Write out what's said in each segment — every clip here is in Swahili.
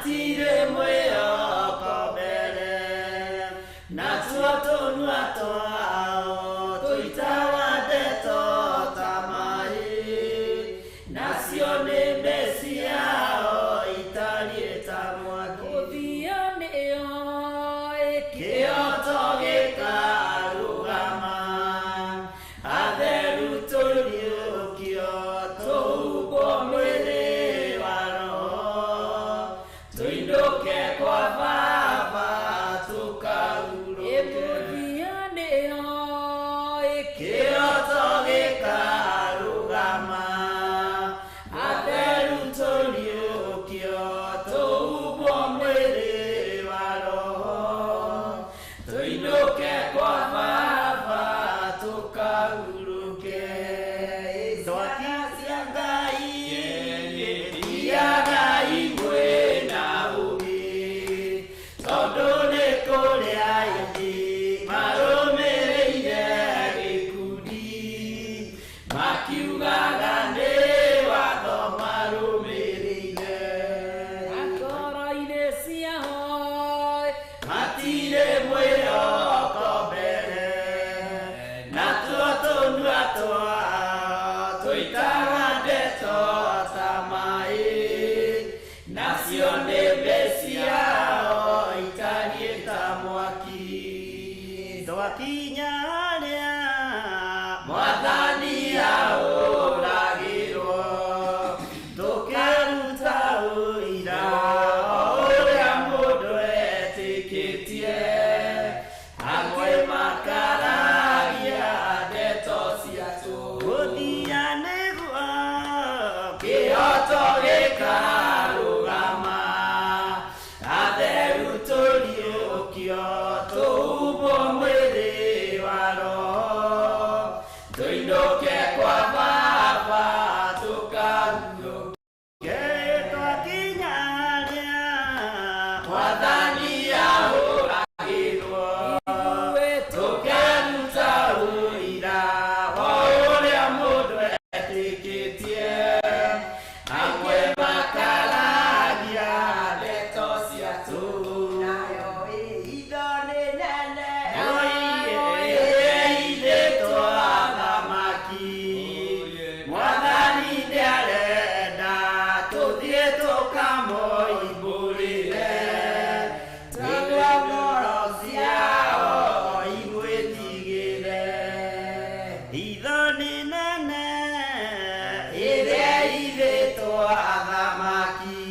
matire mwĩhoko mbere natuo tũnua twao tũitaga ndeto ta maĩ nacio nĩ mbe ciao itariĩ ta mwaki ũthiũ nĩyo kĩoto gĩkarũgama atheru tũriũkio tũhumbwo mwĩrĩ wa roho tũinũke kwa Baba tũkahurũke ũthiũ nĩyo kĩoto gĩkarũgama atheru tũriũkio tũhumbwo mwĩrĩ wa roho tũinũke kwa Baba tũkahurũke thwaki cia Ngai ithiaga imwĩna ũũgĩ tondũ nĩ kũrĩ aingĩ marũmĩrĩire gĩkundi makiugaga nĩ watho marũmĩrĩire ngoro-inĩ ciao matirĩ mwĩhoko mbere natuo tũnua twao tũitaga ndeto ta maĩ nacio nĩ mbe ciao itariĩ ta mwaki twakinya harĩa Mwathani ahũragĩrwo tũkĩruta ũira o ũrĩa mũndũ etĩkĩtie amwe makaragia ndeto ciatũ gũthia nĩguo kĩhoto gĩkarũgama atheru tũriũkio tũhumbwo mwĩrĩ wa roho tũinũke kwa Baba tũkahurũke twakinya harĩa Mwathani ahũragĩrwo tũkĩruta ũira o ũrĩa mũndũ etĩkĩtie amwe makaragia ndeto ciatũ nayo hitho nĩ nene ithĩtwo athamaki Mwathani nĩarenda tũthiĩ tũkamũimbũrĩre nĩguo ngoro ciao igwĩtigĩre hitho nĩ nene ĩrĩa ithĩtwo athamaki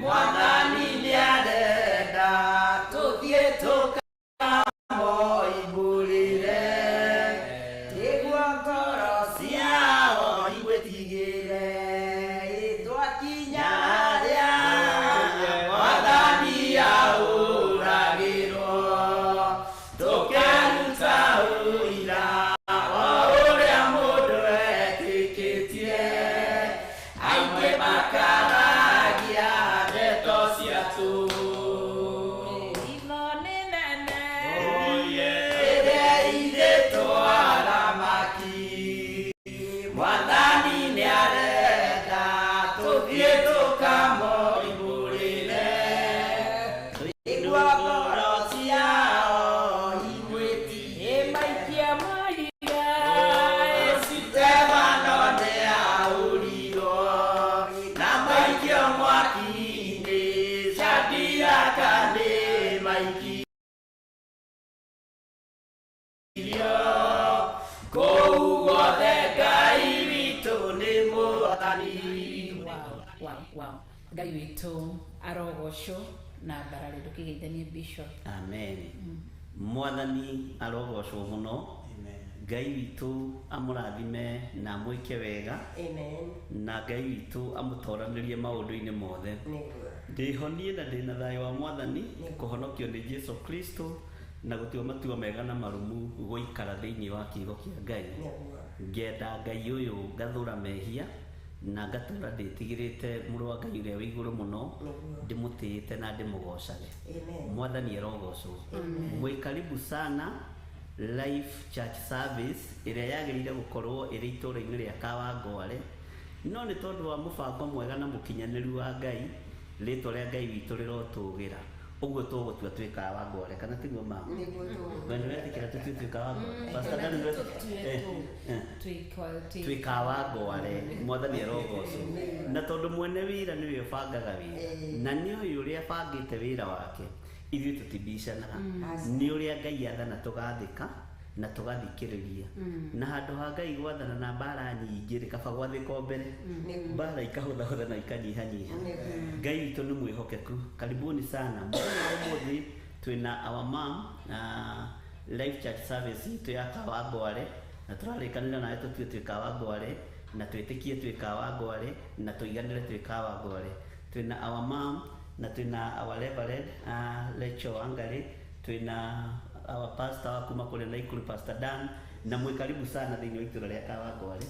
Mwathani nĩarenda tũthiĩ tũkamũimbũrĩre nĩguo ngoro ciao igwĩtigĩre twakinya harĩa Mwathani ahũragĩrwo tũkĩruta ũira o ũrĩa mũndũ etĩkĩtie amwe makaragia ndeto ciatũ hitho nĩ nene ĩrĩa ithĩtwo athamaki Mwathani nĩarenda tũthiĩ tũkamũimbũrĩre nĩguo ngoro ciao igwĩtigĩre maikia mahiga Stefano nĩahũrirwo na maikio mwaki-inĩ Shadiraka nĩmaikirio kũu guothe Ngai witũ nĩ Mwathani Ngai witũ arogocwo na mbarare ndũkĩgeithanie Bishop. Amen. Mwathani arogocwo mũno. Ngai witũ amũrathime na amwĩke wega. Amen. Na Ngai witũ amũtoranĩrie maũndũ-inĩ mothe. Ndĩhonie na ndĩna thayũ wa Mwathani kũhonokio nĩ Jesu Kristo na gũtua matua mega na marumu gũikara thĩinĩ wa kiugo kĩa Ngai. Ngenda Ngai ũyũ ngathũra mehia na ngatũra ndĩtigĩrĩte mũrũ wa Ngai ũrĩa wĩ igũrũ mũno ndĩmũtĩĩte na ndĩmũgocage. Mwathani arogocwo. Mwĩ karibu sana Life Church Service ĩrĩa yagĩrĩire gũkorwo ĩrĩ itũũra-inĩ rĩa Kawangware, no nĩ tondũ wa mũbango mwega na mũkinyanĩru wa Ngai rĩtwa rĩa Ngai witũ rĩrotũgĩra ũguo tũgũtua twĩkaga Wangũare kana tiguo mama wena wetĩkĩra tũtue twĩkaga Wangũare pastor Dan twĩkaga Wangũare Mwathani arogocwo na tondũ mwene wĩra nĩwe ũbangaga wĩra na nĩ ũyũ ũrĩa abangĩte wĩra wake ithuĩ tũtibicanaga nĩ ũrĩa Ngai athana tũgathĩka na tũgathikĩrĩria na handũ ha Ngai gwathana na mbara nyingĩ kaba gwathĩko mbere mbara ikahũthahũtha na ikanyihanyiha Ngai witũ nĩ mwĩhokeku karibuni sana mũthĩ twĩna our mom Life Church Service itũ ya Kawangware na tũrarĩkanĩra nawe tũtue twĩkaga Wangũare na twĩtĩkie twĩkaga Wangũare na tũiganĩre twĩkaga Wangũare twĩna our mom na twĩna our Reverend Rachel Wangari twĩna our pastor wa kuma kule Naikuru Pastor Dan na mwĩ karibu sana thĩinĩ wa itũra rĩa Kawangware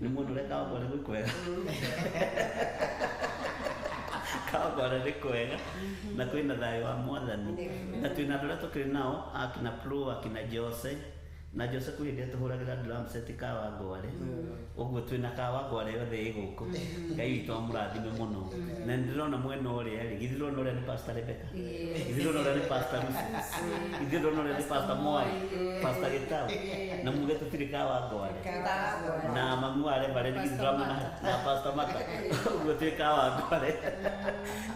nĩ mũndũ ũrĩa Kawangware gwĩ kwega Kawangware nĩ kwega na kwĩna thayũ wa Mwathani na twĩna andũ arĩa tũkĩrĩ nao akina Pro akina Jose na Jose kwĩ hĩndĩ tũhũragĩra drum set Kawangware ũguo twĩna Kawangware yothe ĩ gũkũ Ngai witũ amũrathime mũno na ndĩrona mwena ũrĩa rĩ githĩ ndĩrona ũrĩa nĩ Pastor Rebecca githĩ ndĩrona ũrĩa nĩ Pastor Lucy githĩ ndĩrona ũrĩa nĩ Pastor Mwai Pastor Gĩtaũ na muge tũtirĩ Kawangware na mamu wa Reverend githĩ ndĩrona na Pastor Mata ũguo twĩ Kawangware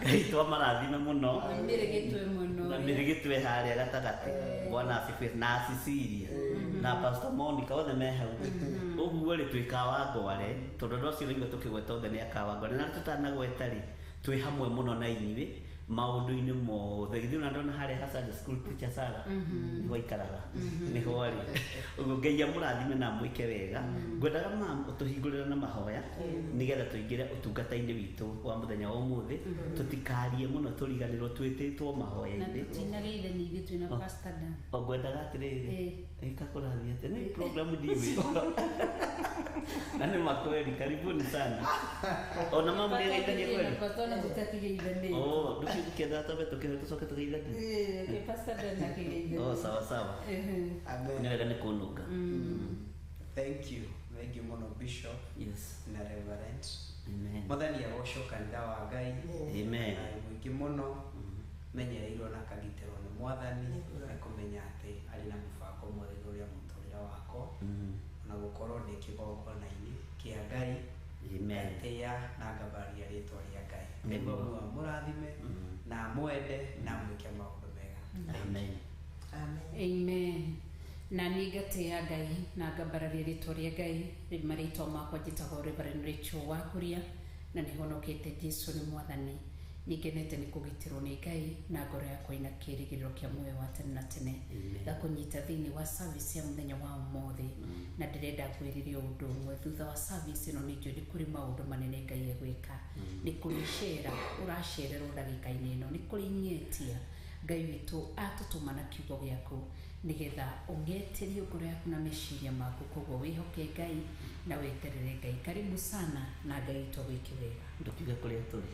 Ngai witũ amũrathime mũno na mĩrĩgĩtwe harĩa gatagatĩ Bwana asifiwe na Cecilia na Pastor Monica othe me hau ũguo rĩ twĩkaga Wangũare tondũ andũ acio nĩguo tũkĩgweta othe nĩ Kawangware na tũtanagweta rĩ twĩ hamwe mũno na inyuĩ maũndũ-inĩ mothe githĩ na ndona harĩa Sunday school teacher Sarah nĩ gwaikaraga nĩ hwarĩ ũguo Ngai amũrathime na mwĩke wega ngwendaga mam ũtũhingũrĩre na mahoya nĩgetha tũingĩre ũtungata-inĩ witũ wa mũthenya wa ũmũthĩ tũtikarie mũno tũriganĩrwo twĩtĩtwo mahoya-inĩ ngwendaga atĩrĩrĩ ĩkakũrathia atĩ nĩ program ndiwĩ na nĩ makweli karibuni sana ona mamu nĩgeithanie kweli Keda tabe tusoke tugeithanie Pastor Dan akigeithania sawa Amen. nĩwega nĩ kũnunga Thank you mũno Bishop na Reverend Mwathani agocwo kanitha wa Ngai amen mũingĩ mũno menyereirwo na kagitĩrwo nĩ Mwathani na kũmenya atĩ arĩ na mũbango mwega ũrĩa mũtũrĩre wako na gũkorwo nĩ kĩgongona-inĩ kĩa Ngai tĩa na ngabaria rĩtwa rĩa Ngai nĩguo mũrathime na mwende na mwĩke maũndũ mega amen na nĩngatĩa Ngai na ngambararia rĩtwa rĩa Ngai marĩtwa makwa njĩtagwo Reverend Rachel Wakuria na nĩhonokete Jesũ nĩ Mwathani nĩngenete nĩ kũgitĩrwo nĩ Ngai na ngoro yakwa ina kĩĩrĩgĩrĩro kĩa muoyo wa tene na tene gakũnyita thĩinĩ wa service ya mũthenya wa ũmũthĩ na ndĩrenda kwĩrĩria ũndũ ũmwe thutha wa service ĩno nĩ njũĩ nĩ kũrĩ maũndũ manene Ngai egwĩka nĩ kũrĩ cera ũracererwo ndagĩka-inĩ ĩno nĩ kũrĩ inyetia Ngai witũ atũtũma na kiugo gĩaku nĩgetha ũngeterie ngoro yaku na meciria maku koguo wĩhoke Ngai na weterere Ngai karibu sana na Ngai witũ gwĩke wega ndũkiuga kũrĩa tũrĩ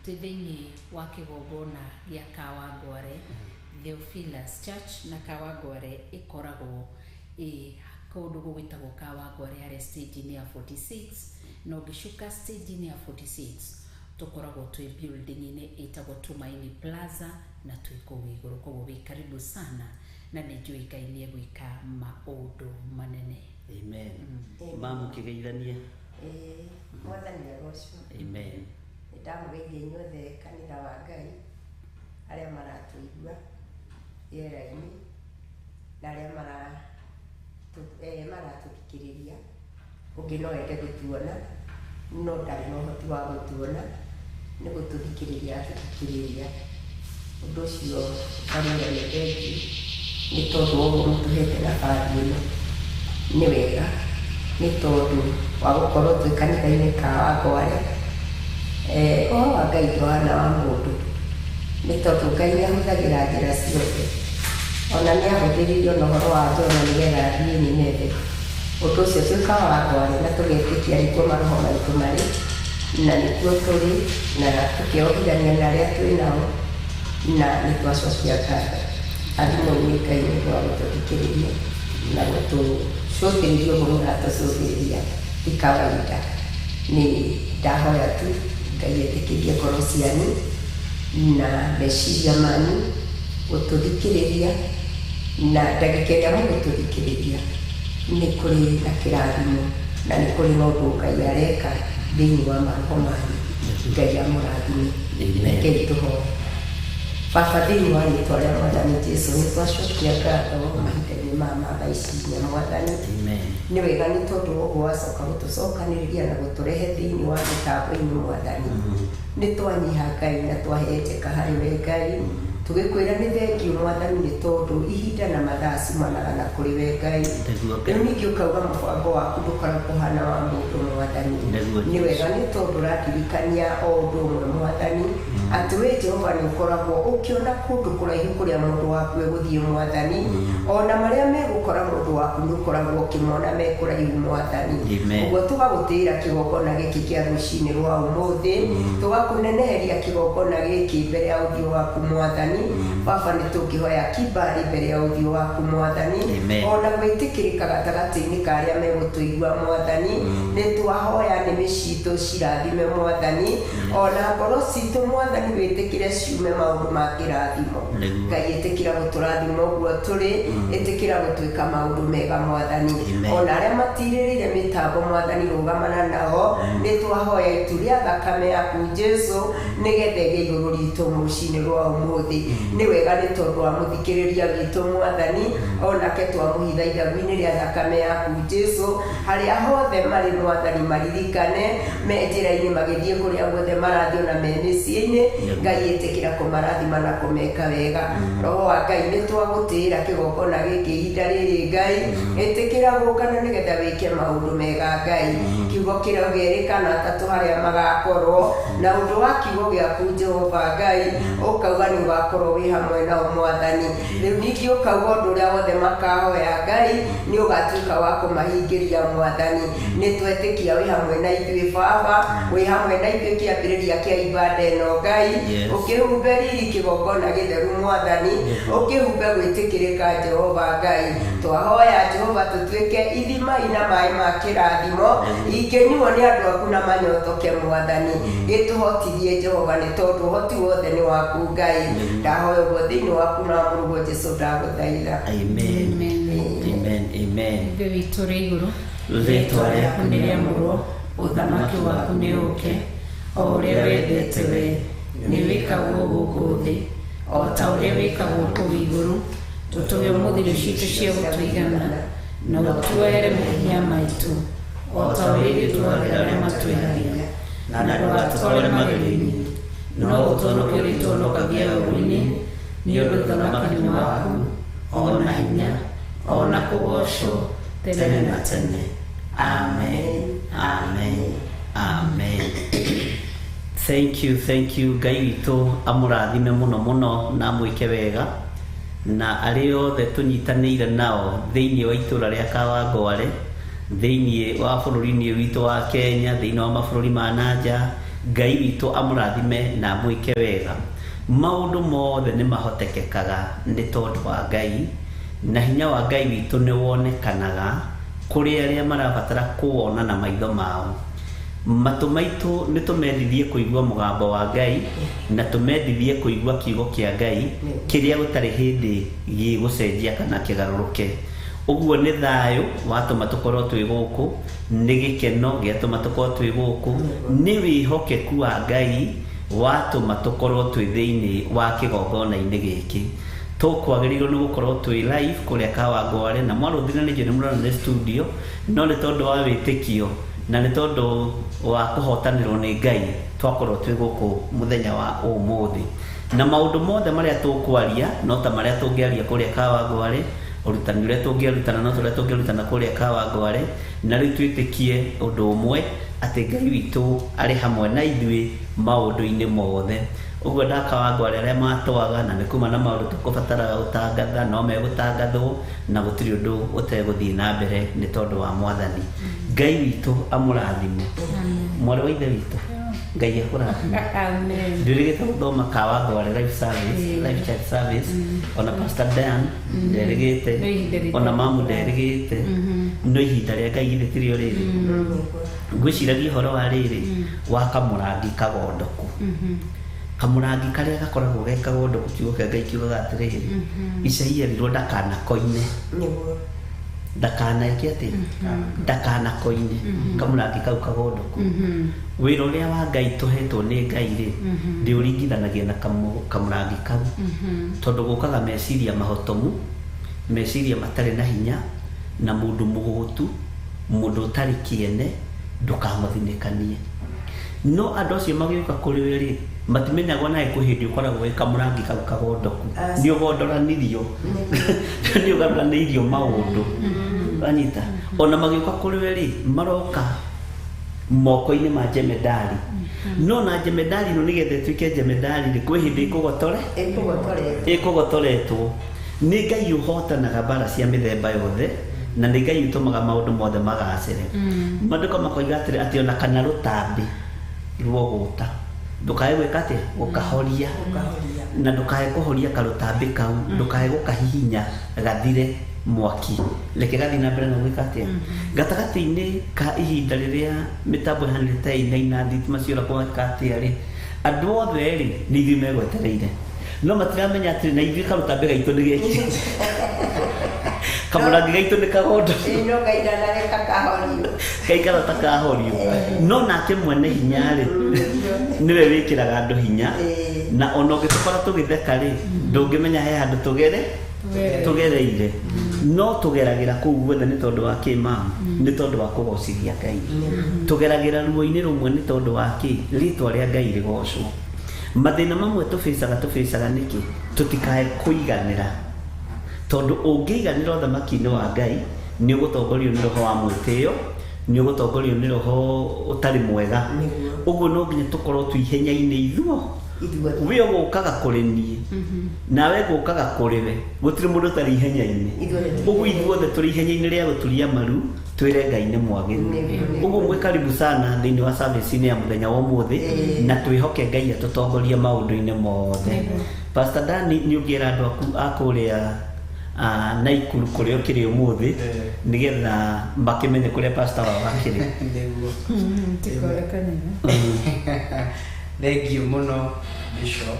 thĩinĩ wa kĩgongona gĩa Kawangware Theophilus Church na Kawangware ĩkoragwo kũndũ gũgwĩtagwo Kawangware harĩa stage-inĩ ya 46 na ũngĩcuka stage-inĩ ya 46 tũkoragwo twĩ building-inĩ ĩtagwo Tumaini Plaza na twĩ kũu igũrũ koguo wĩ karibu sana na nĩ njũĩ Ngai nĩ egwĩka maũndũ manene amen mamu kĩgeithania Mwathani agocwo amen ndamũgeithia inyuothe kanitha wa Ngai arĩa maratũigua rĩera-inĩ na arĩa maratũthikĩrĩria ũngĩ no ende gũtuona no ndarĩ na ũhoti wa gũtuona nĩ gũtũthikĩrĩria atũthikĩrĩria ũndũ ũcio ũkamwĩra nĩ thengi nĩ tondũ ũguo mũtũhete nabathi ĩno nĩ wega nĩ tondũ wa gũkorwo twĩ kanitha-inĩ ka Wangũare ũhoro wa Ngai ndũhana wa mũndũ nĩ tondũ Ngai nĩ ahũthagĩra njĩra ciothe ona nĩ ahũthĩrire ona ũhoro wa Jona nĩgetha athiĩ Nineve ũndũ ũcio twĩkaga Wangũare na tũgetĩkia nĩkuo maroho maitũ marĩ na nĩkuo tũrĩ na tũkĩohithania na arĩa twĩ nao na nĩ twacokia ngatho athimũ-inĩ Ngai nĩ wa gũtũthikĩrĩria na gũtũcũthĩrĩria ũguo mũratũcũthĩrĩria ti kawaida nĩ ndahoya tu Ngai etĩkĩrie ngoro cianyu na meciria manyu gũtũthikĩrĩria na ndagĩka ĩrĩa mũgũtũthikĩrĩria nĩ kũrĩ na kĩrathimo na nĩ kũrĩ na ũndũ Ngai areka thĩinĩ wa maroho manyu. Ngai amũrathime. Rekei tũhoe. Baba, thĩinĩ wa rĩĩtwa rĩa Mwathani Jesũ nĩ twacokia ngatho mahinda-inĩ maya thaa ici cia Mwathani. Nĩ wega nĩ tondũ ũguo wacoka gũtũcokanĩrĩria na gũtũrehe thĩinĩ wa mĩtambo-inĩ Mwathani. Nĩ twanyiha Ngai na twahenjeka harĩ we Ngai, tũgĩkwĩra nĩ thengiũ Mwathani nĩ tondũ ihinda na mathaa ciumanaga na kũrĩ we Ngai. Rĩu ningĩ ũkauga mũbango waku ndũkoragwo kũhana wa mũndũ Mwathani. Nĩ wega nĩ tondũ ũraririkania o ũndũ ũmwe Mwathani atĩ we Jehova nĩ ũkoragwo ũkĩona kũndũ kũraihu kũrĩa mũndũ waku egũthiĩ Mwathani, ona marĩa megũkora mũndũ waku nĩ ũkoragwo ũkĩmona me kũraihu Mwathani. Ũguo tũgagũtĩĩra kĩgongona gĩkĩ kĩa rũciinĩ rwa ũmũthĩ, tũgakũneneheria kĩgongona gĩkĩ mbere ya ũthiũ waku Mwathani. Baba, nĩ tũngĩhoya kibali mbere ya ũthiũ waku Mwathani, ona gwĩtĩkĩrĩka gatagatĩ-inĩ ka arĩa megũtũigua Mwathani. Nĩ twahoya nĩmĩ citũ cirathime Mwathani, ona ngoro citũ Mwathani wĩtĩkĩre ciume maũndũ ma kĩrathimo. Ngai ĩtĩkĩra gũtũrathima ũguo tũrĩ, ĩtĩkĩra gũtwĩka maũndũ mega Mwathani. Ona arĩa matirĩrĩire mĩtambo Mwathani rũgamana nao. Nĩ twahoya itu rĩa thakame yaku Jesũ nĩgetha ĩgĩe igũrũ ritũ mũciĩ-inĩ rwa ũmũthĩ. Nĩ wega nĩ tondũ wa mũthikĩrĩria witũ Mwathani, onake twamũhitha ithagu-inĩ rĩa thakame yaku Jesũ, harĩa hothe marĩ Mwathani maririkane me njĩra-inĩ magĩthiĩ kũrĩa guothe marathiĩ ona me mĩciĩ-inĩ. Ngai ĩtĩkĩra kũmarathima na kũmeka wega. Roho wa Ngai nĩ twagũtĩĩra kĩgongona gĩkĩ ihinda rĩrĩ Ngai, ĩtĩkĩra gũkana nĩgetha wĩke maũndũ mega Ngai. Kiugo kĩrĩa ũgerĩkana atatũ harĩa magakorwo na ũndũ wa kiugo gĩaku Jehova Ngai, ũkauga nĩ ũgakorwo wĩ hamwe nao Mwathani. Rĩu ningĩ ũkauga ũndũ ũrĩa wothe makahoya Ngai nĩ ũgatuĩka wa kũmahingĩria Mwathani. Nĩ twetĩkia wĩ hamwe na ithuĩ Baba, wĩ hamwe na ithuĩ kĩambĩrĩria kĩa ibada ĩno Ngai, ũkĩhumbe riri kĩgongona gĩtheru Mwathani, ũkĩhumbe gwĩtĩkĩrĩka Jehova Ngai. Twahoya Jehova tũtuĩke ithima ina maĩ ma kĩrathimo ingĩnyuo nĩ andũ aku na manyotoke Mwathani. Gĩtũhotithie Jehova nĩ tondũ ũhoti wothe nĩ waku Ngai. Ndahoya ũguo thĩinĩ waku na mũrugo Jesũ ndagũthaitha. Amen. Amen. Amen. Ithe witũ rĩ igũrũ, rĩĩtwa rĩaku nĩ rĩamũrwo, ũthamaki waku nĩ ũke, o ũrĩa wendete we nĩ wĩkagwo gũkũ thĩ o ta ũrĩa wĩkagwo kũu igũrũ. Tũtũhe ũmũthĩ irio citũ cia gũtũigana na ũtuoere mehia maitũ o ta ũrĩa ithuĩ arĩa matwĩhagia, na ndũgatware magerio-inĩ, no ũtũhonokie ũrĩa itũhonokagia ũũru-inĩ, nĩ ũndũ ũthamaki nĩ waku, ona hinya, ona kũgocwo tene na tene. Amen. Amen. Amen. Thank you Ngai witũ amũrathime mũno mũno na amwĩke wega, na arĩa othe tũnyitanĩire nao thĩinĩ wa itũũra rĩa Kawangware, thĩinĩ wa bũrũri-inĩ witũ wa Kenya, thĩinĩ wa mabũrũri ma nanja. Ngai witũ amũrathime na amwĩke wega. Maũndũ mothe nĩ mahotekekaga nĩ tondũ wa Ngai, na hinya wa Ngai witũ nĩ wonekanaga kũrĩ arĩa marabatara kũwona na maitho mao. Matũ maitũ nĩ tũmendithie kũigua mũgambo wa Ngai na tũmendithie kũigua kiugo kĩa Ngai kĩrĩa gũtarĩ hĩndĩ gĩgũcenjia kana kĩgarũrũke. Ũguo nĩ thayũ watũma tũkorwo twĩ gũkũ, nĩ gĩkeno gĩatũma tũkorwo twĩ gũkũ, nĩ wĩhokeku wa Ngai watũma tũkorwo twĩ thĩinĩ wa kĩgongona-inĩ gĩkĩ. Tũkwagĩrĩirwo nĩ gũkorwo twĩ live kũrĩa Kawangware, na mwarũthinanĩrio nĩ mũrona nĩ studio, no nĩ tondũ wa wĩtĩkio na nĩ tondũ wa kũhotanĩrwo nĩ Ngai twakorwo twĩ gũkũ mũthenya wa ũmũthĩ. Na maũndũ mothe marĩa tũkwaria no ta marĩa tũngĩaria kũrĩa Kawangware, ũrutani ũrĩa tũngĩarutana no tũrĩa tũngĩarutana kũrĩa Kawangware, na rĩu twĩtĩkie ũndũ ũmwe atĩ Ngai witũ arĩ hamwe na ithuĩ maũndũ-inĩ mothe. Ũguo Kawangware arĩa matwaga na nĩ kuma na maũndũ tũkũbataraga gũtangatha no megũtangathwo, na gũtirĩ ũndũ ũtegũthiĩ na mbere nĩ tondũ wa Mwathani. Ngai witũ amũrathime. Mwarĩ wa ithe witũ, Ngai akũrathime. Ndirĩgĩte gũthoma Kawangware live chat service, ona Pastor Dan nderĩgĩte, ona mamu nderĩgĩte, no ihinda rĩa Ngai githĩ tirĩo rĩrĩ ngwĩciragia ũhoro wa rĩrĩ wa kamũrangi kagondoku kamũrangi karĩa gakoragwo ge kagondoku kiugo kĩa Ngai kiugaga atĩrĩrĩ Isaia erirwo ndakanakoine ndakaneke atĩ ndakanakoine kamũrangi kau kagondoku wĩra ũrĩa wa Ngai tũhetwo nĩ Ngai rĩ ndĩũringithanagia na kamũrangi kau tondũ gũkaga meciria mahotomu meciria matarĩ na hinya na mũndũ mũhũtu mũndũ ũtarĩ kĩene ndũkamũthinĩkanie no andũ acio magĩũka kũrĩ we rĩ matimenyagwo nawe kwĩ hĩndĩ ũkoragwo wĩ kamũrangi kau kagondoku nĩũgondoranĩrio nĩũgarũranĩirio maũndũ anyita ona magĩũka kũrĩ we rĩ maroka moko-inĩ ma jemedari no na jemedari ĩno nĩgetha ĩtuĩke jemedari rĩ kwĩ hĩndĩ ĩkũgotoretwo nĩ Ngai ũhotanaga mbara cia mĩthemba yothe na nĩ Ngai ũtũmaga maũndũ mothe magacĩre maandĩko makoiga atĩ ona kana rũtambi ruogũta ndũkae gwĩka atĩa gũkahoria na ndũkae kũhoria karũtambi kau ndũkae gũkahihinya gathire mwaki reke gathiĩ na mbere na gwĩka atĩa gatagatĩ-inĩ ka ihinda rĩrĩa mĩtambo ĩhanĩte ta ĩinaina thitima ciora atĩa rĩ andũ othe rĩ nĩ ithuĩ megwetereire no matiramenya atĩ na ithuĩ karũtambi gaitũ nĩ gekire kamũrangi gaitũ nĩ kagondo gaikara ta kahorio no nake mwene hinya rĩ nĩwe wĩkĩraga andũ hinya na ona ũngĩtũkora tũgĩtheka rĩ ndũngĩmenya he handũ tũgereire no tũgeragĩra kũu guothe nĩ tondũ wa kĩmamu nĩ tondũ wa kũgocithia Ngai tũgeragĩra ruo-inĩ rũmwe nĩ tondũ wa kĩ rĩtwa rĩa Ngai rĩgocwo mathĩna mamwe tũbĩcaga nĩkĩ tũtikae kũiganĩra tondũ ũngĩiganĩra ũthamaki-inĩ wa Ngai nĩ ũgũtongorio nĩ roho wa mwĩtĩo nĩ ũgũtongorio nĩ roho ũtarĩ mwega ũguo no nginya tũkorwo twĩ ihenya-inĩ ithuo we ũgũkaga kũrĩ niĩ nawe gũkaga kũrĩ we gũtirĩ mũndũ ũtarĩ ihenya-inĩ ũguo ithuothe tũrĩ ihenya-inĩ rĩa gũturia maru twĩre Ngai nĩ mwagĩrĩru ũguo mwĩ karibu sana thĩinĩ wa service-inĩ ya mũthenya wa ũmũthĩ na twĩhoke Ngai atũtongorie maũndũ-inĩ mothe Pastor Dani nĩ ũngĩra andũ aku a kũrĩa Naikuru kũrĩa ũkĩrĩ ũmũthĩ nĩgetha makĩmenye kũrĩa pastor wao akĩrĩ thengiũ mũno Bishop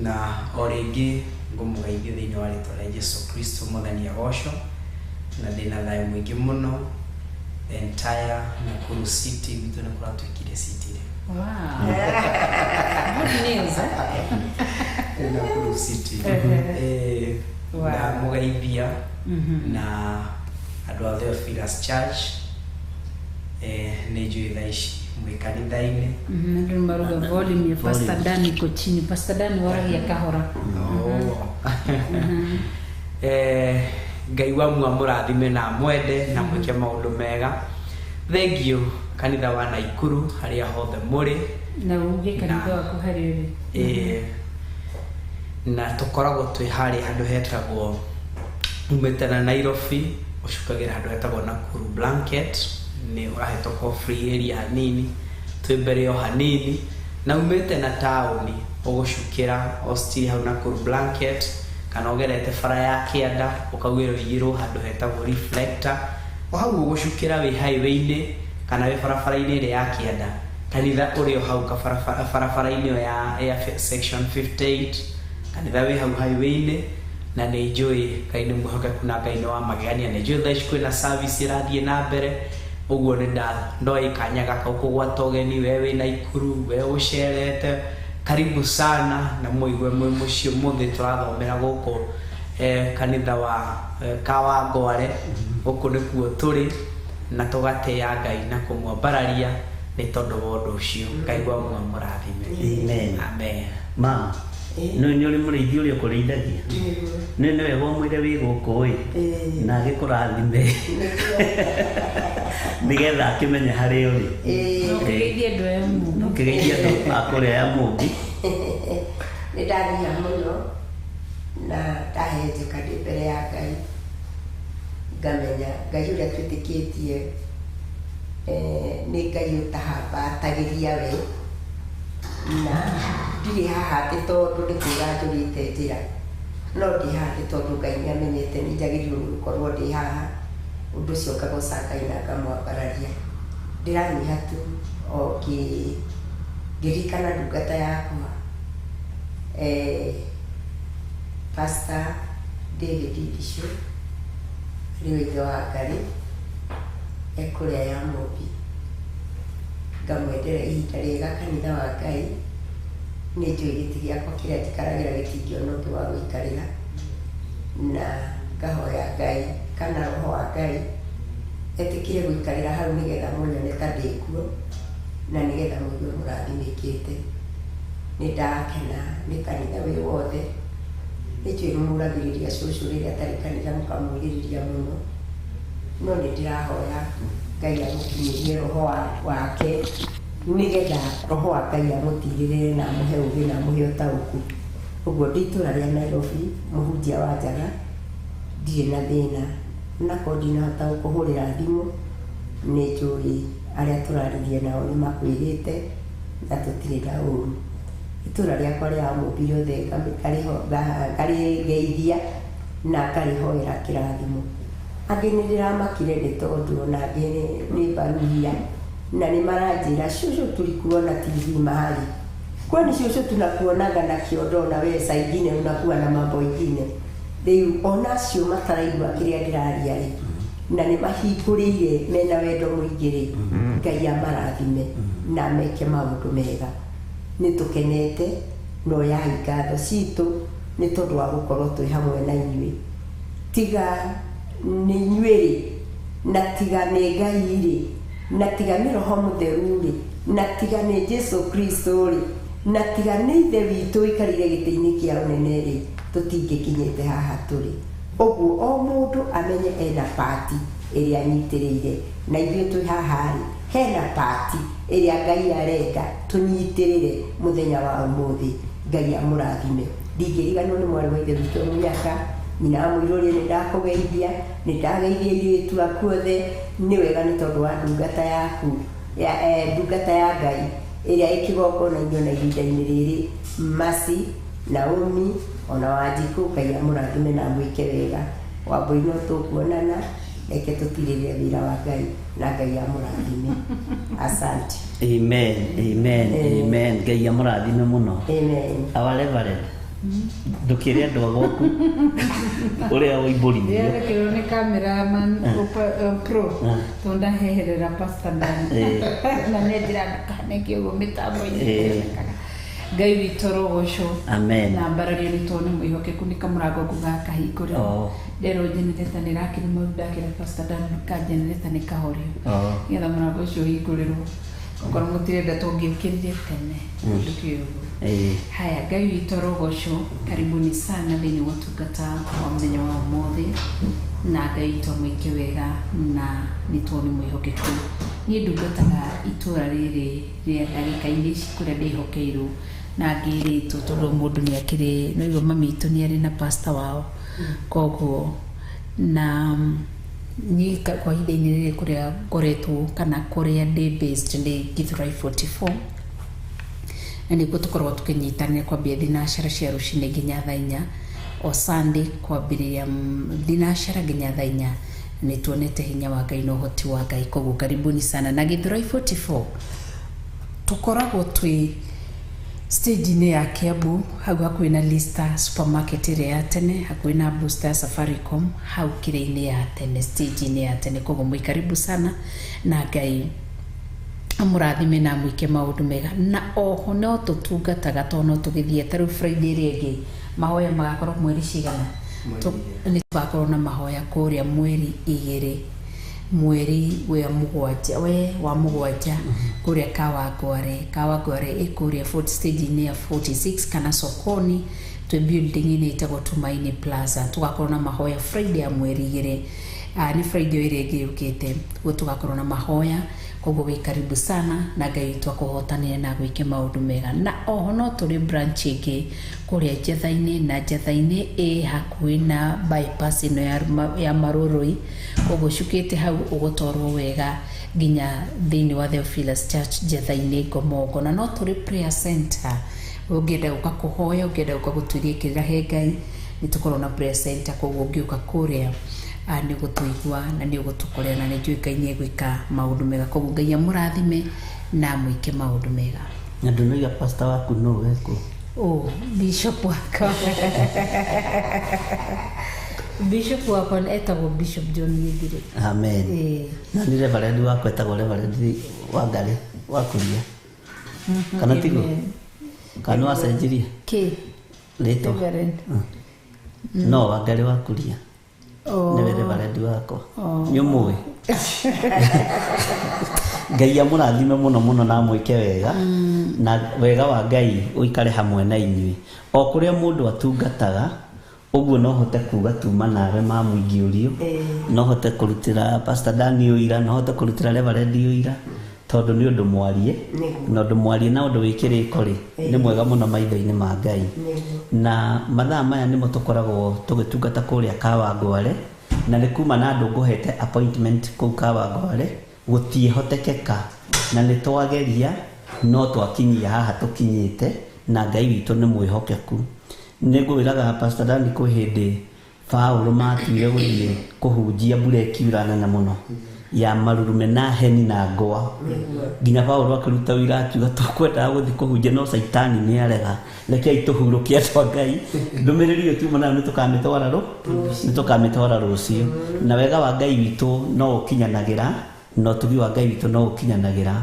na o rĩngĩ ngũmũgeithia thĩinĩ wa rĩtwa rĩa Jesũ Kristo Mwathani agocwo na ndĩna thayũ mũingĩ mũno the entire Nakuru city gwitũ nĩ kũratũĩkire city Nakuru city na mũgeithia na andũ a Theophilus Church nĩ njũĩ thaa ici mwĩ kanitha-inĩ andũ maruga volume ya Pastor Dani iko chini Pastor Dani waragia kahora Ngai wa mũrathime na mwende na mwĩke maũndũ mega thengiũ kanitha wa Naikuru harĩa hothe mũrĩ na uge kanitha waku harĩa na tũkoragwo twĩ harĩa handũ hetagwo umĩte na Nairobi ũcukagĩra handũ hetagwo Nakuru Blanket nĩ ũrahĩtũka free area hanini twĩ mbere o hanini na umĩte na taũni ũgũcukĩra hostel hau Nakuru Blanket kana ũgerete bara ya Kĩanda ũkagwĩra ũigĩrwo handũ hetagwo Reflector o hau ũgũcukĩra wĩ highway-inĩ kana wĩ barabara-inĩ ĩrĩa ya Kĩanda kanitha ũrĩ o hau barabara-inĩ ĩyo ya section 58 kanitha wĩ hau highway-inĩ na nĩ njũĩ Ngai nĩ mwĩhokeku na Ngai nĩ wa magegania nĩ njũĩ thaa ici kwĩna service ĩrathiĩ na mbere ũguo nĩ ndoĩ kanya gaka ũkũgwata ũgeni we wĩ Naikuru we ũcerete karibu sana na mũigue mwĩ mũciĩ mũthĩ tũrathomera gũkũ kanitha wa Kawangware gũkũ nĩkuo tũrĩ na tũgatĩa Ngai na kũmwambararia nĩ tondũ wa ũndũ ũcio Ngai wa mũrathime amen ma no nĩ ũrĩ mũrĩithi ũrĩa ũkũrĩithagia nĩ wega ũmwĩre wĩ gũkũ na agĩkũrathime nĩgetha akĩmenye harĩa ũrĩ ũkĩgeithia andũ a kũrĩa ya Mũmbi nĩ ndathiĩ mũno na ndahenjeka ndĩ mbere ya Ngai ngamenya Ngai ũrĩa twĩtĩkĩtie nĩ Ngai ũtahambatagĩria we na ndirĩ haha atĩ tondũ nĩ kwĩra njũrĩte njĩra no ndĩ haha atĩ tondũ Ngai nĩ amenyete nĩ njagĩrĩirwo nĩ gũkorwo ndĩ haha undu ucio ngagoca Ngai na ngamwambararia ndiranyiha tu o ngirikana ndungata yakwa Pastor David Ndishu riu ithe wa Ngai ekuria ya Mobi ngamwendera ihinda riega kanitha wa Ngai nĩ njũĩ gĩtĩ gĩakwa kĩrĩa njikaragira gĩtingĩona ũndũ wa gũikarĩra na ngahoya Ngai kana roho wa Ngai etĩkire gũikarĩra hau nĩgetha mũnyone ta ndĩ kuo na nĩgetha mũigue mũrathimĩkĩte. Nĩ ndakena nĩ kanitha wĩ wothe nĩ njũĩ mũmũragĩrĩria cũcũ rĩrĩa atarĩ kanitha mũkamwĩrĩrĩria mũno no nĩ ndĩrahoya Ngai amũkinyĩrie roho wake nĩgetha roho wa Ngai amũtirĩrĩre na amũhe ũgĩ na amũhe ũtaũku. Ũguo ndĩ itũra rĩa Nairobi mũhunjia wa Njaga ndirĩ na thĩna na ko ndinahota gũkũhũrĩra thimũ nĩ njũĩ arĩa tũraririe nao nĩ makwĩrĩte na tũtirĩ na ũru. Itũra rĩakwa rĩa Mobi rĩothe ngarĩgeithia na ngarĩhoera kĩrathimo. Angĩ nĩ ndĩramakire nĩ tondũ ona angĩ nĩ mbaruhia na nĩ maranjĩra cũcũ tulikuona TV mahali kwani cũcũ tunakuonaga na kiondo na wewe saa ingine unakuwa na mambo ingine. Rĩu ona acio mataraigua kĩrĩa ndĩraria rĩ na nĩ mahingũrĩire mena wendo mũingĩ rĩ Ngai amarathime na meke maũndũ mega. Nĩ tũkenete no yai ngatho citũ nĩ tondũ wa gũkorwo twĩ hamwe na inyuĩ. Tiga nĩ inyuĩ rĩ na tiga nĩ Ngai rĩ na tiga nĩ Roho Mũtheru rĩ na tiga nĩ Jesu Kristo rĩ na tiga nĩ ithe witũ ikarire gĩtĩ-inĩ kĩa ũnene rĩ tũtingĩkinyĩte haha tũrĩ. Ũguo o mũndũ amenye ena pati ĩrĩa anyitĩrĩire na ithuĩ twĩ haha rĩ hena pati ĩrĩa Ngai arenda tũnyitĩrĩre mũthenya wa ũmũthĩ. Ngai amũrathime. Ndingĩriganĩrwo nĩ mwarĩ wa ithe witũ Mũnyaka nyina wa Mũirũrĩ nĩ ndakũgeithia nĩ ndageithia airĩtu aku othe. Nĩ wega nĩ tondũ wa ndungata yaku ndungata ya Ngai ĩrĩa ĩkĩgongona-inĩ ona ihinda-inĩ rĩrĩ Mercy Naomi ona Wanjikũ. Ngai amũrathime na mwĩke wega. Wambũi no tũkuonana reke tũtirĩrĩre wĩra wa Ngai na Ngai amũrathime. Asante. Amen, amen, amen. Ngai amũrathime mũno. Amen. Our Reverend ndũkĩrĩ andũ agwaku ũrĩa ũimbũrithio rĩrĩa nĩ cameraman pro tonda heherera Pastor Dan na nĩ ndĩrandĩkanĩkio ũguo mĩtambo-inĩ. Ngai witũ rogocwo na mbarario nĩ tondũ nĩ mwĩhokeku nĩ kamũrango gũgakahingũre nderwo njenereta nĩ rakĩrĩ maũndũ ndakĩra Pastor Dan kanjenereta nĩ kahorio nĩgetha mũrango ũcio ũhingũrĩrwo okorwo mũtirenda tũngĩũkĩrire tene ũndũ kĩũguo. Haya, Ngai witũ rogocwo karibuni sana thĩinĩ wa ũtungata wa mũthenya wa ũmũthĩ na Ngai witũ mwĩke wega na nĩ tondũ nĩ mwĩhokeku. Niĩ ndungataga itũra rĩrĩ rĩa ndagĩka-inĩ ici kũrĩa ndĩhokeirwo na ngĩrĩtwo tondũ mũndũ nĩ akĩrĩ no mami witũ nĩ arĩ na pastor wao koguo na niĩ kwa ihinda-inĩ rĩrĩ kũrĩa ngoretwo kana kũrĩa ndĩ based nĩ Githurai 44 na nĩguo tũkoragwo tũkĩnyitanĩra kwambia thinacara cia rũcinĩ nginya thaa 4 o Sunday kwambĩrĩria thinacara nginya thaa 4 nĩ tuonete hinya wa Ngai na ũhoti wa Ngai. Koguo karibuni sana na Githurai 44 tũkoragwo twĩ stage-inĩ ya Kiambu hau hakuhĩ na Lista supermarket ĩrĩa ya tene hakuhĩ na Booster ya Safaricom hau kĩrĩa-inĩ ya tene stage-inĩ ya tene. Koguo mwĩ karibu sana na Ngai amũrathime na mwĩke maũndũ mega na oho no tũtungataga tondũ no tũgĩthiĩ ta rĩu Friday ĩrĩa ĩngĩ mahoya magakorwo mweri cigana nĩ tũgakorwo na mahoya kũrĩa mweri 2 mweri wa mũgwanja kũrĩa Kawangware ĩkũrĩa fourth stage-inĩ ya 46 kana Sokoni twĩ building-inĩ ĩtagwo Tumaini Plaza. Tũgakorwo na mahoya Friday ya mweri 2 nĩ Friday ĩrĩa ĩngĩ yũkĩte guo tũgakorwo na mahoya. Koguo wĩ karibu sana na Ngai witũ akũhotanĩre na gwĩke maũndũ mega. Na oho no tũrĩ branch ĩngĩ kũrĩa Njetha-inĩ na Njetha-inĩ hakuhĩ na bypass ĩno ya Marũrũi. Koguo cukĩte hau ũgũtwarwo wega nginya thĩinĩ wa Theophilus Church Njetha-inĩ Ngomongo. Na no tũrĩ prayer center ũngĩenda gũka kũhoya ũngĩenda gũka gũtuĩria kĩrĩra he Ngai nĩ tũkorwo na prayer center. Koguo ũngĩũka kũrĩa nĩ gũtũigua na nĩ gũtũkorera na nĩ njũĩ Ngai nĩ egwĩka maũndũ mega, koguo Ngai amũrathime na mwĩke maũndũ mega. Na ndũnoiga pastor waku no weko? Bishop wako Bishop wako etagwo Bishop John Migire. Amen. Na ni reverend wako etagwo Reverend Wangari wa Kuria. Kana tigo? Kana wacenjirie? Rĩtwa? Reverend. No, Wangari wa Kuria. Nĩwe reverend wako. Nĩ ũmũĩ? Ngai amũrathime mũno na mwĩke wega, na wega wa Ngai ũikare hamwe na inyuĩ. O kũrĩa mũndũ atungataga, ũguo no hote kuga tuma nawe mamu ingĩũrio, no hote kũrutĩra Pastor Dani ũira, no hote kũrutĩra Reverend ũira, tondũ nĩ ũndũ mwarie, na ũndũ mwarie na ũndũ wĩkĩrĩko rĩ, nĩ mwega mũno maitho-inĩ ma Ngai. Na mathaa maya nĩmo tũkoragwo tũgĩtungata kũrĩa Kawangware, na nĩ kuma na andũ ngũhete appointment kũu Kawangware, gũtiĩhotekeka na nĩ twageria no twakinyia haha tũkinyĩte, na Ngai witũ nĩ mwĩhokeku. Nĩ ngwĩraga Pastor Dani kwĩ hĩndĩ Paulo matuire gũthiĩ kũhunjia mbura ĩkiura nene mũno ya marurume na heni na ngwa, nginya Paulo akĩruta wĩra akiuga tũkwendaga gũthiĩ kũhunjia no Saitani nĩ arega, rekei tũhurũkie andũ a Ngai. Ndũmĩrĩri ĩyo tiuma nayo nĩ tũkamĩtwara rũciũ, na wega wa Ngai witũ no ũkinyanagĩra, no ũtugi wa Ngai witũ no ũkinyanagĩra.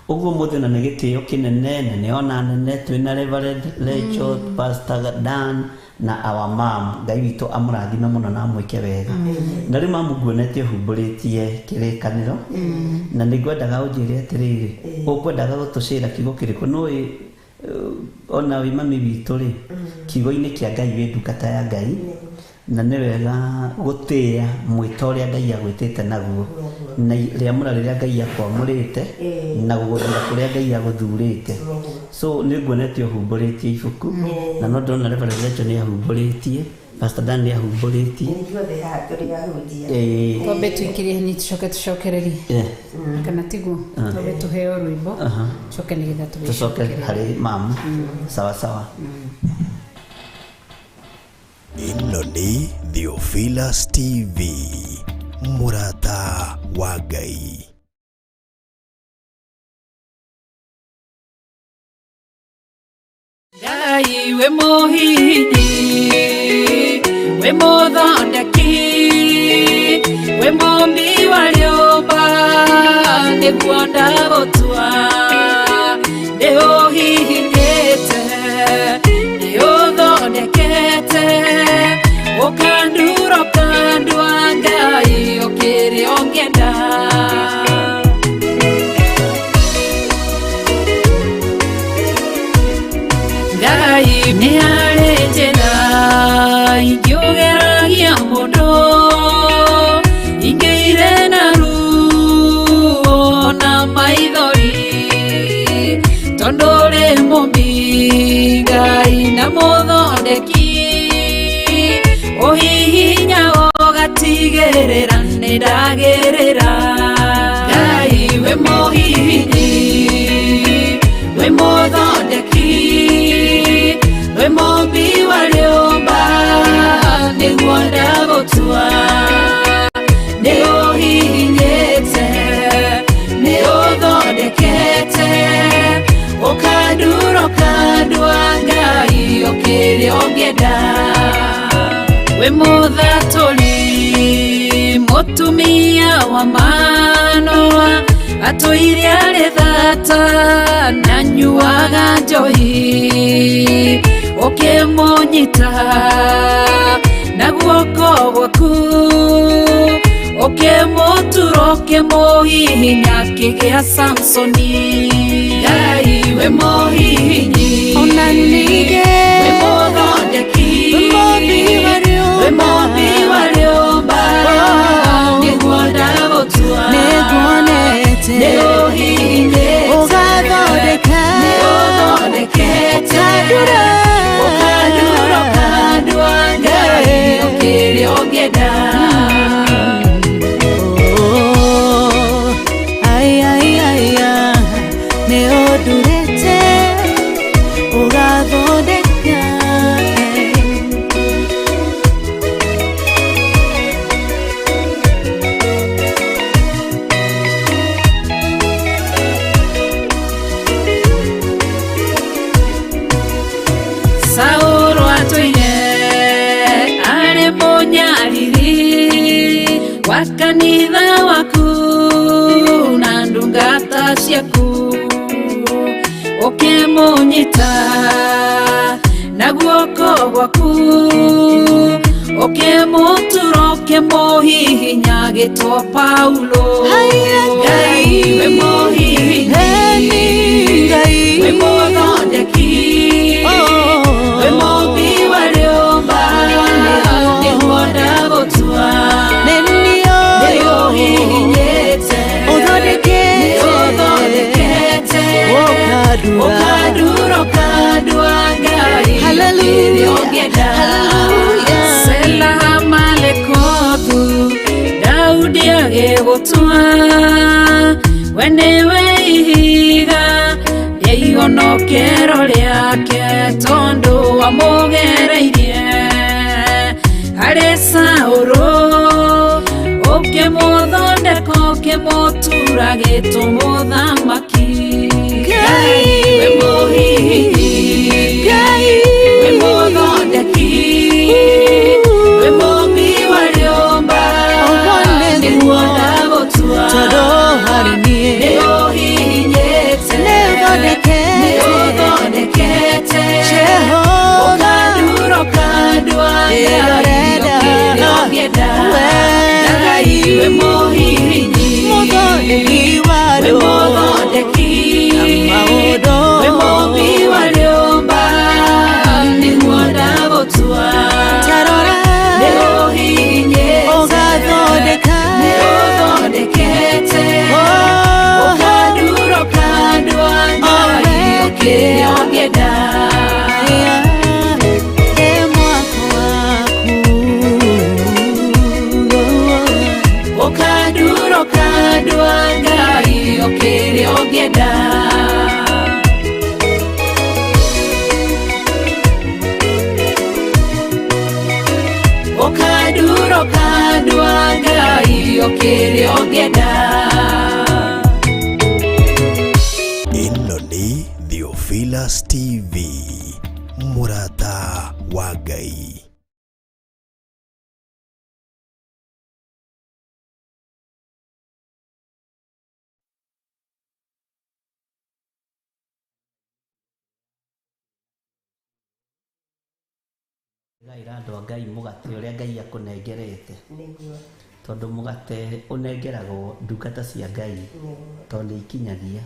Ũguo mũthĩ na nĩ gĩtĩo kĩnene, nene ona nene, twĩna Reverend Rachel, Pastor Dan na our mom. Ngai witũ amũrathime mũno na mwĩke wega. Na rĩu mamu nguonete ũhumbũrĩtie kĩrĩkanĩro, na nĩ ngwendaga ũnjĩre atĩrĩrĩ, ũkwendaga gũtũcĩra kiugo kĩrĩkũ? Nũĩ ona wĩ mami witũ rĩ, kiugo-inĩ kĩa Ngai wĩ ndungata ya Ngai, na nĩ wega gũtĩĩa mwĩta ũrĩa Ngai agwĩtĩte naguo, na rĩamũra rĩrĩa Ngai akwamũrĩte, na gũgũthura kũrĩa Ngai agũthurĩte. So nĩ nguonete ũhumbũrĩtie ibuku, na no ndĩrona Reverend Rachel nĩ ahumbũrĩtie, Pastor Dan nĩ ahumbũrĩtie. Twambe tũikĩrie ni tũcokererie kana tiguo, twambe tũheo rwĩmbo coke nĩgetha tũcoke harĩ mamu. Sawa. Ĩno nĩ Theophilus TV, mũrata wa Ngai. Ngai we mũhihi, we mũthondeki, we mũmbi wa rĩũmba, nĩguo ndagũtua, ndĩũhihinyĩte, ndĩũthondekete, ũkandura ũkandua Ngai ũkĩrĩa ũngĩenda. Ngai nĩ arĩ njĩra ingĩũgeragia mũndũ, ingĩire na ruo na maithori, tondũ rĩ mũmbi Ngai na mũthondeki, ũhihinya ũgatigĩrĩra nĩ ndagĩrĩra. Ngai we mũhihinyi, we mũthondeki, we mũmbi wa rĩũmba, nĩguo ndagũtua, nĩ ũhihinyĩte, nĩ ũthondekete, ũkandura ũkandua Ngai ũkĩrĩa ũngĩenda. We mũthatũri, mũtumia wa Manoa, atũire arĩ thata na nyuaga njohi, ũkĩmũnyita na guoko gwaku, ũkĩmũtura ũkĩmũhihinya akĩgĩa Samsoni. Ngai we mũhihinyi, ona ningĩ we mũthondeki, we mũmbi wa rĩũmba, nĩguo ndagũtua, nĩguonete, nĩ ũhihinyĩte, ũgathondeka, nĩ ũthondekete, ũkandura ũkandua Ngai ũkĩrĩa ũngĩenda. Nĩ ũndurĩte, ũgathondeka. wakanitha waku na ndungata ciaku ukimunyita na guoko gwaku ukimutura ukimuhihinya gitwa Paulo Ngai we muhihinyi Ngai we muthondeki we mumbi wa rĩũmba nĩguo ndagũtua nĩũhihinyĩte ũthondekete ũkandura ũkandua Ngai rĩrĩa ũngĩenda Sela Malekothu Daudi agĩgũtua we nĩwe ihiga rĩa ihonokero rĩake tondũ wamũgereirie harĩ Saũlũ ũkĩmũthondeka ũkĩmũtura gĩtũ mũthamaki Ngai we mũhihinyi Ngai we mũthondeki we mũmbi wa rĩũmba nĩguo ndagũtua nĩũhihinyĩte nĩũthondekete ũkandura ũkandua Ngai ũngĩenda Ngai we mũhihinyi we mũthondeki we mũmbi wa rĩũmba nĩguo ndagũtua nĩũhihinyĩte nĩũthondekete ũkandura ũkandua Ngai ũkĩrĩa ũngĩenda ũkandura ũkandua Ngai ũkĩrĩa ũngĩenda ũkandura ũkandua Ngai ũkĩrĩa ũngĩenda Ĩno nĩ Theophilus TV, mũrata wa Ngai. gaira andũ a Ngai mũgate ũrĩa Ngai akũnengerete tondũ mũgate ũnengeragwo ndungata cia Ngai tondũ nĩ ikinyagia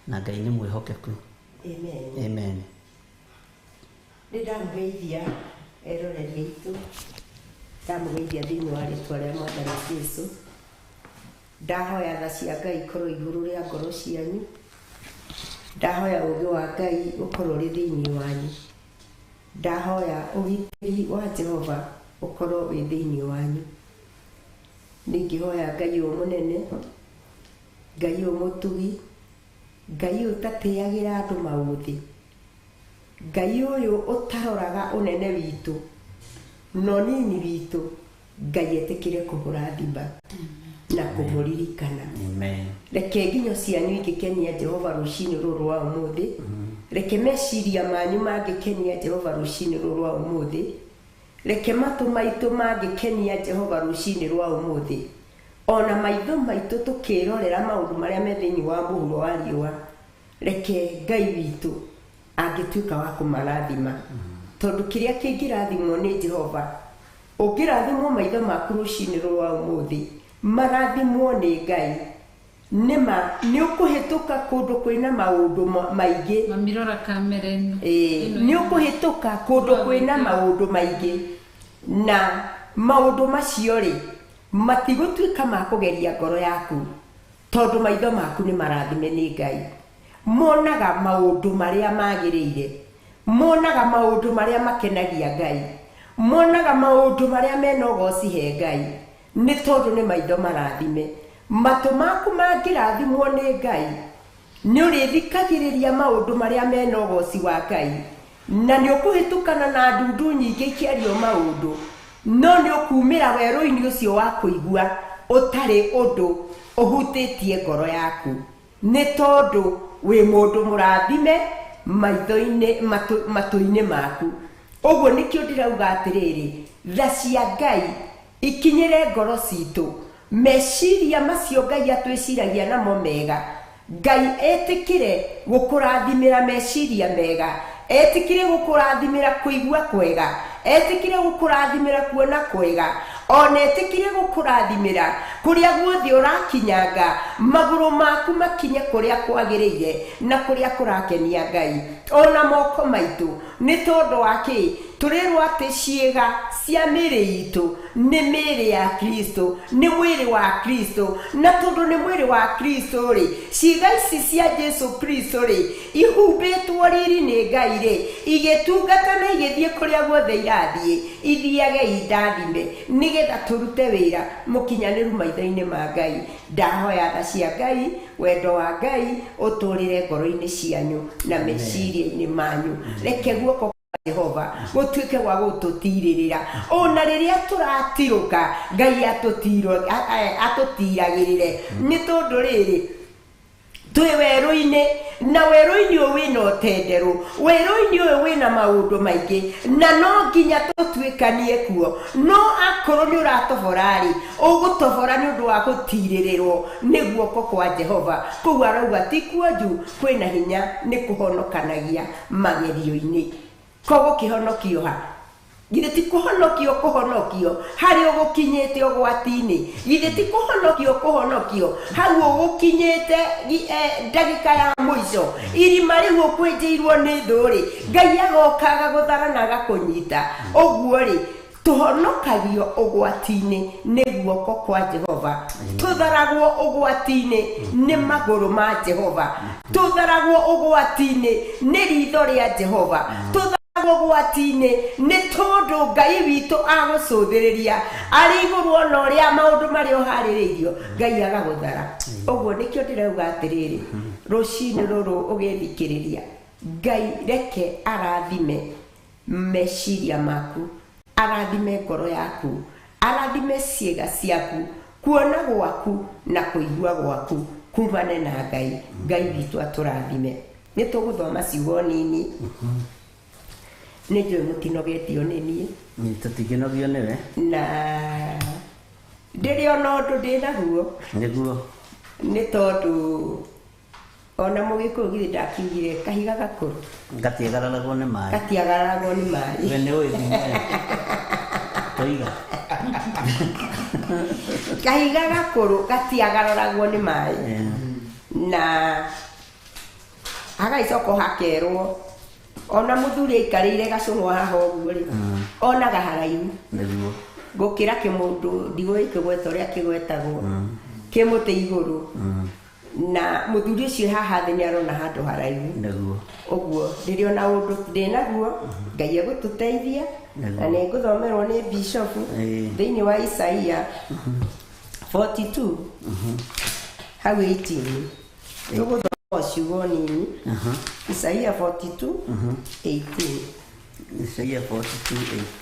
na Ngai nĩ mwĩhokeku. Amen. Ndĩramũgeithia eroreri aitũ, ndamũgeithia thĩinĩ wa rĩtwa rĩa Mwathani Jesũ. Ndahoya tha cia Ngai ikorwo igũrũ rĩa ngoro cianyu. Ndahoya ũũgĩ wa Ngai ũkorwo ũrĩ thĩinĩ wanyu. Ndahoya ũgitĩri wa Jehova ũkorwo wĩ thĩinĩ wanyu. Ningĩhoya Ngai ũyũ mũnene, Ngai ũyũ mũtugi, Ngai ũyũ ũtatĩagĩra andũ maũthĩ, Ngai ũyũ ũtaroraga ũnene witũ no nini witũ, Ngai etĩkĩre kũmũrathima na kũmũririkana. Reke nginyo cianyu ingĩkenia Jehova rũcinĩ rũrũ rwa ũmũthĩ, reke meciria manyu mangĩkenia Jehova rũcinĩ rũrũ rwa ũmũthĩ, reke matũ maitũ mangĩkenia Jehova rũcinĩ rwa ũmũthĩ, ona maitho maitũ tũkĩrorera maũndũ marĩa me thĩinĩ wa mũhuro wa riũa, reke Ngai witũ angĩtuĩka wa kũmarathima tondũ kĩrĩa kĩngĩrathimwo nĩ Jehova. Ũngĩrathimwo maitho maku rũcinĩ rũrũ rwa ũmũthĩ, marathimwo nĩ Ngai, nĩma nĩ ũkũhĩtũka kũndũ kwĩna maũndũ maingĩ. Mamirora kamera ĩno. Nĩ ũkũhĩtũka kũndũ kwĩna maũndũ maingĩ, na maũndũ macio rĩ matigũtuĩka ma kũgeria ngoro yaku tondũ maitho maku nĩ marathime nĩ Ngai. Monaga maũndũ marĩa magĩrĩire, monaga maũndũ marĩa makenagia Ngai, monaga maũndũ marĩa mena ũgooci he Ngai, nĩ tondũ nĩ maitho marathime. Matũ maku mangĩrathimwo nĩ Ngai, nĩ ũrĩthikagĩrĩria maũndũ marĩa mena ũgooci wa Ngai, na nĩ ũkũhĩtũkana na ndundu nyingĩ ikĩario maũndũ, no nĩ ũkumĩra werũ-inĩ ũcio wa kũigua ũtarĩ ũndũ ũhutĩtie ngoro yaku, nĩ tondũ wĩ mũndũ mũrathime maitho-inĩ matũ-inĩ maku. Ũguo nĩkĩo ndĩrauga atĩrĩrĩ, tha cia Ngai ikinyire ngoro citu meciria macio Ngai atwiciragia namo mega Ngai etikire gukurathimira meciria mega etikire gukurathimira kuigua kwega etikire gukurathimira kuona kwega ona etikire gukurathimira kuria guothe urakinyanga maguru maku makinye kuria kwagiriire na kuria kurakenia Ngai ona moko maitu ni tondu waki turirwa ati ciega cia miri itu ni miri ya Kristo ni mwiri wa Kristo na tondu ni mwiri wa Kristo ri ciega ici cia Jesu Kristo ri ihumbitwo riri ni Ngai ri igitungata na igithie kuria guothe irathie ithiage indathime nigetha turute wira mukinyaniru maitho-ini ma Ngai ndahoya tha cia Ngai wendo wa Ngai uturire ngoro-ini cianyu na meciria-ini manyu reke guoko Jehova gutuike wa gututirira ona riria turatiruka Ngai atutiragirire ni tondu riri twi weru-ini na weru-ini uyu wina utenderu weru-ini uyu wina maundu maingi na no nginya tutuikanie kuo no akoro ni uratoborari ugutobora ni undu wa gutiririrwo ni guoko kwa Jehova kugu arauga ti kuonju kwina hinya ni kuhonokanagia magerio-ini kogo kihonokio ha githe ti kuhonokio hari ugukinyete ogwati-ini githe ti kuhonokio hau ugukinyete ndagika ya mwico irima riu ukwenjeirwo ni thuri Ngai agokaga guthara na gakunyita oguo ri tuhonokagio ogwati-ini ni guoko kwa Jehova tutharagwo ogwati-ini ni maguru ma Jehova tutharagwo ogwati-ini ni ritho ria Jehova ogwati-ini ni tondu Ngai witu agucuthiriria ari iguru ona uria maundu mari ohaririirio Ngai agaguthara oguo nikio ndirauga atiriri rucini ruru ugithikiriria Ngai reke arathime meciria maku arathime ngoro yaku arathime ciega ciaku kuona gwaku na kuigua gwaku kumane na Ngai witu aturathime ni tuguthoma ciugo nini ni njuĩ mũtinogetio nĩ niĩ tũtikenogio nĩwe na ndĩrĩ ona ũndũ ndĩnaguo nĩguo nĩ tondũ ona mũgĩkũyũ githĩ ndakiugire kahiga gakũrũ gatiagararagwo nĩ maĩ we nĩ ũĩ toiga kahiga gakũrũ gatiagararagwo nĩ maĩ na hagaicoka hakerwo ona muthuri aikarire gacungwa haha uguo ri ona gaharaihu niguo gukira kimundu ndigoi kigweta uria kigwetagwo kimuti iguru na muthuri ucio haha thi ni arona handu haraihu niguo uguo ndiri ona undu ndinaguo Ngai egututeithia na ni nguthomerwo ni bishop thiini wa Isaia 42 hau 18 ciugo nini Isaia 42 18 Isaia 42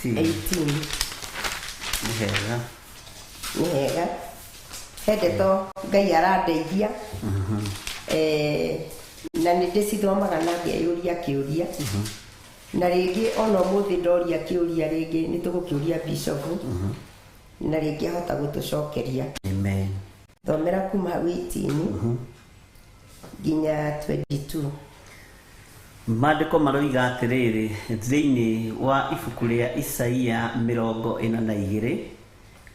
18 nihega hedeto Ngai arandeithia na nĩ ndĩcithomaga na ngeyũria kĩũria na rĩngĩ ona ũmũthĩ ndoria kĩũria rĩngĩ nĩ tũgũkĩũria bishop na rĩngĩ ahota gũtũcokeria amen thomera kuma 18 ginya 22 Maandĩko maroiga atĩrĩrĩ thĩinĩ wa ibuku rĩa Isaia 42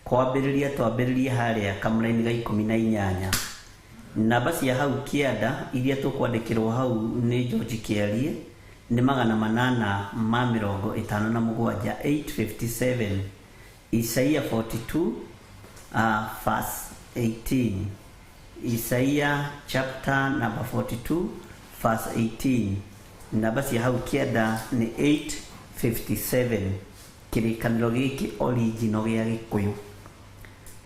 twambĩrĩrie harĩa kamũra-inĩ ga 18 namba cia hau kĩanda iria tũkwandĩkĩrwo hau nĩ George Kĩarie nĩ 857 857 Isaia 42 verse 18 Isaiah chapter number 42 verse 18 namba cia hau kĩanda nĩ 857 kĩrĩkanĩro gĩkĩ original gĩa Gĩkũyũ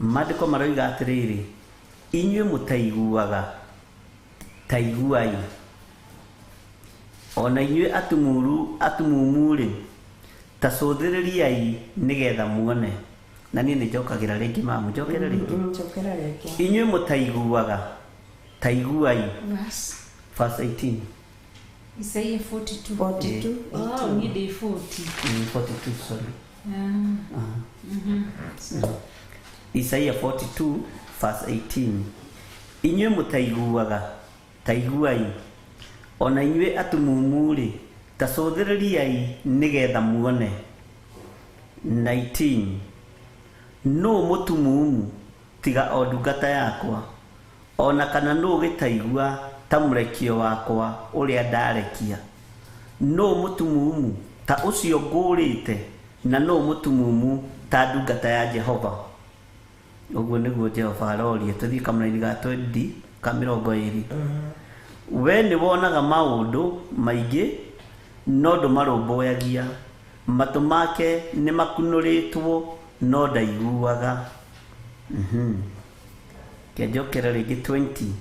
Maandĩko maroiga atĩrĩrĩ inyuĩ mũtaiguaga ta iguai ona inyuĩ atumumu-rĩ ta cũthĩrĩriai nĩgetha muone na niĩ nĩ njokagĩra rĩngĩ mamu njokere rĩngĩ inyuĩ mũtaiguaga ta iguai verse 18 Isaia 42 Oh, ni day 40 42 sorry Isaia 42 verse 18. Inyuĩ mũtaiguaga, taiguai, ona inyuĩ atumumurĩ, ta cũthĩrĩriai nĩgetha muone. 19. Nũũ mũtumumu tiga o ndungata yakwa, ona kana nũũ gĩtaigua ta mũrekio wakwa ũrĩa ndarekia. Nũũ mũtumumu ta ũcio ngũrĩte, na nũũ mũtumumu ta ndungata ya Jehova. Ũguo nĩguo Jehova aroria. Tũthiĩ kamũraini ga 20 ka 20. We nĩ wonaga maũndũ maingĩ no ndũmarũmbũyagia, matũ make nĩ makunũrĩtwo no ndaiguaga. Kĩanjokera rĩngĩ 20.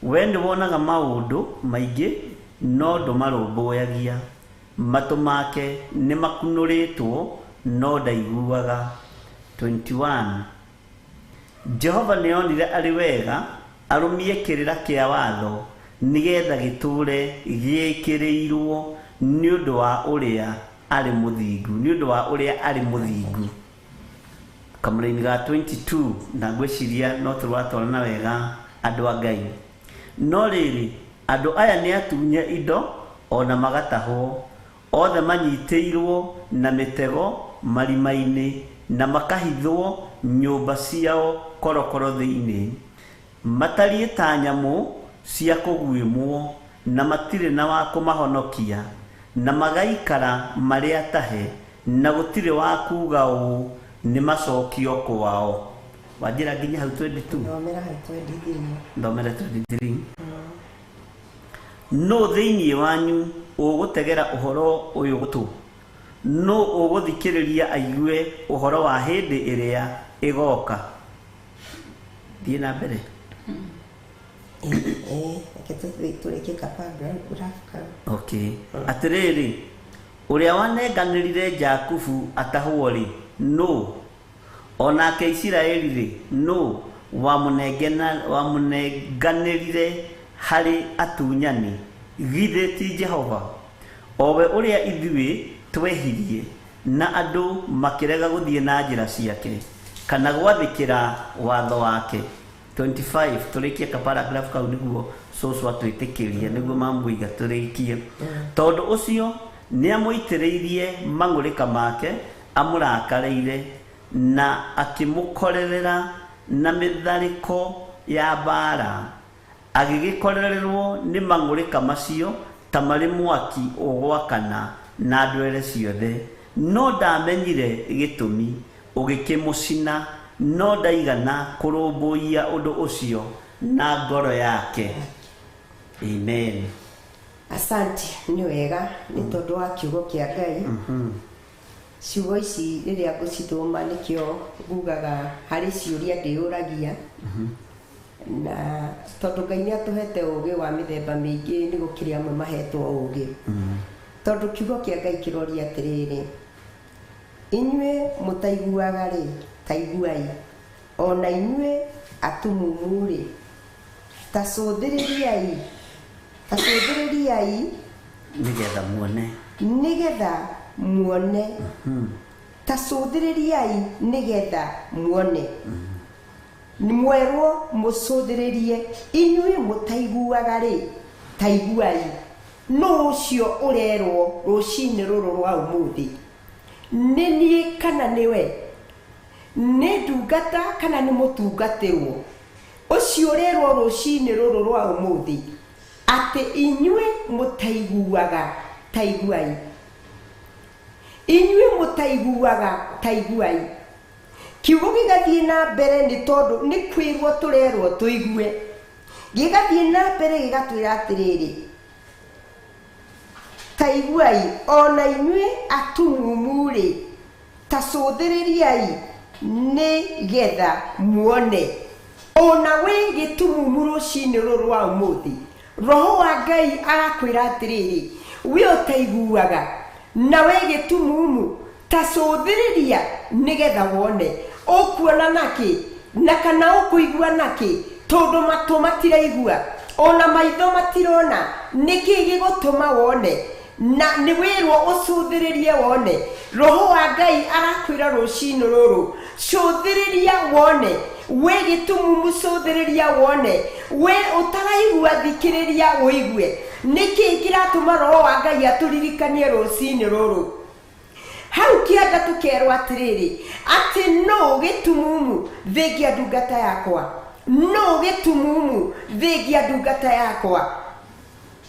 We nĩ wonaga maũndũ maingĩ no ndũmarũmbũyagia, matũ make nĩ makunũrĩtwo no ndaiguaga. 21. Jehova nĩonire arĩ wega arũmie kĩrĩra kĩa watho nĩgetha gĩtũre gĩkĩrĩirwo nĩ ũndũ wa ũrĩa arĩ mũthingu, nĩ ũndũ wa ũrĩa arĩ mũthingu. Kamũraini ga 22 na ngwĩciria no tũratwarana wega andũ a Ngai. No rĩrĩ andũ aya nĩ atunye indo ona magatahwo, othe manyitĩirwo na mĩtego marima-inĩ na makahithwo nyũmba ciao korokoro thĩinĩ. Matariĩ ta nyamũ cia kũguĩmwo na matirĩ na wa kũmahonokia, na magaikara marĩ atahe na gũtirĩ wa kuuga ũũ nĩ macokio kwao. Wanjĩra nginya hau 22. Thomera 23. No thĩinĩ wanyu ũgũtegera ũhoro ũyũ gũtũ, no ũgũthikĩrĩria aigue ũhoro wa hĩndĩ ĩrĩa ĩgoka. Thiĩ na mbere. Okay. Atĩrĩrĩ, ũrĩa wanenganĩrire Jakubu atahwo-rĩ, no, onake Isiraeli-rĩ, no, wamũnenganĩrire harĩ atunyani, githĩ ti Jehova, owe ũrĩa ithuĩ twehirie na andũ makĩrega gũthiĩ na njĩra ciake kana gwathĩkĩra watho wake. 25. Tũrĩkie kaparagraph kau nĩguo cũcũ atwĩtĩkĩrie nĩguo mamũiga tũrĩkie. Tondũ ũcio nĩ amũitĩrĩirie mang'ũrĩka make amũrakareire na akĩmũkorerera na mĩtharĩko ya mbara, agĩgĩkorererwo nĩ mang'ũrĩka macio ta marĩ mwaki ũgwakana na ndwere ciothe. No ndamenyire gĩtũmi ũgĩkĩmũcina, no ndaigana kũrũmbũiya ũndũ ũcio na ngoro yake. Amen. Asante, nĩ wega nĩ tondũ wa kiugo kĩa Ngai. Ciugo ici rĩrĩa ngũcithoma nĩkĩo ngugaga harĩ ciũria ndĩyũragia, na tondũ Ngai nĩ atũhete ũũgĩ wa mĩthemba mĩingĩ, nĩ gũkĩrĩ amwe mahetwo ũũgĩ. Tondũ kiugo kĩa Ngai kĩroria atĩrĩrĩ, inyuĩ mũtaiguaga-rĩ, taiguai, ona inyuĩ atumumu-rĩ, ta cũthĩrĩriai nĩgetha muone. Ta cũthĩrĩriai nĩgetha muone. Mwerwo mũcũthĩrĩrie, inyuĩ mũtaiguaga-rĩ, taiguai. No ũcio ũrerwo rũcinĩ rũrũ rwa ũmũthĩ, nĩ niĩ kana nĩwe? Nĩ ndungata kana nĩ mũtungatĩrwo? Ũcio ũrerwo rũcinĩ rũrũ rwa ũmũthĩ atĩ inyuĩ mũtaiguaga, taiguai. Inyuĩ mũtaiguaga, taiguai. Kiugo gĩgathiĩ na mbere nĩ tondũ nĩ kwĩrwo tũrerwo tũigue. Gĩgathiĩ na mbere gĩgatwĩra atĩrĩrĩ, taiguai, ona inyuĩ atumumu-rĩ, ta cũthĩrĩriai nĩgetha muone. Ona wĩ gĩtumumu rũcinĩ rũrũ rwa ũmũthĩ, Roho wa Ngai arakwĩra atĩrĩrĩ, wĩ ũtaiguaga na wĩ gĩtumumu, ta cũthĩrĩria nĩgetha wone. Ũkuona nakĩ na kana ũkũigua nakĩ? Tondũ matũ matiraigua ona maitho matirona, nĩkĩ gĩgũtũma wone? na ni wirwo ucuthiririe wone roho wa Ngai arakwira rucini ruru cuthiriria wone we gitumumu cuthiriria wone we utaraigua thikiriria uigue niki kiratuma roho wa Ngai aturirikanie rucini ruru hau kianda tukerwa atiriri ati no gitumumu thengia ndungata yakwa no gitumumu thengia ndungata yakwa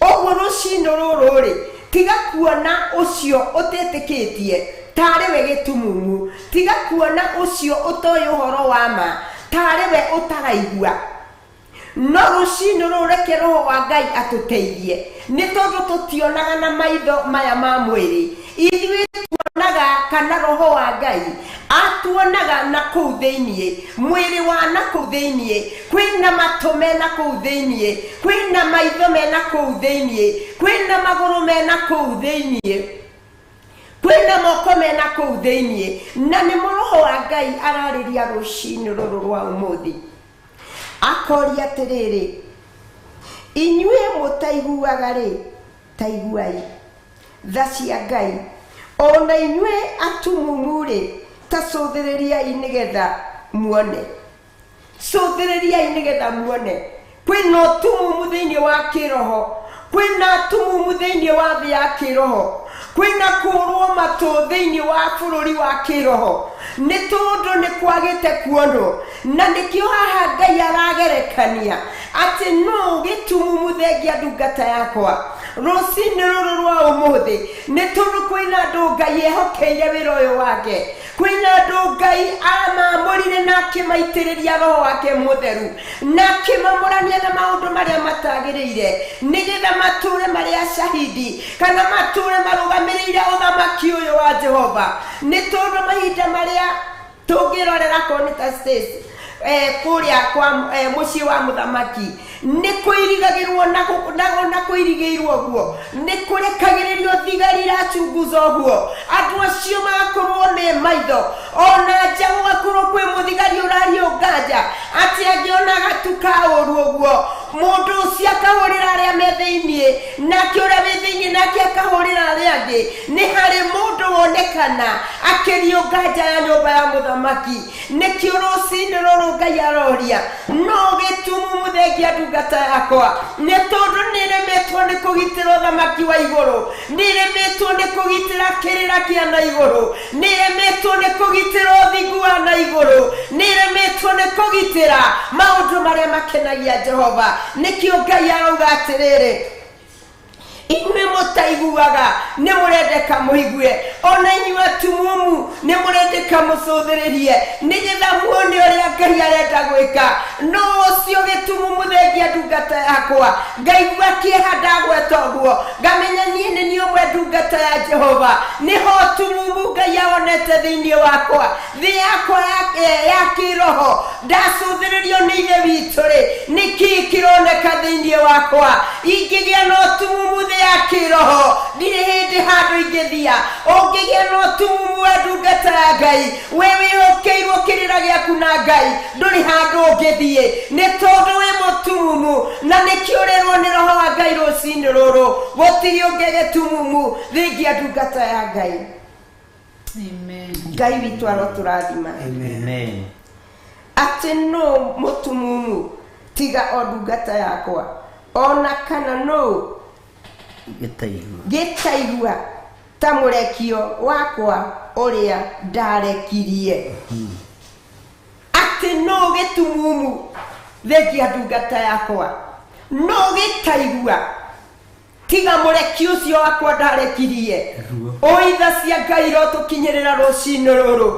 ogwo rucini ruru ri tiga kuona ucio utetikitie tare we gitumumu tiga kuona ucio utoy uhoro wa ma tare we utaraigua no rucini ruru reke roho wa Ngai atuteithie ni tondu tutionaga na maitho maya ma mwiri ithuĩ tuonaga kana roho wa Ngai atuonaga na kuu thĩinĩ mwĩrĩ wa na kuu thĩinĩ kwĩna matũ mena kuu thĩinĩ kwĩna maitho mena kuu thĩinĩ kwĩna magũrũ mena kuu thĩinĩ kwĩna moko mena kuu thĩinĩ na nĩ roho wa Ngai ararĩria rũcinĩ rũrũ rwa ũmũthĩ akoria atĩrĩrĩ inyuĩ mũtaiguaga rĩ taiguai tha cia Ngai ona inyuĩ atumumu rĩ ta cuthĩrĩriai nĩgetha muone cuthĩrĩriai nĩgetha muone kwĩna ũtumumu thĩinĩ wa kĩroho kwĩna tumumu thĩinĩ wa thĩ ya kĩroho kwĩna kũrwo matũ thĩinĩ wa bũrũri wa kĩroho nĩ tondũ nĩ kwagĩte kuonwo na nĩkĩo haha Ngai aragerekania atĩ no gĩtumumu thengia ndungata yakwa rũcinĩ rũrũ rwa ũmũthĩ nĩ tondũ kwĩna andũ Ngai ehokeire wĩra ũyũ wake kwĩna andũ Ngai amamũrire na akĩmaitĩrĩria roho wake mũtheru na akĩmamũrania na maũndũ marĩa matagĩrĩire nĩgetha matũre marĩ ashahidi kana matũre marũgamĩrĩire ũthamaki ũyũ wa Jehova nĩ tondũ mahinda marĩa tũngĩrorera Conita States kũrĩa kwa mũciĩ wa mũthamaki nĩ kwĩrigagĩrwo na kwĩrigĩirwo guo nĩ kũrekagĩrĩrio thigari irachunguza guo andũ acio magakorwo nĩ maitho ona nja gũgakorwo kwĩ mũthigari ũrario nganja atĩ angĩona gatuka ũru guo mũndũ ũcio akahũrĩra arĩa me thĩinĩ nake ũrĩa wĩ thĩinĩ nake akahũrĩra arĩa angĩ nĩ harĩ mũndũ wonekana akĩrio nganja ya nyũmba ya mũthamaki nĩkĩo rũcinĩ rũrũ Ngai aroria no gĩtumumu thengia ndungata yakwa nĩ tondũ nĩremetwo nĩ kũgitĩra ũthamaki wa igũrũ nĩremetwo nĩ kũgitĩra kĩrĩra kĩa na igũrũ nĩremetwo nĩ kũgitĩra ũthingu wa na igũrũ nĩremetwo nĩ kũgitĩra maũndũ marĩa makenagia Jehova nĩkĩo Ngai arauga atĩrĩrĩ inyuĩ mũtaiguaga nĩ mũrendeka mũigue ona inyuĩ atumumu nĩ mũrendeka mũcuthĩrĩrie nĩgetha muone ũrĩa Ngai arenda gwĩka no ũcio gĩtumumu thengia ndungata yakwa ngaigua kĩeha ndagweta ũguo ngamenya niĩ nĩ niĩ ũmwe ndungata ya Jehova nĩho tumumu Ngai aonete thĩinĩ wakwa thĩ yakwa ya kĩroho ndacuthĩrĩrio nĩ ithe witũ-rĩ nĩkĩ kĩroneka thĩinĩ wakwa ingĩgĩa na ũtumumu thĩ ya kĩroho ndirĩ hĩndĩ handũ ingĩthia ũngĩgĩa na ũtumumu wa ndungata ya Ngai we wĩhokeirwo kĩrĩra gĩaku na Ngai ndũrĩ handũ ũngĩthiĩ nĩ tondũ wĩ mũtumumu na nĩkĩo ũrerwo nĩ roho wa Ngai rũcinĩ rũrũ gũtirĩ ũngĩ gĩtumumu thengia ndungata ya Ngai. Amen. Ngai witũ arotũrathima. Amen. Atĩ no mũtumumu tiga o ndungata yakwa ona kana no gĩtaigua ta mũrekio wakwa ũrĩa ndarekirie atĩ no gĩtumumu thengia ndungata yakwa no gĩtaigua tiga mũreki ũcio wakwa ndarekirie oitha cia Ngai rotũkinyĩrĩra rũcinĩ rũrũ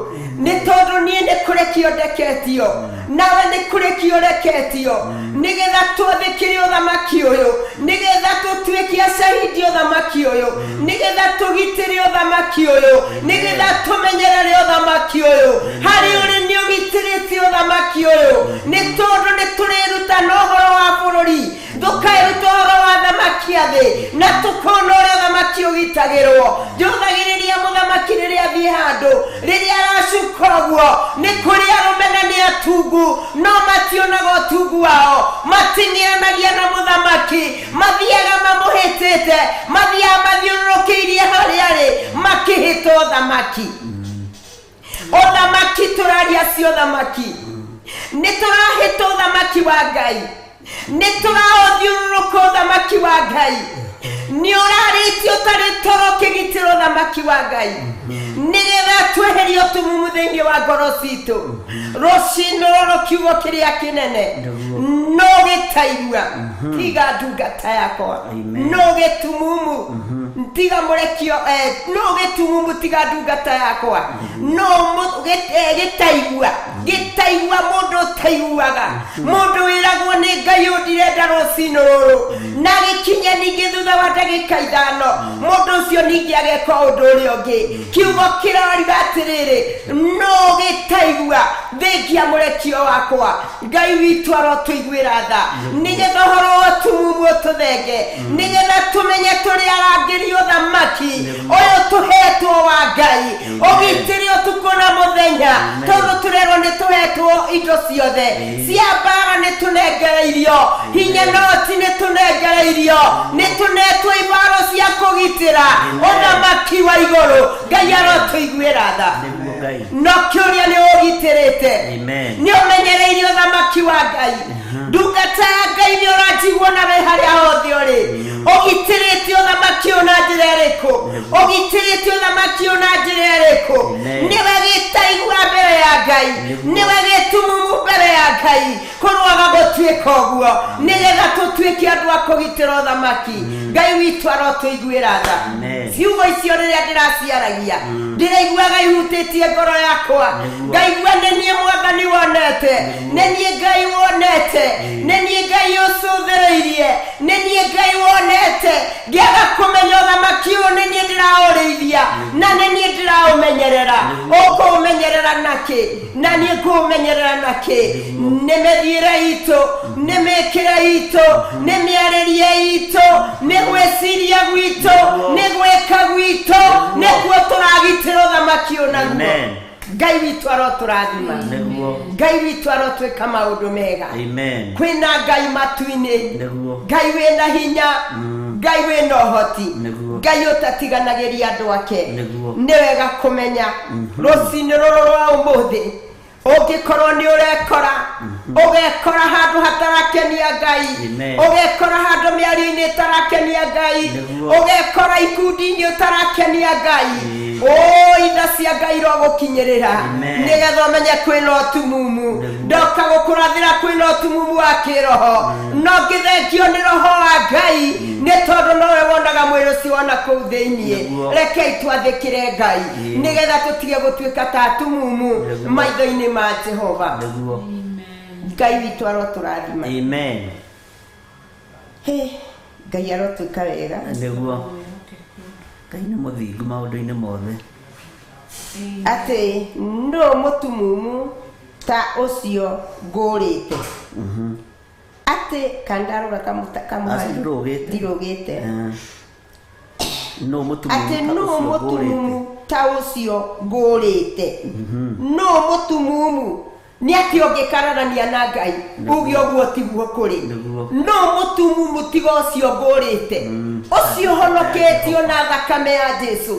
nĩ tondũ niĩ nĩ kũrekio ndeketio nawe nĩ kũrekio reketio nĩgetha twathĩkĩre ũthamaki ũyũ nĩgetha tũtuĩke ashahidi ũthamaki ũyũ nĩgetha tũgitĩre ũthamaki ũyũ nĩgetha tũmenyerere ũthamaki ũyũ harĩ ũrĩ nĩ ũgitĩrĩte ũthamaki ũyũ nĩ tondũ nĩ tũrĩruta na ũhoro wa bũrũri tũkaĩruta ũhoro wa thamaki a thĩ na tũkona ũrĩa ũthamaki ũgitagĩrwo njũthagĩrĩria mũthamaki rĩrĩa athiĩ handũ rĩrĩa aracuka ũguo nĩ kũrĩ arũme na nĩ atungu no mationaga ũtungu wao mating'iranagia na mũthamaki mathiaga mamũhĩtĩte mathiaga mathiũrũrũkĩte akihito thamaki othamaki turaria cio thamaki niturahito thamaki wa Ngai nituraothiururuka thamaki wa Ngai ni uraritio tari toro kigitiro thamaki wa Ngai nigetha tweherio tumumu thiini wa ngoro citu rucino roro kiugo kiria kinene no gitaigua tiga ndungata yakwa no gitumumu tiga murekio no gitumumu tiga ndungata yakwa no gitaigua mundu taiguaga mundu wiragwo ni Ngai undirenda rucino roro na gikinya ningi thutha wa ndagika 5 mundu ucio ningi ageka undu uria ungi kiugo kirariga atiriri no gitaigua thengia murekio wakwa Ngai witu arotuiguira tha nigetha horo wa tumumu tuthenge nigetha tumenye turi arangirio thamaki oyo tuhetwo wa Ngai ogitirio tukona muthenya tondu turero ni tuhetwo indo ciothe cia bara ni tunengereirio hinya noti ni tunengereirio ni tunetwo ibaro cia kugitira othamaki wa iguru Ngai arotuiguira tha no kiuria ni ugitirite ni umenyereirio thamaki wa Ngai ndungata Ngai ni urajigwo na we haria hothe uri ugitirite thamaki ona njira iriku ugitirite thamaki ona njira iriku niwe gitaigua mbere ya Ngai niwe gitumumu mbere ya Ngai kurwaga gutuika uguo nigetha tutuike andu a kugitira thamaki Ngai witu arotuiguira tha ciugo icio riria ndiraciaragia ndiraiguaga ihutitie ngoro yakwa ngaigua nenie mwathani wonete nenie Ngai wonete nenie Ngai ucuthireirie nenie Ngai wonete ngiaga kumenya thamaki uyu nenie ndiraurithia na nenie ndiraumenyerera ukumenyerera naki na nie kumenyerera naki ni mithiire itu ni mikire itu ni miarerie itu ni gwiciria gwitu ni gwika gwitu ni kuo turagitira thamaki uyu naguo Ngai witu aroturathima Ngai witu arotwika maundu mega kwina Ngai matuini Ngai wina hinya Ngai wina uhoti Ngai utatiganagiria andu ake ni wega kumenya rucini ruru rwa umuthi ugikorwo ni urekora ugekora handu hatarakenia Ngai ugekora handu miarini tarakenia Ngai ugekora ikundi-ini utarakenia Ngai itha cia Ngai rogukinyirira nigetha umenye kwina utumumu ndoka gukurathira kwina utumumu wa kiroho no ngithengio ni roho wa Ngai ni tondu nowe wonaga mwiri ucio wona kuu thiini rekei twathikire Ngai nigetha tutige gutuika ta atumumu maitho-ini ma Jehova Ngai witu aroturathima amen Ngai arotwika wega niguo Ngai ni muthingu maundu-ini mothe ati no mutumumu ta ucio ngurite ati kandarora kamuhari ndirugite no mutumumu ta ucio ngurite no mutumumu ni ati ongikararania na Ngai ugi oguo tiguo kuri no mutumumu tiga ucio ngurite ucio honoketio na thakame ya Jesu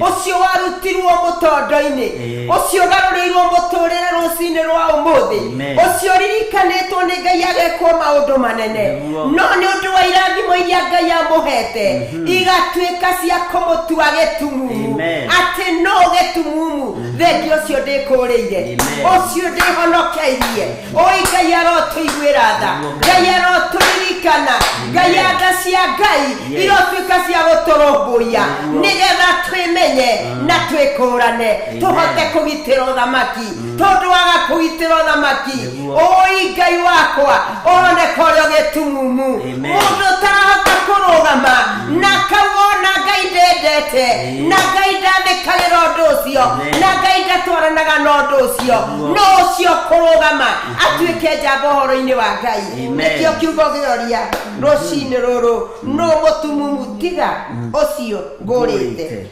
ucio warutirwo mutondo-ini ucio garurirwo muturire rucini rwa umuthi ucio ririkanitwo ni Ngai agekwo maundu manene no ni undu wa irathimo iria Ngai amuhete igatuika cia kumutua gitumumu ati no gitumumu thengio ucio ndikuriire ucio ndihonokeirie oi Ngai arotuiguira tha Ngai aroturirikana Ngai anda cia Ngai irotuika cia guturumbuia nigetha twimenye na twikurane tuhote kugitira thamaki tondu waga kugitira thamaki oi Ngai wakwa oneka uria gitumumu mundu tarahota kurugama na kawona Ngai ndendete na Ngai ndathikagira undu ucio na Ngai ndatwaranaga na undu ucio no ucio kurugama atuike njamba uhoro-ini wa Ngai nikio kiugo gioria rucini ruru no mutumumu tiga ucio ngurite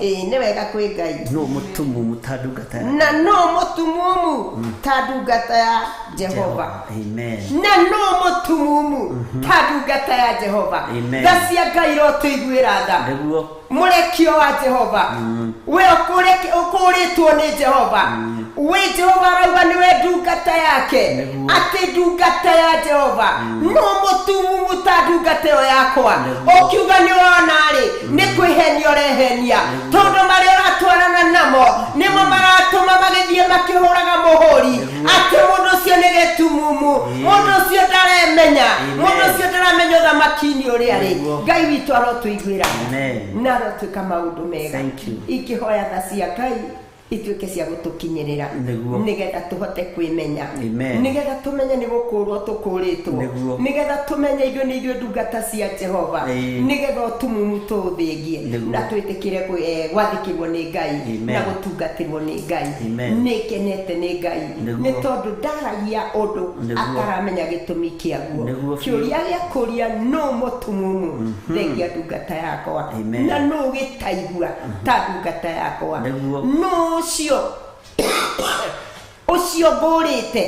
nĩ wega kwĩ Ngai no mũtumumu ta ndungata ya na no mũtumumu ta ndungata ya Jehova amen na no mũtumumu ta ndungata ya Jehova Amen. tha cia Ngai ro tũiguĩra tha nĩguo mũrekio wa Jehova we ũkũrĩtwo nĩ Jehova we Jehova arauga nĩwe ndungata yake atĩ ndungata ya Jehova no mũtumumu ta ndungata ĩyo yakwa ũkiuga nĩ wona-rĩ nĩ kwĩhenia ũrehenia tondũ marĩa ũratwarana namo nĩmo maratũma magĩthiĩ makĩhũraga mũhũri atĩ mũndũ ũcio nĩ gĩtumumu mũndũ ũcio ndaremenya mũndũ ũcio ndaramenya ũthamaki-inĩ ũrĩa rĩ Ngai witũ arotũiguĩra na arotwĩka maũndũ mega ingĩhoya tha cia Ngai ituĩke cia gũtũkinyĩrĩra nĩgetha tũhote kwĩmenya nĩgetha tũmenye nĩ gũkũrwo tũkũrĩtwo nĩgetha tũmenye ithuĩ nĩ ithuĩ ndungata cia Jehova nĩgetha ũtumumu tũũthĩngie na twĩtĩkĩre gwathĩkĩrwo nĩ Ngai na gũtungatĩrwo nĩ Ngai nĩkenete nĩ Ngai nĩ tondũ ndaragia ũndũ ataramenya gĩtũmi kĩaguo kĩũria gĩakũria no mũtumumu thengia ndungata yakwa na no gĩtaigua ta ndungata yakwa no ucio ngũrĩte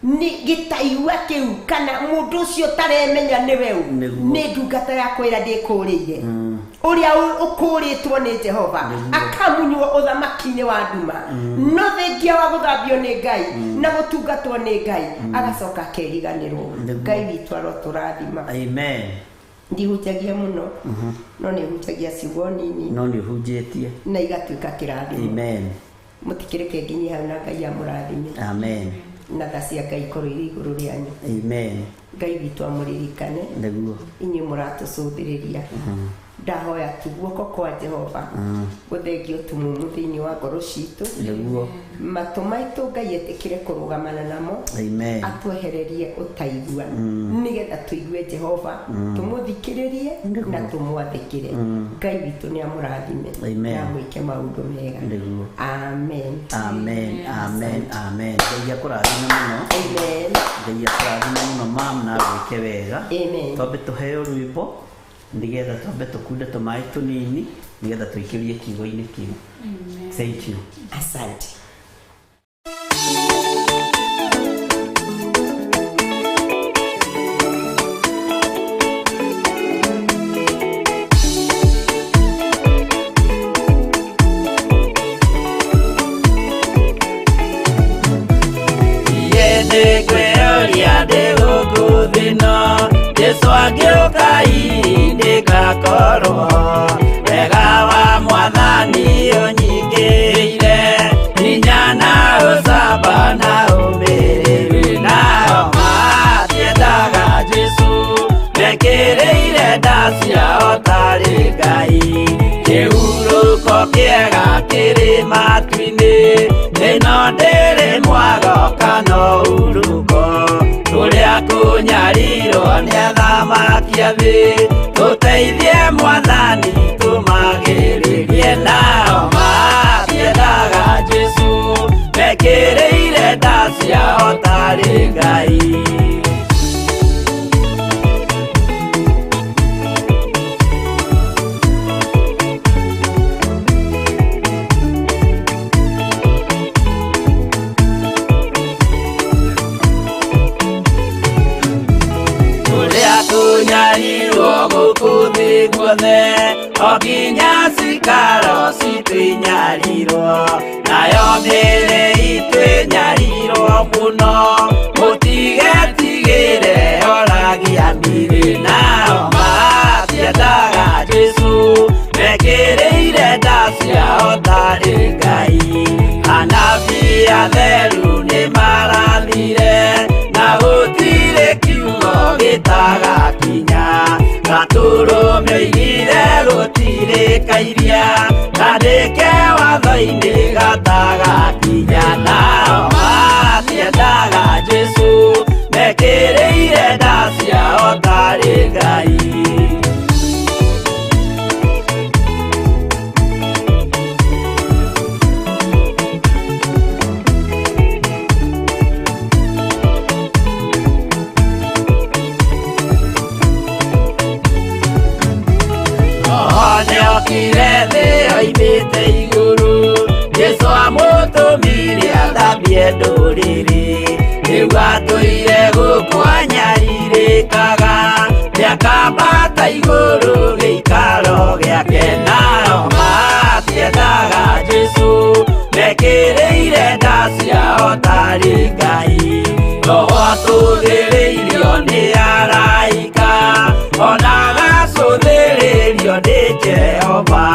nĩ gĩtaigua kĩu kana mũndũ ũcio taremenya nĩwe nĩ ndungata yakwa ĩrĩa ndĩkũrĩire ũrĩa ũkũrĩtwo nĩ Jehova akamunywo ũthamaki-inĩ wa nduma no thengia wa gũthambio nĩ Ngai na gũtungatwo nĩ Ngai agacoka akeriganĩrwo Ngai witũ arotũrathima amen ndihunjagia mũno no nĩ hunjagia ciugo nini no nĩ hunjĩtie na igatuĩka kĩrathimo amen mũtikĩreke nginya hau na Ngai amũrathime amen na tha cia Ngai korwo irĩ igũrũ rĩanyu amen Ngai witũ amũririkane nĩguo inyuĩ mũratũcũthĩrĩria ndahoya tu guoko kwa Jehova gũthengia ũtumumu thĩinĩ wa ngoro citũ nĩguo matũ maitũ Ngai etĩkĩre kũrũgamana namo amen atwehererie ũtaigua nĩgetha tũigue Jehova tũmũthikĩrĩrie na tũmwathĩkĩre Ngai witũ nĩ amũrathime na amwĩke maũndũ mega nĩguo amen amen amen amen Ngai akũrathime mũno amen Ngai akũrathime mũno mama na gwĩke wega amen twambe tũheo rwĩmbo nĩgetha twambe tũkunde tũmaĩ tũnini nĩgetha tũikĩrie kiugo-inĩ kĩu thank you asante Yesu agĩũka ihinda ngakorwo wega wa Mwathani ũnyingĩire hinya na ũcamba na ũmĩrĩru nao matiendaga Jesu mekĩrĩire nda ciao tarĩ Ngai kĩhurũko kĩega kĩrĩ matu-inĩ ĩno ndĩrĩ mwago kana ũruko tũrĩa kũnyarirwo nĩ athamaki a thĩ tũteithie Mwathani tũmagĩrĩrie nao matiendaga Jesu mekĩrĩire nda ciao tarĩ Ngai gũkũ guothe o nginya cikaro citwĩnyarirwo nayo mĩĩrĩ itwĩnyarirwo mũno mũtigetigĩre oragia mĩĩrĩ nao matiendaga Jesu mekĩrĩire nda ciao tarĩ Ngai anabii atheru nĩ marathire na gũtirĩ kiugo gĩtagakinya gatũrũmĩire gũtirĩkairia kandĩke watho-inĩ gatagakinya nao matiendaga Jesu mekĩrĩire nda ciao tarĩ Ngai Kire akambata iguru giikaro giake nao matiendaga Jesu mekireire nda ciao tari Ngai roho atuthiriirio ni araika ona gacuthiriirio ni Jehova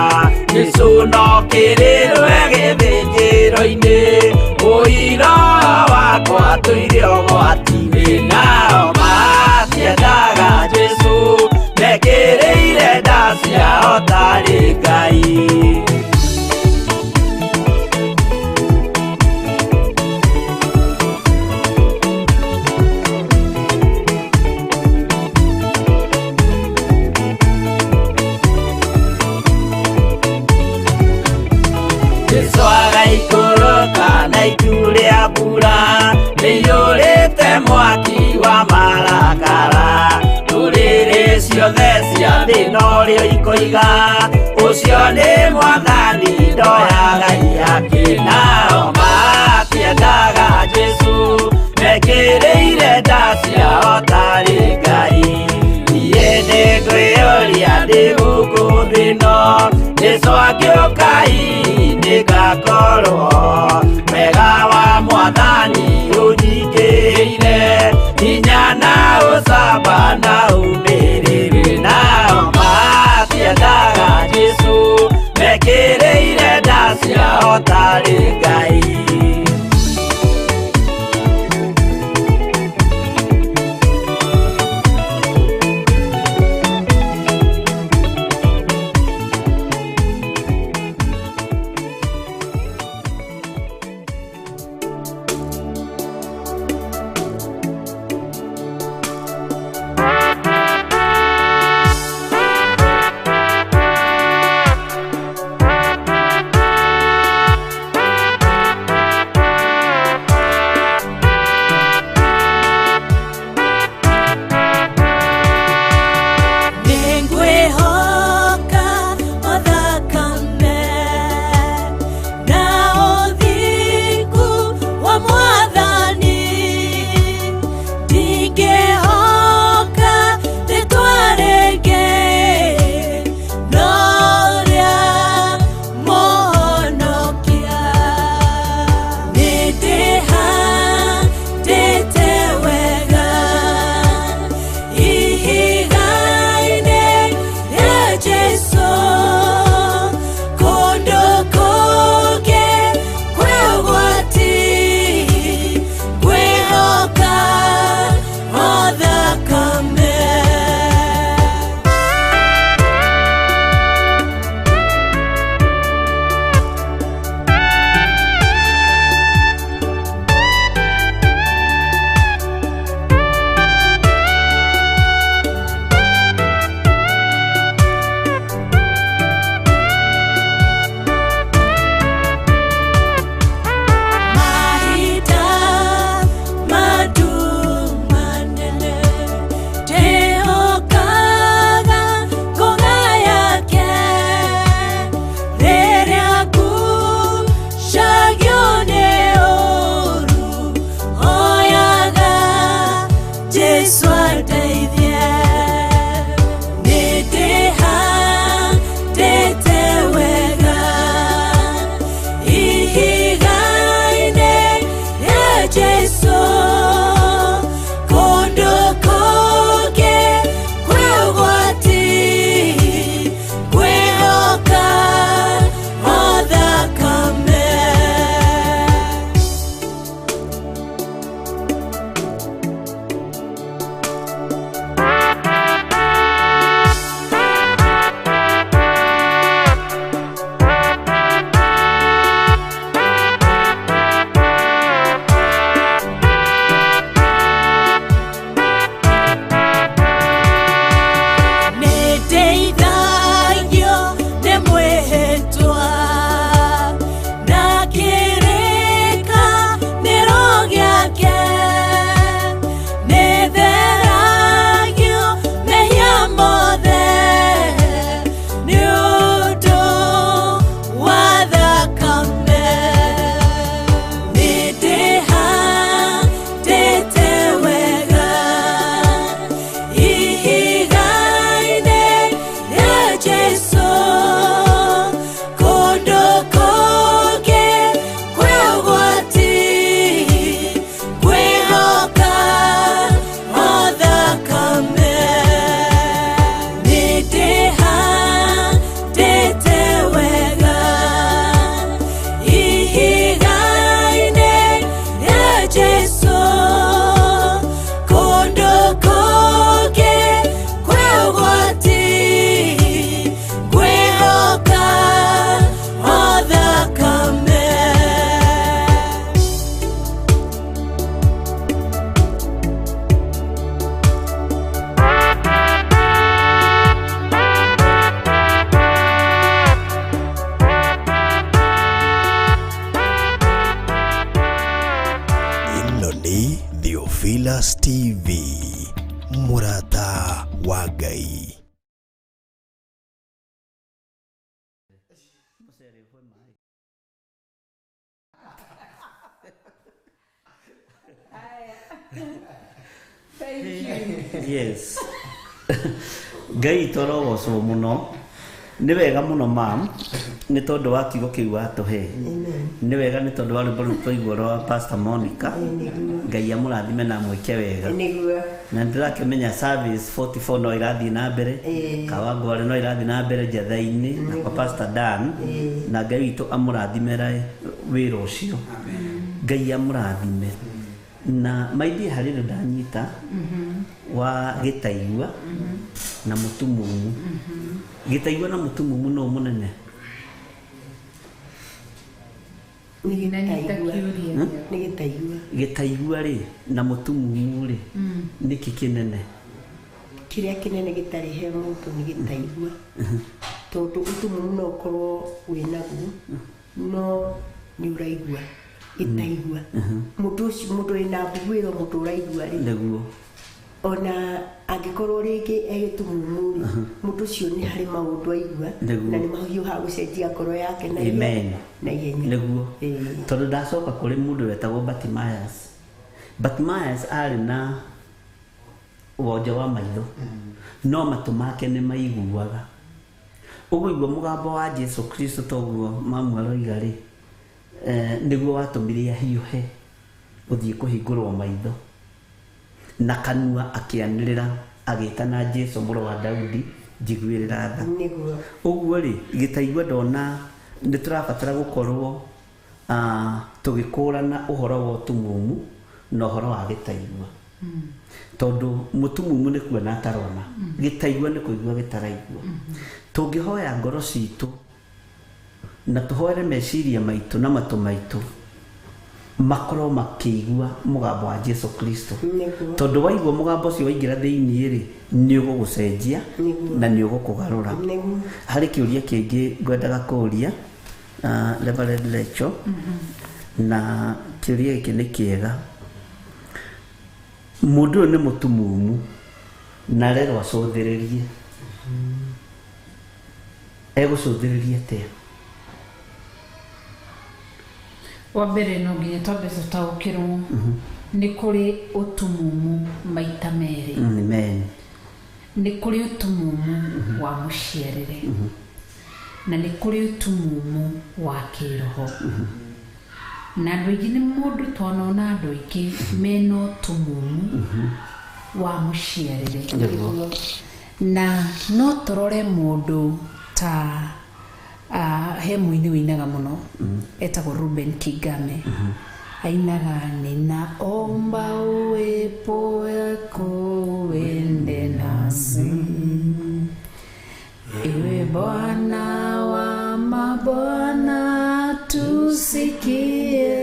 Jesu no kirirwe githĩnjĩro-inĩ ũira wakwa tũire ũgwati-inĩ nao matiendaga Jesu mekĩrĩire nda ciao tarĩ Ngai. Na ituria mbura nĩiyũrĩte mwaki wa marakara ndũrĩrĩ ciothe cia thĩ norĩo ikoiga ũcio nĩ Mwathani ndoya Ngai yake nao matiendaga Jesu mekĩrĩire nda ciao tarĩ Ngai. Niĩ nĩngwĩyũria ndĩ gũkũ thĩ ĩno Jesu angĩũka nĩngakorwo wega wa Mwathani ũnyingĩrĩire hinya na ũcamba na ũmĩrĩru nao matiendaga Jesu mekĩrĩire nda ciao tarĩ Ngai. Ihiga Theophilus TV, Murata wa Ngai. Yes. Ngai torogoco muno ni wega muno mam ni tondu wa kiugo kiu watuhe ni wega ni tondu wa rwimbo twaigua rwa Pastor Monica Ngai amurathime na mwike wega na ndirakimenya service 44 no irathi na mbere Kawangware no irathi na mbere Njathaini na kwa Pastor Dan na Ngai witu amurathime wira ucio Ngai amurathime na maidi harire ndanyita wa gitaigua na mutumumu gitaigua na mutumumu no munene ni gitaigua ri na mutumumu ri niki kinene kiria kinene gitari he muntu ni gitaigua tondu utumumu no korwo winagu no ni uraigua gitaigua mutu ina bugwiro mutu uraigua ri neguo ona angikorwo ringi egitumumu mutu cio ni hari maundu aigua na ni mahiu ha gucenjia koro yake na na ihenya neguo tondu ndacoka kuri mundu wetagwo Bartimaeus ari na wonje wa maitho no matu make ni maiguaga uguigua mugambo wa Jesu Kristo toguo mamu aroiga ri niguo watumire ahiuhe uthie kuhingurwo maitho na kanua akianirira agitana Jesu muro wa Daudi njiguirira tha uguo ri gitaigua ndona ni turabatara gukorwo tugikurana uhoro wa tumumu na uhoro wa gitaigua tondu mutumumu ni kuona tarona gitaigua ni kuigua gitaraigua tungihoya ngoro citu na tuhoere meciria maitu na matu maitu makorwo makiigua mugambo wa Jesu Kristo tondu waigua mugambo ucio waingira thiini ri ni ugugucenjia na ni ugukugarura hari kiuria kingi ngwendaga kuria Reverend Lecho na kiuria giki ni kiega mundu ni mutumumu na rero acuthiririe egucuthiririe te wa mbere no nginya twambe tutaukirwo ni kuri utumumu maita meri amen ni kuri utumumu wa muciarire na ni kuri utumumu wa kiroho na andu aingi ni mundu twanona andu aingi meno tumumu wa muciarire na no turore mundu ta he muini winaga muno etagwo Ruben Kigame ainaga nina omba uwepo yako wende nasi iwe Bwana wa mabwana tusikie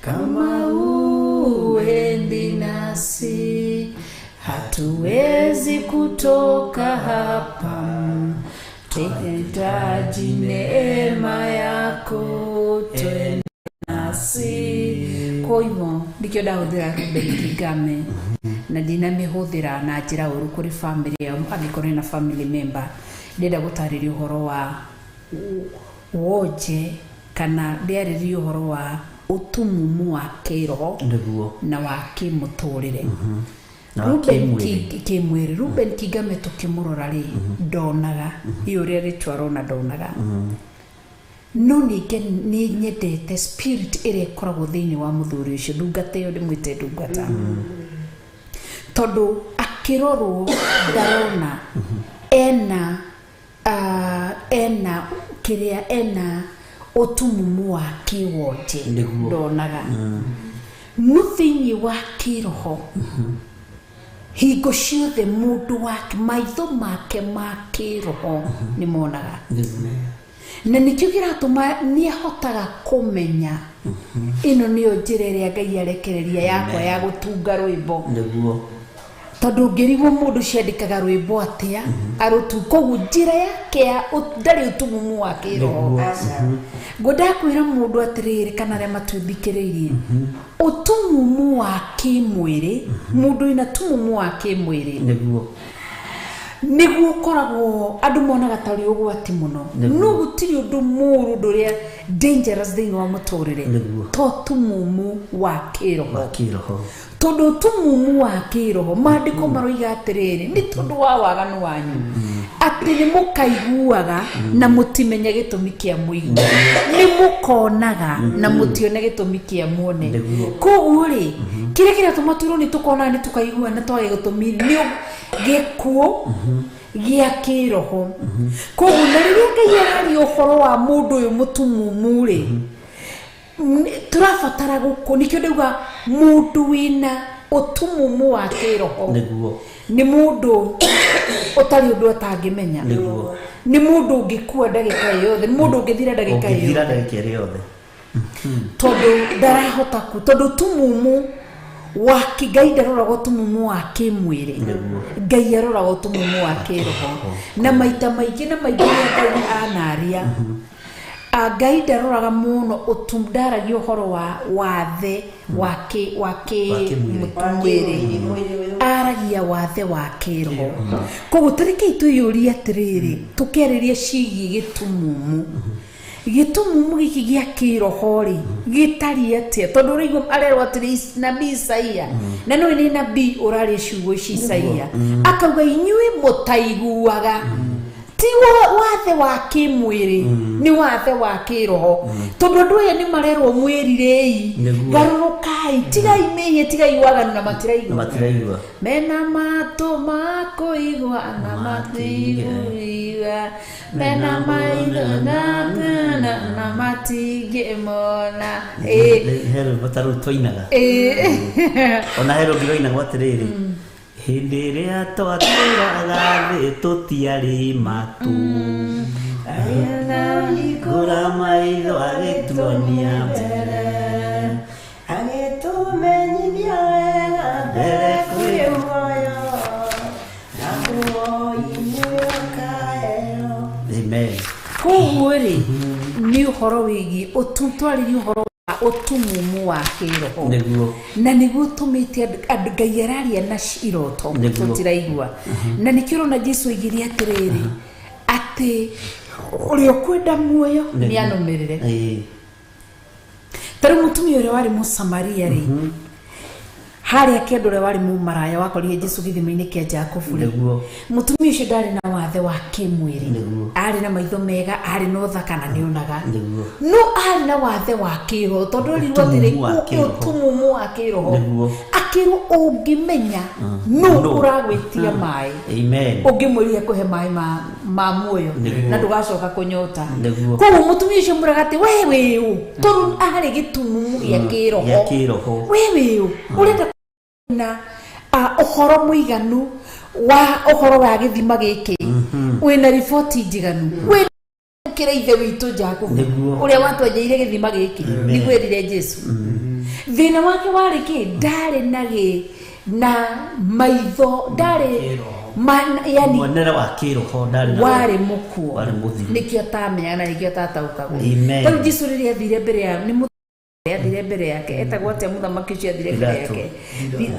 kama uendi nasi hatuwezi kutoka hapa tuhitaji neema yako twende nasi kwa hivyo ndikio ndahuthira Ruben Kigame na ndinamihũthĩra na njĩra ũru kũrĩ family angĩkorwo na family member ndenda gũtarĩria ũhoro wa wonje kana ndĩarĩrie ũhoro wa ũtumumu wa kĩroho na wa kĩmũtũrĩre Ruben Kimweri Ruben Kigame tukimurora ri ndonaga iuria ritwarona ndonaga no ni nyendete spirit ire koragwo thiini wa muthuri ucio ndungata yo ndimwite ndungata tondu akirorwo ndarona ena kiria ena utumumu wa kiwonje ndonaga muthinyi wa kiroho hingo ciothe mundu wake maitho make ma kiroho ni monaga na nikio kiratuma ni ahotaga kumenya ino niyo njira iria Ngai arekereria yakwa ya gutunga rwimbo tondu ngirigwo mundu ciandikaga rwimbo atia arutu kogu njira yake ya ndari utumumu wa kiroho ngodakwira mundu atiriri kana ria matwithikiririe utumumu wa kimwiri mundu ina tumumu wa kimwiri niguo koragwo andu monaga tari ugwati muno no gutiri undu muru nduria dangerous thing wa muturire to tumumu wa kiroho tondu tumumu wa kiroho mandiko maroiga atiriri ni tondu wa waganu wanyu ati ni mukaiguaga na mutimenya gitumi kia muigu ni mukonaga na mutione gitumi kia muone koguo ri kire tumaturo ni tukona ni tukaigua na twage gitumi ni gikuo gia kiroho koguo na riria Ngai ari uhoro wa mundu uyu mutumumu ri turafatara guko nikyo ndauga mundu wina utumumu wa kiroho ni mundu utari undu atangimenya ni mundu ungikua ndagika yothe ni mundu ungithira ndagika yothe tondu ndarahota ku tondu tumumu wa Ngai ndaroragwo tumumu wa kimwiri Ngai aroragwo tumumu wa kiroho na maita maingi na maingi Ngai anaria Ngai ndaroraga muno utundaragia uhoro wa wathe wake mutumwiri aragia wathe wa kiroho koguo tarike ituyuria atiriri tukeriria cigi gitumumu giki gia kiroho ri gitari atia tondu rigo arerwa atiri nabii Isaia na no ni nabii urari ciugo ci Isaia akauga inyui mutaiguaga ti wathe wa kimwiri ni wathe wa kiroho tondu ndu ya ni marerwo mwirirei garurukai tigai menye tigai waganu na matiraigwa mena mato makoigwa na matiraigwa mena maitho na matigimona hero mataru toinaga ona hero giroinaga atiriri hindi ria twaturaga thi tutiari matu ayana ikura maitho agituonia mbere agitumenyithia wega mbere kwi muoyo na muoyo kaero amen koguo ri ni uhoro wigi ututwariri uhoro utumumu wa kiroho na niguo tumite andu Ngai araria na iroto tutiraigua na nikiro na Jesu igiria atiriri ati uri okwenda muoyo ni anumirire tari mutumia uri wari Musamaria ri hari akendu uri wari mumaraya wakorire Jesu githima-ini kia Jakobu ri mutumia ucio ndari na wathe wa kimwiri ari na maitho mega ari no thaka na nionaga no ari na wathe wa kiroho tondu ri rwatire utumumu wa kiroho akiru ungimenya no uragwitia mai amen ungimwiria kuhe mai ma muoyo na ndugacoka kunyota koguo mutumia ucio muragati wewe tondu ari gitumumu gia kiroho wewe urenda na uhoro muiganu wa uhoro wa githima giki wina riboti njiganu wina kira ithe witu Jakobu uria watwenjeire githima giki nigwirire Jesu thina wake wari ki ndari na maitho ndari yani mwanera wa kiroho ndari wari mukuo nikio tamenya na nikio tataukago tondu Jesu riria thire mbere ya ni athire mbere yake etagwo atia muthamaki ucio athire mbere yake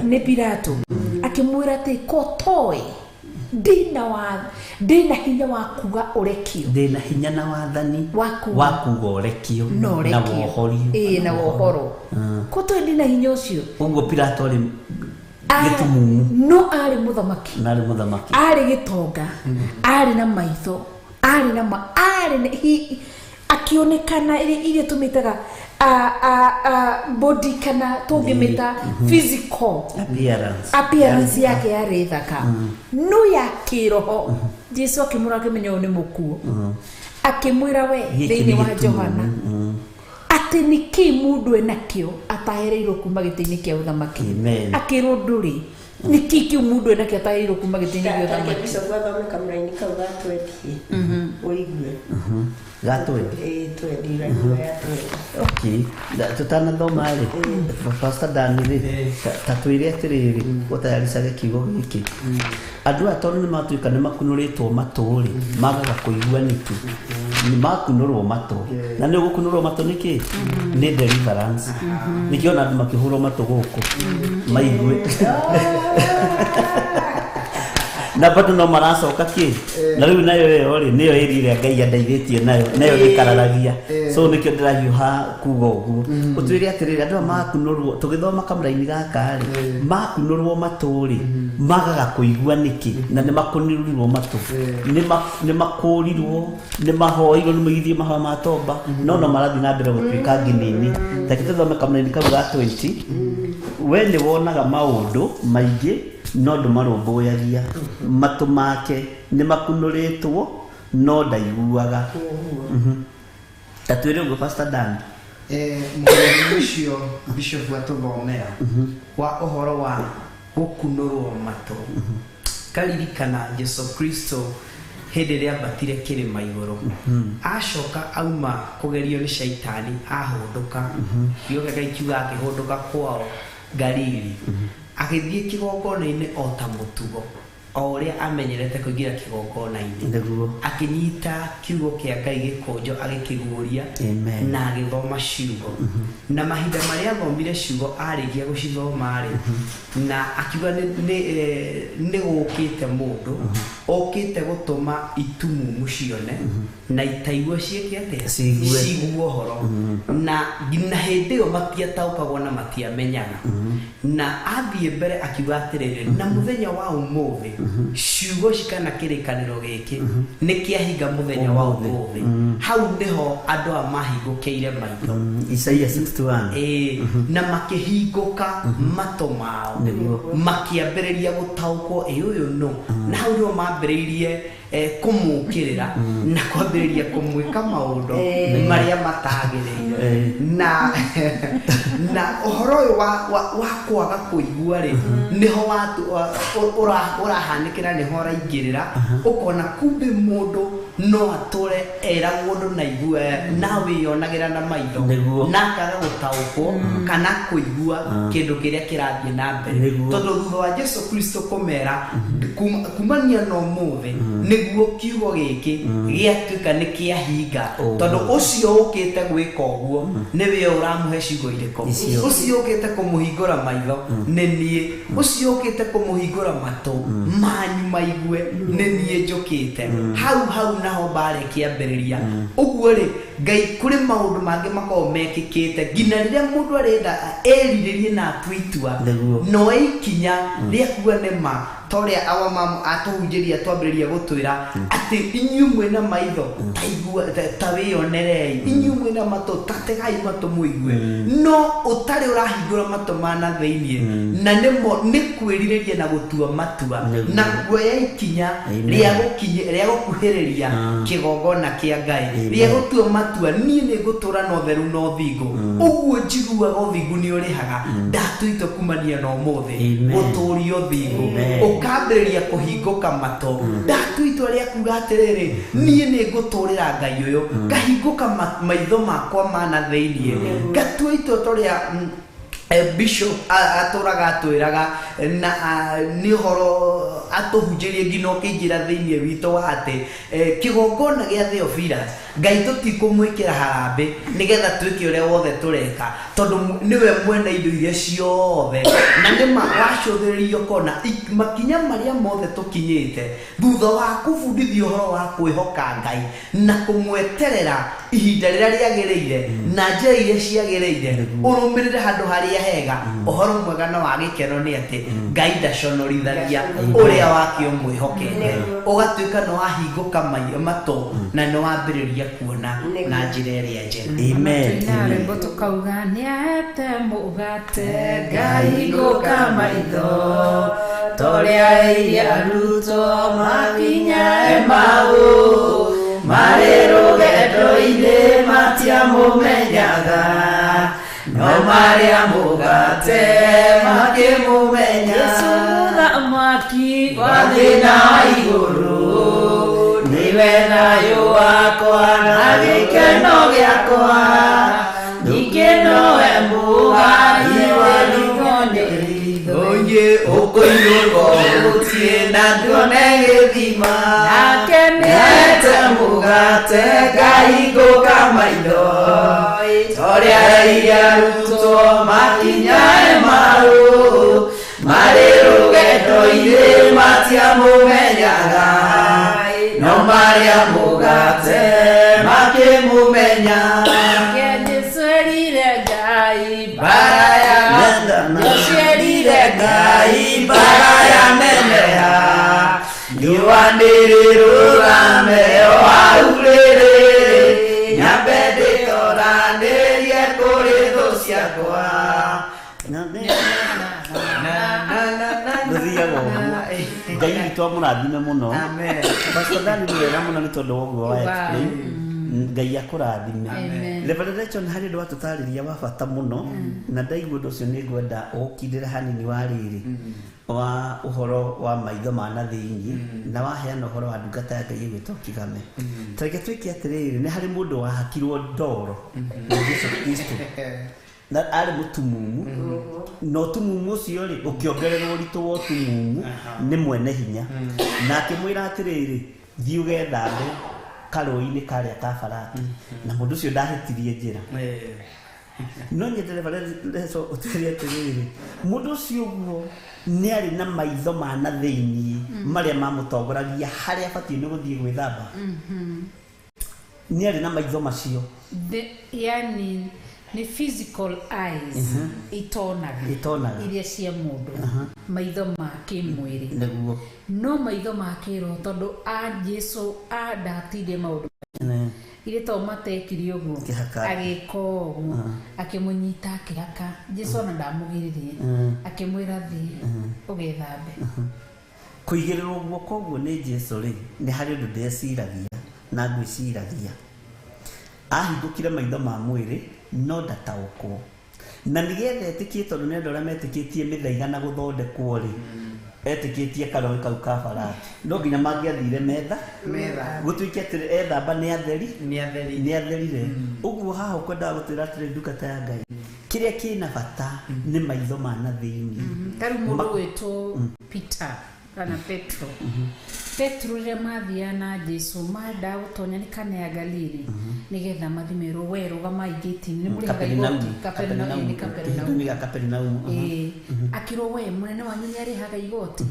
ni Pilato akimwira ati kotoe ndina hinya wa kuga urekio ndina hinya na wathani wa kuga urekio na wohorio na wohoro kotoe ndina hinya ucio uguo Pilato ri gitumumu no ari muthamaki ari gitonga ari na maitho ari na akionekana ile tumitaga body kana tungimita physical appearance yake yari thaka no ya kiroho Jesu akimura akimenya ni mukuo akimwira we thiini wa Johana ati niki mundu enakio atahereirwo kuma gitini kia uthamaki akirwo nduri niki ki mundu enakio atahereirwo kuma gitini kia uthamaki gatwe Okay, tutanathoma rĩ Pastor Dan rĩ tatwĩre atĩrĩrĩ ũtayaricage kiugo gĩkĩ andũ a tondũ nĩmatuĩka nĩmakunũrĩtwo matũ rĩ magaga kũigua nĩkĩ nĩmakunũrwo matũ na nĩ gũkunũrwo matũ nĩkĩ nĩ deliverance nĩkĩona andũ makĩhũrwo matũ gũkũ maigue na bado no maracoka kĩ na rĩu nayo yo rĩ nĩyo ĩrĩa Ngai andeithĩtie nayo nĩkararagia so nĩkĩo ndĩrahiũha kuga ũguo ũtwĩre atĩrĩrĩ andũ makunũrwo tũgĩthoma kamũraini gaka rĩ makunũrwo matũ rĩ magaga kũigua nĩkĩ na nĩmakunũrirwo matũ nĩmakũrirwo nĩmahoirwo nĩmaigithie mahoya ma tomba no marathiĩ na mbere gũtuĩka nginini takĩ tũthome kamũraini kau ga 20 we nĩ wonaga maũndũ maingĩ no ndũmarũmbũyagia matũ make nĩmakunũrĩtwo no ndaiguaga tatwĩre ũguo Pastor Dan mũthenya ũcio Bishop atũthomera wa ũhoro wa gũkunũrwo matũ karirikana Jesu Kristo hĩndĩ ĩrĩa ambatire kĩrĩma igũrũ acoka auma kũgerio nĩ shaitani ahũndũka gĩoka gaikiuga akĩhũndũka kwao Galili agĩthiĩ kĩgongona-inĩ o ta mũtugo o ũrĩa amenyerete kũingĩra kĩgongona-inĩ akĩnyita kiugo kĩa Ngai gĩkũnjo agĩkĩguũria na agĩthoma ciugo na mahinda marĩa athomire ciugo arĩkia gũcithoma rĩ na akiuga nĩ gũkĩte mũndũ okĩte gũtũma itumumu cione na itaigua ciĩke atĩa cigue ũhoro na nginya hĩndĩ ĩyo matiataũkagwo na matiamenyaga na athiĩ mbere akiuga atĩrĩrĩ na mũthenya wa ũmũthĩ ciugo cikana kĩrĩkanĩro gĩkĩ nĩ kĩahinga mũthenya wa ũmũthĩ hau nĩho andũ a mahingũkĩire maitho Isaia 61 na makĩhingũka matũ mao makĩambĩrĩria gũtaũkwo ũyũ no na hau nĩho mambĩrĩirie kũmũkĩrĩra na kwambĩrĩria kũmwĩka maũndũ marĩa matagĩrĩire na ũhoro ũyũ wa kwaga kũigua rĩ nĩho ũrahanĩkĩra nĩho ũraingĩrĩra ũkona kumbe mũndũ no atũre eragwo ũndũ na igue na wĩyonagĩra na maitho na akaga gũtaũkwo kana kũigua kĩndũ kĩrĩa kĩrathiĩ na mbere tondũ thutha wa Jesu Kristo kũmera kumania na ũmũthĩ nĩguo kiugo gĩkĩ gĩatuĩka nĩ kĩahinga tondũ ũcio ũkĩte gwĩka ũguo nĩwe ũramũhe ciugo irĩkũ ũcio ũkĩte kũmũhingũra maitho nĩ niĩ ũcio ũkĩte kũmũhingũra matũ manyu maigue nĩ niĩ njũkĩte hau naho mbarĩ kĩambĩrĩria ũguo rĩ Ngai kũrĩ maũndũ mangĩ makoragwo mekĩkĩte nginya rĩrĩa mũndũ arenda erirĩrie na atue itua no ikinya rĩa kuga nĩ ma torĩa awamamu atũhunjĩria twambĩrĩria gũtwĩra atĩ inyuĩ mwĩna maitho ta wĩyonerei inyuĩ mwĩna matũ tategai matũ mũigue no ũtarĩ ũrahingũra matũ mana thĩiniĩ na nĩ kwĩrirĩria na gũtua matua na kuoya ikinya rĩa gũkuhĩrĩria kĩgongona kĩa Ngai rĩa gũtua matua niĩ nĩ ngũtũra na ũtheru na ũthingu ũguo njiguaga ũthingu nĩ ũrĩhaga ndatuĩte kumania na ũmũthĩ gũtũũria ũthingu ũkambĩrĩria kũhingũka matũ ndatua itua rĩa kuga atĩrĩrĩ niĩ nĩ ngũtũũrĩra Ngai ũyũ ngahingũka maitho makwa mana thĩiniĩ ngatua itua torĩa Bishop atũraga atwĩraga na nĩ ũhoro atũhunjĩrie nginya ũkĩingĩra thĩiniĩ witũ wa atĩ kĩgongona gĩa Theophilus Ngai tũtikũmwĩkĩra harambĩ nĩgetha twĩke ũrĩa wothe tũreka tondũ nĩwe mwene indo iria ciothe na nĩma wacũthĩrĩrio kona makinya marĩa mothe tũkinyĩte thutha wa kũbundithio ũhoro wa kwĩhoka Ngai na kũmweterera ihinda rĩrĩa rĩagĩrĩire na njĩra iria ciagĩrĩire ũrũmĩrĩre handũ harĩa hega ũhoro mwega na wa gĩkeno nĩ atĩ Ngai ndaconorithagia ũrĩa wake ũmwĩhokete ũgatuĩka nĩ wahingũka matũ na nĩ wambĩrĩria kuona na njĩra ĩrĩa njega amen rwĩmbo tũkauga nĩahete mũgate ngahingũka maitho torĩa airie arutwo makinyae mau marĩ rũgendo-inĩ matiamũmenyaga no marĩa mũgate makĩmũmenya Jesũ mũthamaki wa thĩna wa igũrũ niwe thayũ wakwa na gĩkeno gĩakwa gĩthima nake nĩete mũgate Ngai ngũkamaitho torĩa iria arutwo makinyae marũ marĩ rũgendo-inĩ matiamũmenyaga no marĩa mũgate makĩmũmenya Jesũ erire Ngai bara ya Jesũ erire Ngai bara ya neneha riũa nĩrĩrũgame o hau rĩrĩ nyambe ndĩtoranĩrie kũrĩ thũ ciakwa gũthiaga ũguo Ngai witũ amũrathime mũno Pastor Dan nĩ wega mũno nĩ tondũ wa ũguo wa explain Ngai akũrathime Reverend Rachel harĩ ũndũ watũtarĩria wa bata mũno na ndaigua ũndũ ũcio nĩ ngwenda ũkindĩre hanini wa rĩrĩ wa ũhoro wa maitho ma na thĩinĩ na waheana ũhoro wa ndungata ya Ngai ĩgwĩtwo Kĩgame ta reke twĩke atĩrĩrĩ nĩ harĩ mũndũ wahakirwo ndoro na Jesũ Kristo na arĩ mũtumumu no tumumu ũcio rĩ ũkĩongererwo ũritũ wa ũtumumu nĩ mwene hinya na akĩmwĩra atĩrĩrĩ thiĩ ũgethambe karũĩ-inĩ karĩa ka Farati na mũndũ ũcio ndahĩtirie njĩra no nyendereire Reverend ũtĩrie atĩrĩrĩ mũndũ ũcio ũguo nĩ arĩ na maitho ma na thĩinĩ marĩa mamũtongoragia harĩa abatiĩ nĩ gũthiĩ gwĩthamba nĩ arĩ na maitho macio yani ni physical eyes itonaga iria cia mundu maitho ma kimwiri nĩguo no maitho ma kĩroho tondũ Jesũ ndatinde maũndũ ile to matekiri ũguo agĩka ũguo akĩmũnyita akĩraka Jesũ ona ndamũgiririe akĩmwĩra thiĩ ũgethambe kũigĩrĩrwo guoko ũguo nĩ Jesũ rĩ nĩ harĩ ũndũ ndeciragia na ngwĩciragia ahingũkire maitho ma mwĩrĩ no ndataũkwo na nĩgetha etĩkie tondũ nĩ andũ arĩa metĩkĩtie mĩthaiga na gũthondekwo rĩ etĩkĩtie karũĩ kau ka Farati no nginya mangĩathire metha gũtuĩke atĩ ethamba nĩ atherire ũguo haha ũkwendaga gũtwĩra atĩrĩ ndungata ya Ngai kĩrĩa kĩna bata nĩ maitho ma na thĩinĩ tarĩ mũndũ gwĩtwo Peter kana Petro Petro rĩrĩa mathiaga na Jesũ manda gũtonya nĩ kana ya Galili nĩgetha mathimerwo we rũgamai gĩti-inĩ nĩ mũrĩ Kaperinaumu akĩrwo we mũnene wanyu nĩ arĩhaga igoti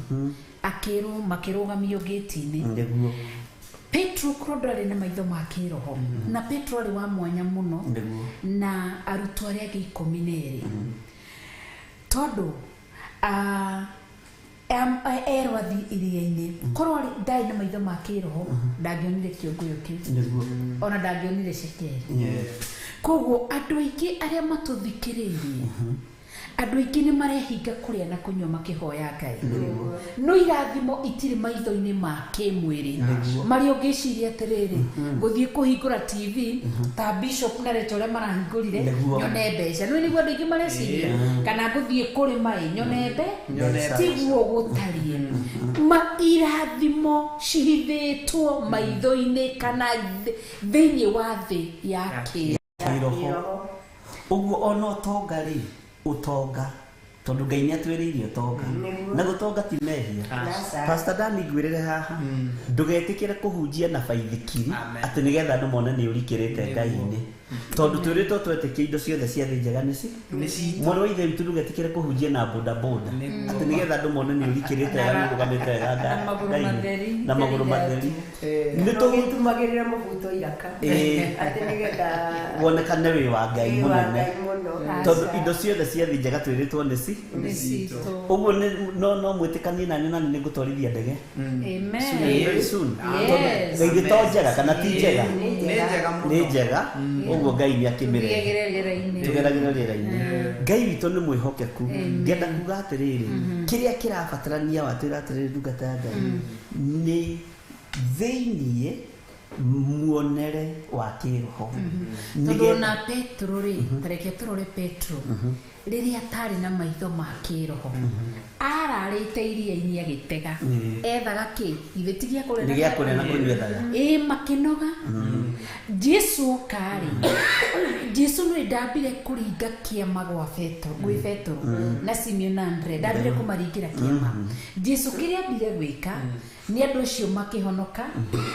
akĩrwo makĩrũgamio gĩti-inĩ Petro kũrĩ na maitho ma kĩroho na Petro arĩ wa mwanya mũno na arutwo arĩa angĩ 12 tondũ erwathi iria-inĩ korwo ndai na maitho ma kĩroho ndangĩonire kĩongo kĩu ona ndangĩonire Shekeli koguo andũ aingĩ arĩa matũthikĩrĩirie andũ aingĩ nĩ marehinga kũrĩa na kũnyua makĩhoya Ngai no irathimo itirĩ maitho-inĩ ma kĩmwĩrĩ marĩa ũngĩciria atĩrĩrĩ gũthiĩ kũhingũra TV ta Bishop na Rachel ũrĩa marahingũrire nyone mbeca no nĩguo andũ aingĩ mareciria kana gũthiĩ kũrĩma nyone tiguo gũtariĩ irathimo cihithĩtwo maitho-inĩ kana thĩinĩ wa thĩ ya kĩroho ũguo ona ũtonga rĩ utonga tondu Ngai nĩ atwĩrĩirie utonga na gutonga ti mehia Pastor Dan ngwĩrĩre haha ndũgetĩkĩre kũhunjia na baithikiri atĩ nĩgetha andũ mone nĩ ũrikĩrĩte Ngai-inĩ tondu twĩrĩtwo twetĩkie indo ciothe cia thĩ njega nĩci mũrũ wa ithe witũ ndũgetĩkĩre kũhunjia na bodaboda atĩ nĩgetha andũ mone nĩ ũrikĩrĩte wega ũrũgamĩte wega Ngai na magũrũ matheri nĩ tũgĩtumagĩrĩra mũbuto iraka atĩ nĩgetha wonekane wĩ wa Ngai mũnene tondu indo ciothe cia thĩ njega twĩrĩtwo nĩci ũguo no mwĩtĩkanie nani na nĩ ngũtwarithia ndege very soon tondu to njega kana ti njega nĩ njega ũguo Ngai nĩ akĩmĩrehe tũgeragĩra rĩera-inĩ Ngai witũ nĩ mwĩhokeku ngenda kuga atĩrĩrĩ kĩrĩa kĩrabatarania watwĩra atĩrĩrĩ ndungata ya Ngai nĩ thĩinĩ muonere wa kĩroho tondũ na Petro rĩ tareke tũrore Petro rĩrĩa atarĩ na maitho ma kĩroho ararĩte iria-inĩ agĩtega ethaga kĩ ithe ti gĩa kũrĩa na kũnyua thaga makĩnoga Jesũ karĩ Jesũ nĩ ndambire kũringa kĩama gwa Petro na Simeon na Andre ndambire kũmaringĩra kĩama Jesũ kĩrĩa ambire gwĩka ni andu acio makihonoka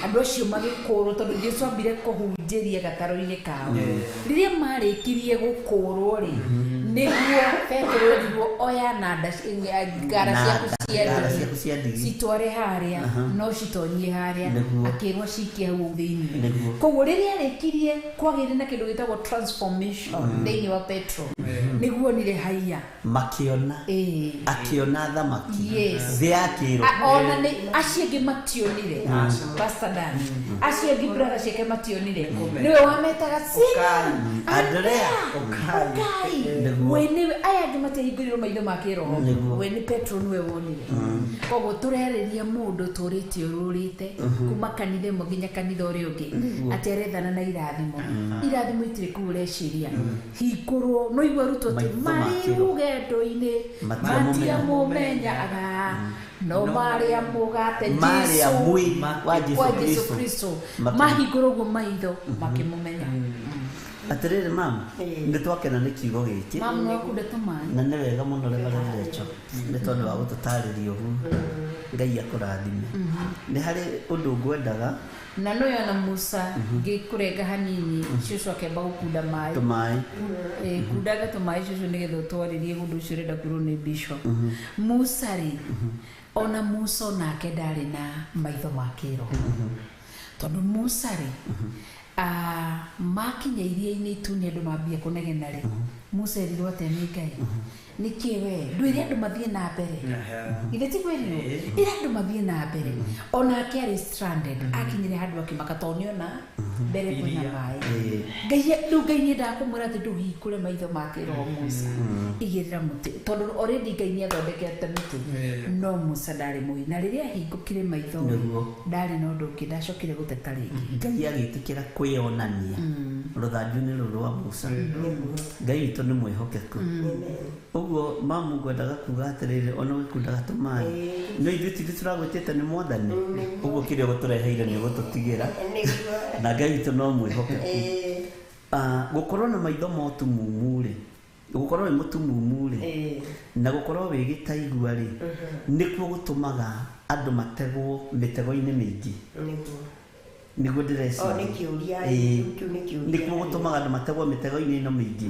andu acio magikũrwo tondu Jesu ambire kuhunjĩria gatarũ-inĩ kao riria marikirie gũkũrwo ri niguo Petro erirwo oya na ngara ciaku cia ndigi citware haria no citonyie haria akirwo cikie hau thĩinĩ koguo riria arikirie kwagĩire na kĩndũ gĩtagwo transformation thĩinĩ wa Petro niguo nire haiya makiona akiona thamaki thĩ yakĩrwo ona nĩ acio angĩ mationire Pastor Dan acio angĩ brother ciake mationire niwe wametaga Andrea we niwe aya angĩ matihingũrirwo maitho ma kĩroho we nĩ Petro niwe wonire koguo tũrerĩria mũndũ tũrĩte ũrũrĩte kuma kanitha ĩmwe nginya kanitha ũrĩa ũngĩ atĩ arethana na irathimo itirĩ kũu ũreciria hingũrwo no igua rutwo atĩ marĩ rũgendo-inĩ matiamũmenyaga no Maria mugate Jesu wa Jesu Kristo mahingũrwo guo maitho makĩmũmenya atirĩrĩ mama nĩ twakena nĩ kiugo gĩkĩ mama no kũndete maĩ na nĩ wega mũno Reverend nĩ tondũ wa gũtũtarĩria ũguo Ngai akũrathime nĩ harĩ ũndũ ngwendaga na no yona Musa ngĩkũrenga hanini cũcũ akĩamba gũkunda maĩ kundaga tũmaĩ cũcũ nĩgetha ũtwarĩrie mũndũ ũcio ũrenda kwĩrwo nĩ Bishop Musa rĩ ona Musa nake ndarĩ na maitho ma kĩroho tondũ Musa rĩ makinya iria-inĩ itune andũ mambia kũnegena rĩ Musa erirwo atĩ nĩ Ngai nĩkĩ we ndwĩre andũ mathiĩ na mbere ithe ti kwĩrirwo ĩra andũ mathiĩ na mbere onake arĩ stranded akinyire handũ akĩmaka tondũ nĩona mbere kwĩna maĩ Ngai nĩendaga kũmwĩra atĩ ndũhingũre maitho ma kĩroho Musa igĩrĩra mũtĩ tondũ already Ngai nĩathondekete mĩtĩ no Musa ndarĩ mũĩ na rĩrĩa ahingũkire maitho ndarĩ na ũndũ ũngĩ ndacokire gũteta rĩngĩ Ngai agĩtĩkĩra kwĩonania rũthanju-inĩ rũrũ rwa Musa Ngai witũ nĩ mwĩhokeku ũguo mamu ngwendaga kuga atĩrĩrĩ ona gĩkundaga tũmaĩ no ithuĩ tũragwĩtĩte nĩ Mwathani ũguo kĩrĩa gũtũreheire nĩ gũtũtigĩra na Ngai witũ no mwĩhokeku gũkorwo na maitho motumumu rĩ gũkorwo wĩ mũtumumu rĩ na gũkorwo wĩ gĩtaigua rĩ nĩkuo gũtũmaga andũ mategwo mĩtego-inĩ mĩingĩ nĩguo ndĩreciria nĩkuo gũtũmaga andũ mategwo mĩtego-inĩ ĩno mĩingĩ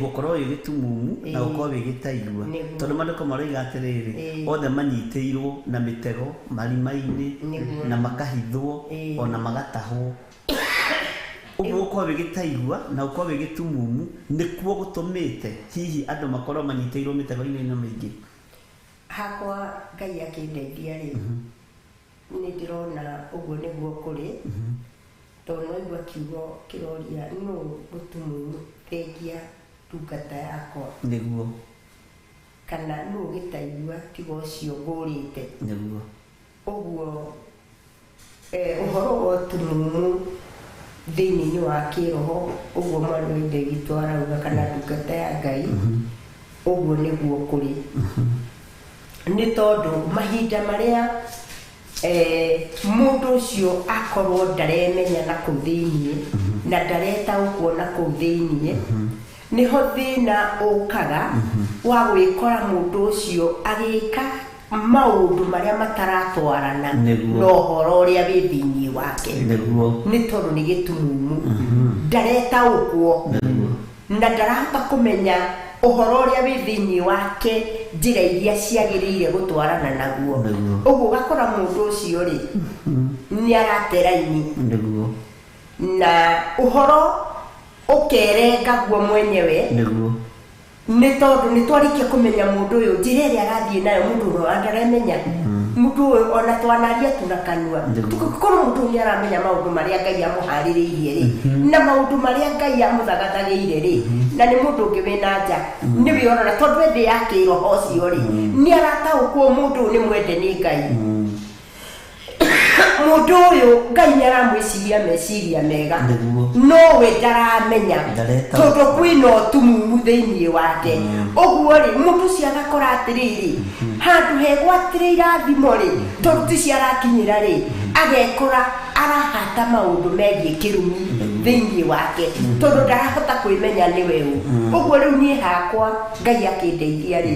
gũkorwo wĩ gĩtumumu na gũkorwo wĩ gĩtaigua tondũ maandĩko maroiga atĩrĩrĩ othe manyitĩirwo na mĩtego marima-inĩ na makahithwo ona magatahwo ũguo gũkorwo wĩ gĩtaigua na gũkorwo wĩ gĩtumumu nĩkuo gũtũmĩte hihi andũ makorwo manyitĩirwo mĩtego-inĩ ĩno mĩingĩ hakwa Ngai akĩndeithia rĩ nĩ ndĩrona ũguo nĩguo kũrĩ tondũ noigua kiugo kĩroria nũ gũtumumu thengia ndungata yakwa nĩguo kana nũ gĩtaigua tiga ũcio ngũrĩte nĩguo ũguo ũhoro wa ũtumumu thĩinĩ wa kĩroho ũguo mwana wa Ithe witũ arauga kana ndungata ya Ngai ũguo nĩguo kũrĩ nĩ tondũ mahinda marĩa mũndũ ũcio akorwo ndaremenya na kũu thĩinĩ na ndaretaũkwo na kũu thĩinĩ nĩho thĩna ũkaga wa gwĩkora mũndũ ũcio agĩka maũndũ marĩa mataratwarana na ũhoro ũrĩa wĩ thĩinĩ wake nĩ tondũ nĩ gĩtumumu ndaretaũkwo na ndarahota kũmenya ũhoro ũrĩa wĩ thĩinĩ wake njĩra iria ciagĩrĩire gũtwarana naguo ũguo ũgakora mũndũ ũcio rĩ nĩ arate raini na ũhoro ũkerenga guo mwenyewe nĩ tondũ nĩ twarĩkia kũmenya mũndũ ũyũ njĩra ĩrĩa arathiĩ nayo mũndũ ũyũ ndaremenya mũndũ ũyũ ona twanaria tu na kanua tũkorwo mũndũ ũyũ nĩ aramenya maũndũ marĩa Ngai amũharĩrĩirie rĩ na maũndũ marĩa Ngai amũthagathagĩire rĩ na nĩ mũndũ ũngĩ wĩna nja nĩ wĩonana tondũ thĩ ya kĩroho ũcio rĩ nĩ arataũkwo mũndũ ũyũ nĩ mwende nĩ Ngai mũndũ ũyũ Ngai nĩ aramwĩciria meciria mega no we ndaramenya tondũ kwĩna ũtumumu thĩinĩ wake ũguo rĩ mũndũ ũcio agakora atĩrĩrĩ handũ hegwatĩre irathimo rĩ tondũ ti ciarakinyĩra rĩ agekora arahata maũndũ megiĩ kĩrumi thĩinĩ wake tondũ ndarahota kwĩmenya nĩ we ũ ũguo rĩu niĩ hakwa Ngai akĩndeithia rĩ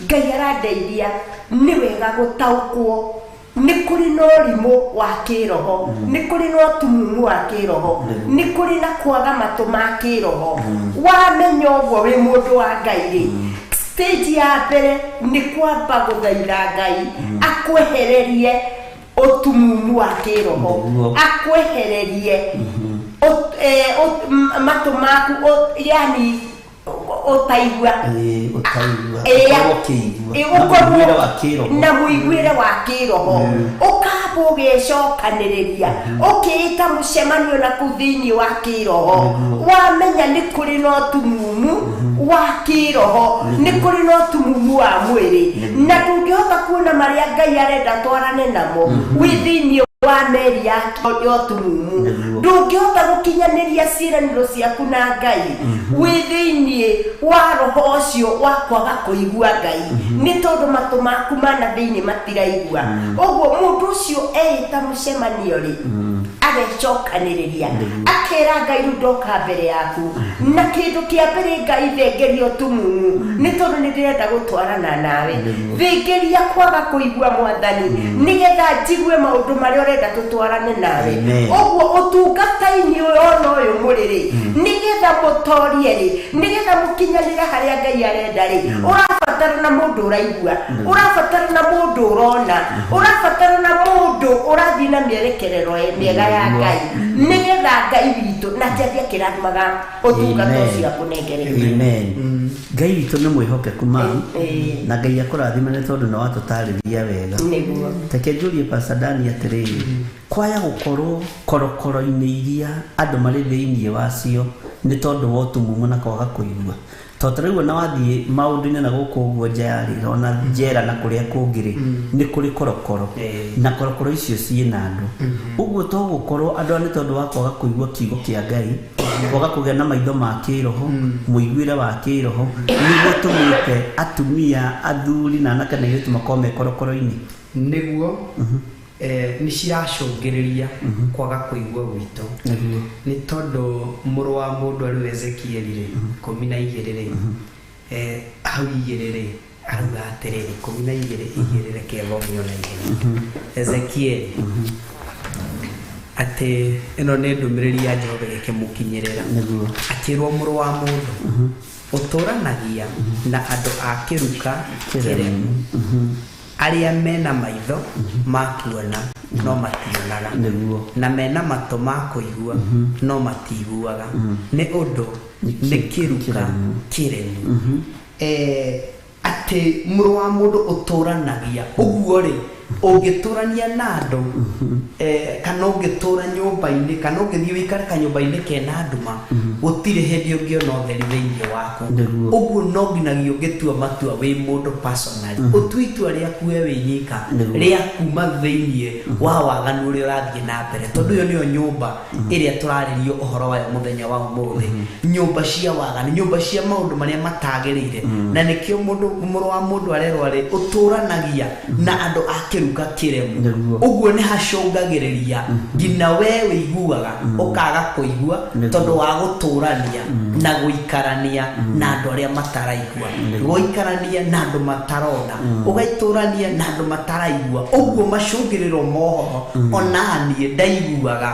Ngai arandeithia nĩ wega gũtaũkwo nĩ kũrĩ na ũrimũ wa kĩroho, nĩ kũrĩ na ũtumumu wa kĩroho, nĩ kũrĩ na kwaga matũ ma kĩroho. Wamenya ũguo wĩ mũndũ wa Ngai-rĩ, stage ya mbere nĩ kwamba gũthaitha Ngai akwehererie ũtumumu wa kĩroho, akwehererie matũ maku, yani utaigua na muiguire wa kiroho ukamba ugecokanĩrĩria ukiita mũcemanio na kuthini wa kiroho wamenya nĩ kũrĩ na ũtumumu wa kiroho nĩ kũrĩ na ũtumumu wa mwĩrĩ na ndũngĩhota kuona marĩa Ngai arenda twarane namo within wa meri ya ũtumumu ndũngĩhota gũkinyanĩria ciĩranĩro ciaku na Ngai within wa roho ũcio wa kwaga kũigua Ngai nĩ tondũ matũ maku mana thĩinĩ matiraigua ũguo mũndũ ũcio eĩta mũcemanio-rĩ agecokanĩrĩria akera Ngai rĩu ndoka mbere yaku na kĩndũ kĩa mbere Ngai thengeria ũtumumu nĩ tondũ nĩ ndĩrenda gũtwarana nawe thengeria kwaga kũigua Mwathani nĩgetha njigue maũndũ marĩa ũrenda tũtwarane nawe ũguo ũtungata-inĩ ona ũyũ mũrĩ-rĩ nĩgetha mũtorie-rĩ nĩgetha mũkinyanĩre harĩa Ngai arenda-rĩ ũrabatara na mũndũ ũraigua ũrabatara na mũndũ ũrona ũrabatara na mũndũ ũrathiĩ na mĩerekerero mĩega ya Ngai nĩgetha Ngai witũ na njambia kĩrathimaga ũtungata ũcio akũnengereire. Amen. Ngai witũ nĩ mwĩhokeku mau na Ngai akũrathime nĩ tondũ nĩ watũtarĩria wega. Reke njũrie Pastor Danny atĩrĩrĩ kwaya gũkorwo korokoro-inĩ iria andũ marĩ thĩinĩ wacio nĩ tondũ wa ũtumumu na kwaga kũigua tondũ rĩu na wathiĩ maũndũ-inĩ na gũkũ ũguo nja ya rĩra ona njera na kũrĩa kũngĩ-rĩ nĩ kũrĩ korokoro na korokoro icio ciĩna andũ ũguo to gũkorwo andũ nĩ tondũ wa kwaga kũigua kiugo kĩa Ngai kwaga kũgĩa na maitho ma kĩroho mũiguĩre wa kĩroho nĩguo tũmĩte atumia athuri na anake na airĩtu makorwo me korokoro-inĩ nĩguo nĩ ciracũngĩrĩria kwaga kũigua gwitũ nĩ tondũ mũrũ wa mũndũ arĩ Ezekieli 12:2 hau 2 arauga atĩrĩrĩ 12:2 reke thomio na ihenya Ezekieli atĩ ĩno nĩ ndũmĩrĩri ya Jehova ĩkĩmũkinyĩrĩra akĩrwo mũrũ wa mũndũ ũtũranagia na andũ a kĩruka kĩremu arĩa mena maitho makuona no mationaga na mena matũ ma kũigua no matiiguaga nĩ ũndũ nĩ kĩruka kĩremu atĩ mũrũ wa mũndũ ũtũranagia ũguo-rĩ ũngĩtũrania na andũ kana ũngĩtũra nyũmba-inĩ kana ũngĩthiĩ wĩikare kanyũmba-inĩ kena nduma gũtirĩ hĩndĩ ũngĩona ũtheri thĩinĩ waku ũguo no nginyagia ũngĩtua matua wĩ mũndũ personally ũtue itua rĩaku we wĩ nyika rĩa kuma thĩinĩ wa waganu ũrĩa ũrathiĩ na mbere tondũ ĩyo nĩyo nyũmba ĩrĩa tũrarĩrio ũhoro wayo mũthenya wa ũmũthĩ nyũmba cia waganu nyũmba cia maũndũ marĩa matagĩrĩire na nĩkĩo mũrũ wa mũndũ arerwo-rĩ ũtũranagia na andũ kĩruka kĩremu ũguo nĩ hacũngagĩrĩria nginya we wĩiguaga ũkaga kũigua tondũ wa gũtũrania na gũikarania na andũ arĩa mataraigua gũikarania na andũ matarona ũgaitũrania na andũ mataraigua ũguo macũngĩrĩro mohoro ona niĩ ndaiguaga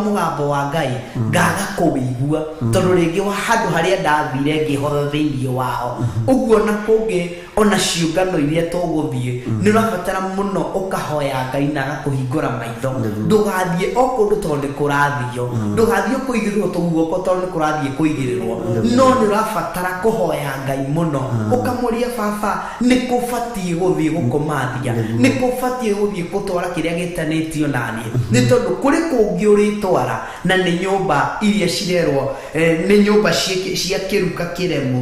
mũgambo wa Ngai ngaga kũwĩigua tondũ rĩngĩ wa handũ harĩa ndathire ngĩhotha thĩinĩ wao ũguo na kũngĩ ona ciũngano iria tũgũthiĩ nĩ ũrabatara mũno ũkahoya Ngai na agakũhingũra maitho ndũgathiĩ o kũndũ tondũ nĩ kũrathio ndũgathiĩ kũigĩrĩrwo tũguoko tondũ nĩ kũrathiĩ kũigĩrĩrwo no nĩ ũrabatara kũhoya Ngai mũno ũkamũria baba nĩ kũbatiĩ gũthiĩ gũkũmathia nĩ kũbatiĩ gũthiĩ gũtwara kĩrĩa gĩtanĩtio naniĩ nĩ tondũ kũrĩ kũngĩ ũrĩtwara na nĩ nyũmba iria cirerwo nĩ nyũmba cia kĩruka kĩremu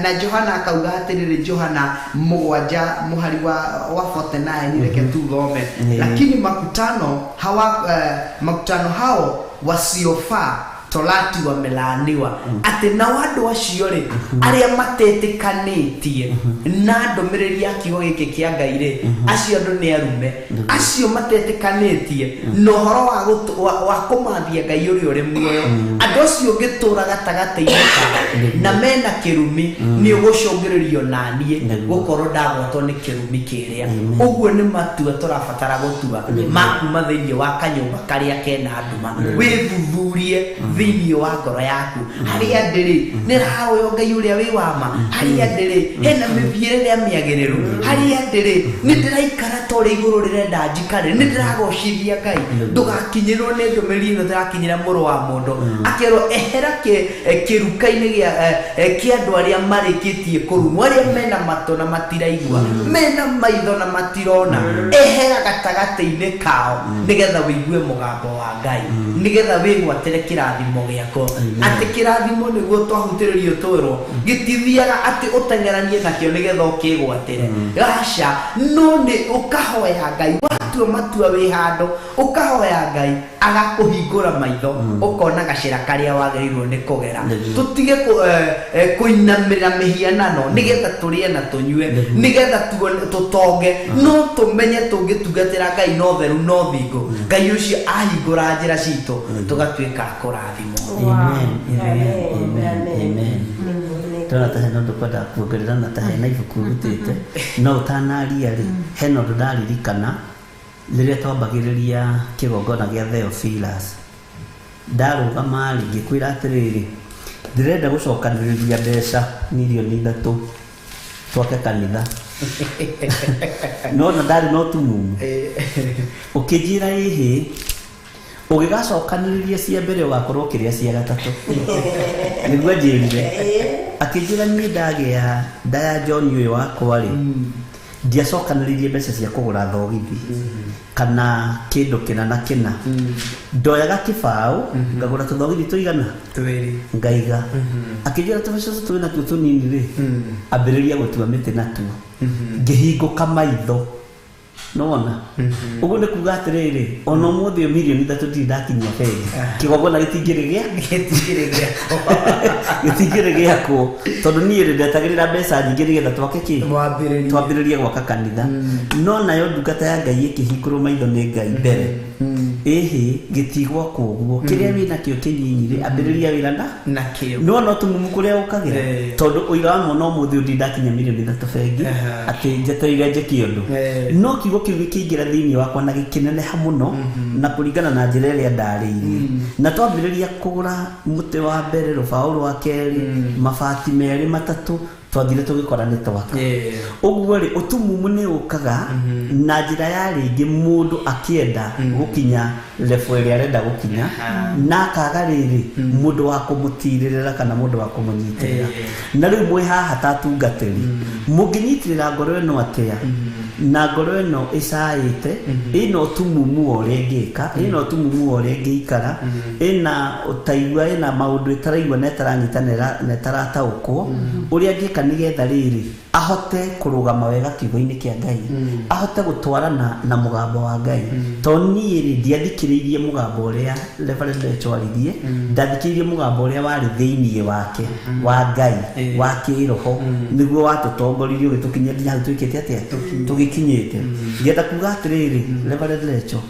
na Johana akauga atĩrĩrĩ Johana 7 mũhari wa 49 reke tuthome lakini makutano hao wasiofaa torati wamelaniwa ati na wadu acio ri aria matetĩkanĩtie na ndũmĩrĩri ya kiugo gĩkĩ kĩa Ngai ri acio andũ nĩ arume acio matetĩkanĩtie na ũhoro wa kũmathia Ngai ũrĩa ũrĩ muoyo andũ acio ngĩtũra gatagatĩ-inĩ kao na mena kĩrumi nĩ ũgũcũngĩrĩrio naniĩ gũkorwo ndagwatwo nĩ kĩrumi kĩrĩa ũguo nĩ matua tũrabatara gũtua makuma thĩinĩ wa kanyũmba karĩa kena nduma wĩthuthurie thĩinĩ wa ngoro yaku harĩa ndĩrĩ nĩ rahoya Ngai ũrĩa wĩ wama harĩa ndĩrĩ hena mĩthiĩre ĩrĩa mĩagĩrĩru harĩa ndĩrĩ nĩ ndĩraikara ta ũrĩa igũrũ rĩrenda njikare nĩ ndĩragocithia Ngai ndũgakinyĩrwo nĩ ndũmĩrĩri ĩno ndĩrakinyĩra mũrũ wa mũndũ akerwo ehera kĩruka-inĩ kĩa andũ arĩa marĩkĩtie kũrumwo arĩa mena matũ na matiraigua mena maitho na matirona ehera gatagatĩ-inĩ kao nĩgetha wĩigue mũgambo wa Ngai nĩgetha wĩgwatĩre kĩrathimo gĩako atĩ kĩrathimo nĩguo twahutĩrĩrio twĩrwo gĩtithiaga atĩ ũteng'eranie nakĩo nĩgetha ũkĩgwatĩre aca no nĩ ũkahoya Ngai watua matua wĩ handũ ũkahoya Ngai agakũhingũra maitho ũkona gacĩra karĩa wagĩrĩirwo nĩ kũgera tũtige kũinamĩrĩra mĩhianano nĩgetha tũrĩe na tũnyue nĩgetha tũtonge no tũmenye tũngĩtungatĩra Ngai no theru no thingo Ngai ũcio ahingũra njĩra citũ tũgatuĩka kũrathimwo. Amen. Tona ta hena ũndũ kwenda kuongerera na ta hena ibuku rutĩte no ũtanaria rĩ hena ũndũ ndaririkana rĩrĩa twambagĩrĩria kĩgongona gĩa Theophilus ndarũgama rĩ ngĩkwĩra atĩrĩrĩ ndĩrenda gũcokanĩrĩria mbeca milioni 3 twake kanitha no na ndarĩ no tumumu ũkĩnjĩra ĩhĩ ũgĩgacokanĩrĩria cia mbere ũgakorwo kĩrĩa cia gatatũ nĩguo njĩrire akĩnjĩra niĩ ndagĩa nda ya John ũyũ wakwa rĩ ndiacokanĩrĩirie mbeca cia kũgũra thogithi kana kĩndũ kĩna na kĩna ndoyaga kĩbaũ ngagũra tũthogithi tũigana twĩrĩ ngaiga akĩnjĩra tũbeca twĩ natuo tũnini rĩ ambĩrĩria gũtua mĩtĩ natuo ngĩhingũka maitho nona ũguo nĩ kuga atĩrĩrĩ ona ũmũthĩ milioni 3 ndirĩ ndakinyia bengi kĩgongona gĩtingĩrĩ gĩakwo tondũ niĩ ndetagĩrĩra mbeca nyingĩ nĩgetha twake kĩ twambĩrĩrie gwaka kanitha no nayo ndungata ya Ngai ĩkĩhingũrwo maitho nĩ Ngai mbere ĩhĩ gĩtigwa kũguo kĩrĩa wĩna kĩo kĩnyinyi rĩ ambĩrĩria wĩra na kĩo no tũmumu kũrĩa ũkagĩra tondũ ũira wa mwana ũmũthĩ ndirĩ ndakinya milioni 3 bengi atĩ njetereire njĩke ũndũ no kiugo kĩu gĩkĩingĩra thĩinĩ wakwa na gĩkĩneneha mũno na kũringana na njĩra ĩrĩa ndarĩirie na twambĩrĩria kũgũra mũtĩ wa mbere rũbaũ rwa kerĩ mabati merĩ matatũ twathire tũgĩkora nĩ twaka ũguo rĩ ũtumumu nĩ ũkaga na njĩra ya rĩngĩ mũndũ akĩenda gũkinya level ĩrĩa arenda gũkinya na akaga rĩrĩ mũndũ wa kũmũtirĩrĩra kana mũndũ wa kũmũnyitĩrĩra na rĩu mwĩ haha tatungatĩri mũngĩnyitĩrĩra ngoro ĩno atĩa na ngoro ĩno ĩcaĩte ĩna ũtumumu ũrĩa ĩngĩka ĩna ũtumumu ũrĩa ĩngĩikara ĩna ũtaigua ĩna maũndũ ĩtaraigua na ĩtaranyitanĩra na ĩtarataũkwo ũrĩa angĩka nĩgetha rĩrĩ ahote kũrũgama wega kiugo-inĩ kĩa Ngai ahote gũtwarana na mũgambo wa Ngai to niĩ rĩ ndiathikĩrĩirie mũgambo ũrĩa Reverend Echwaririe ndathikĩrĩirie mũgambo ũrĩa warĩ thĩinĩ wake wa Ngai wa kĩroho nĩguo watũtongoririe ũgĩtũkinyia nginya hau twĩkĩte atĩa tũgĩkinyĩte ngenda kuga atĩrĩrĩ Reverend Echo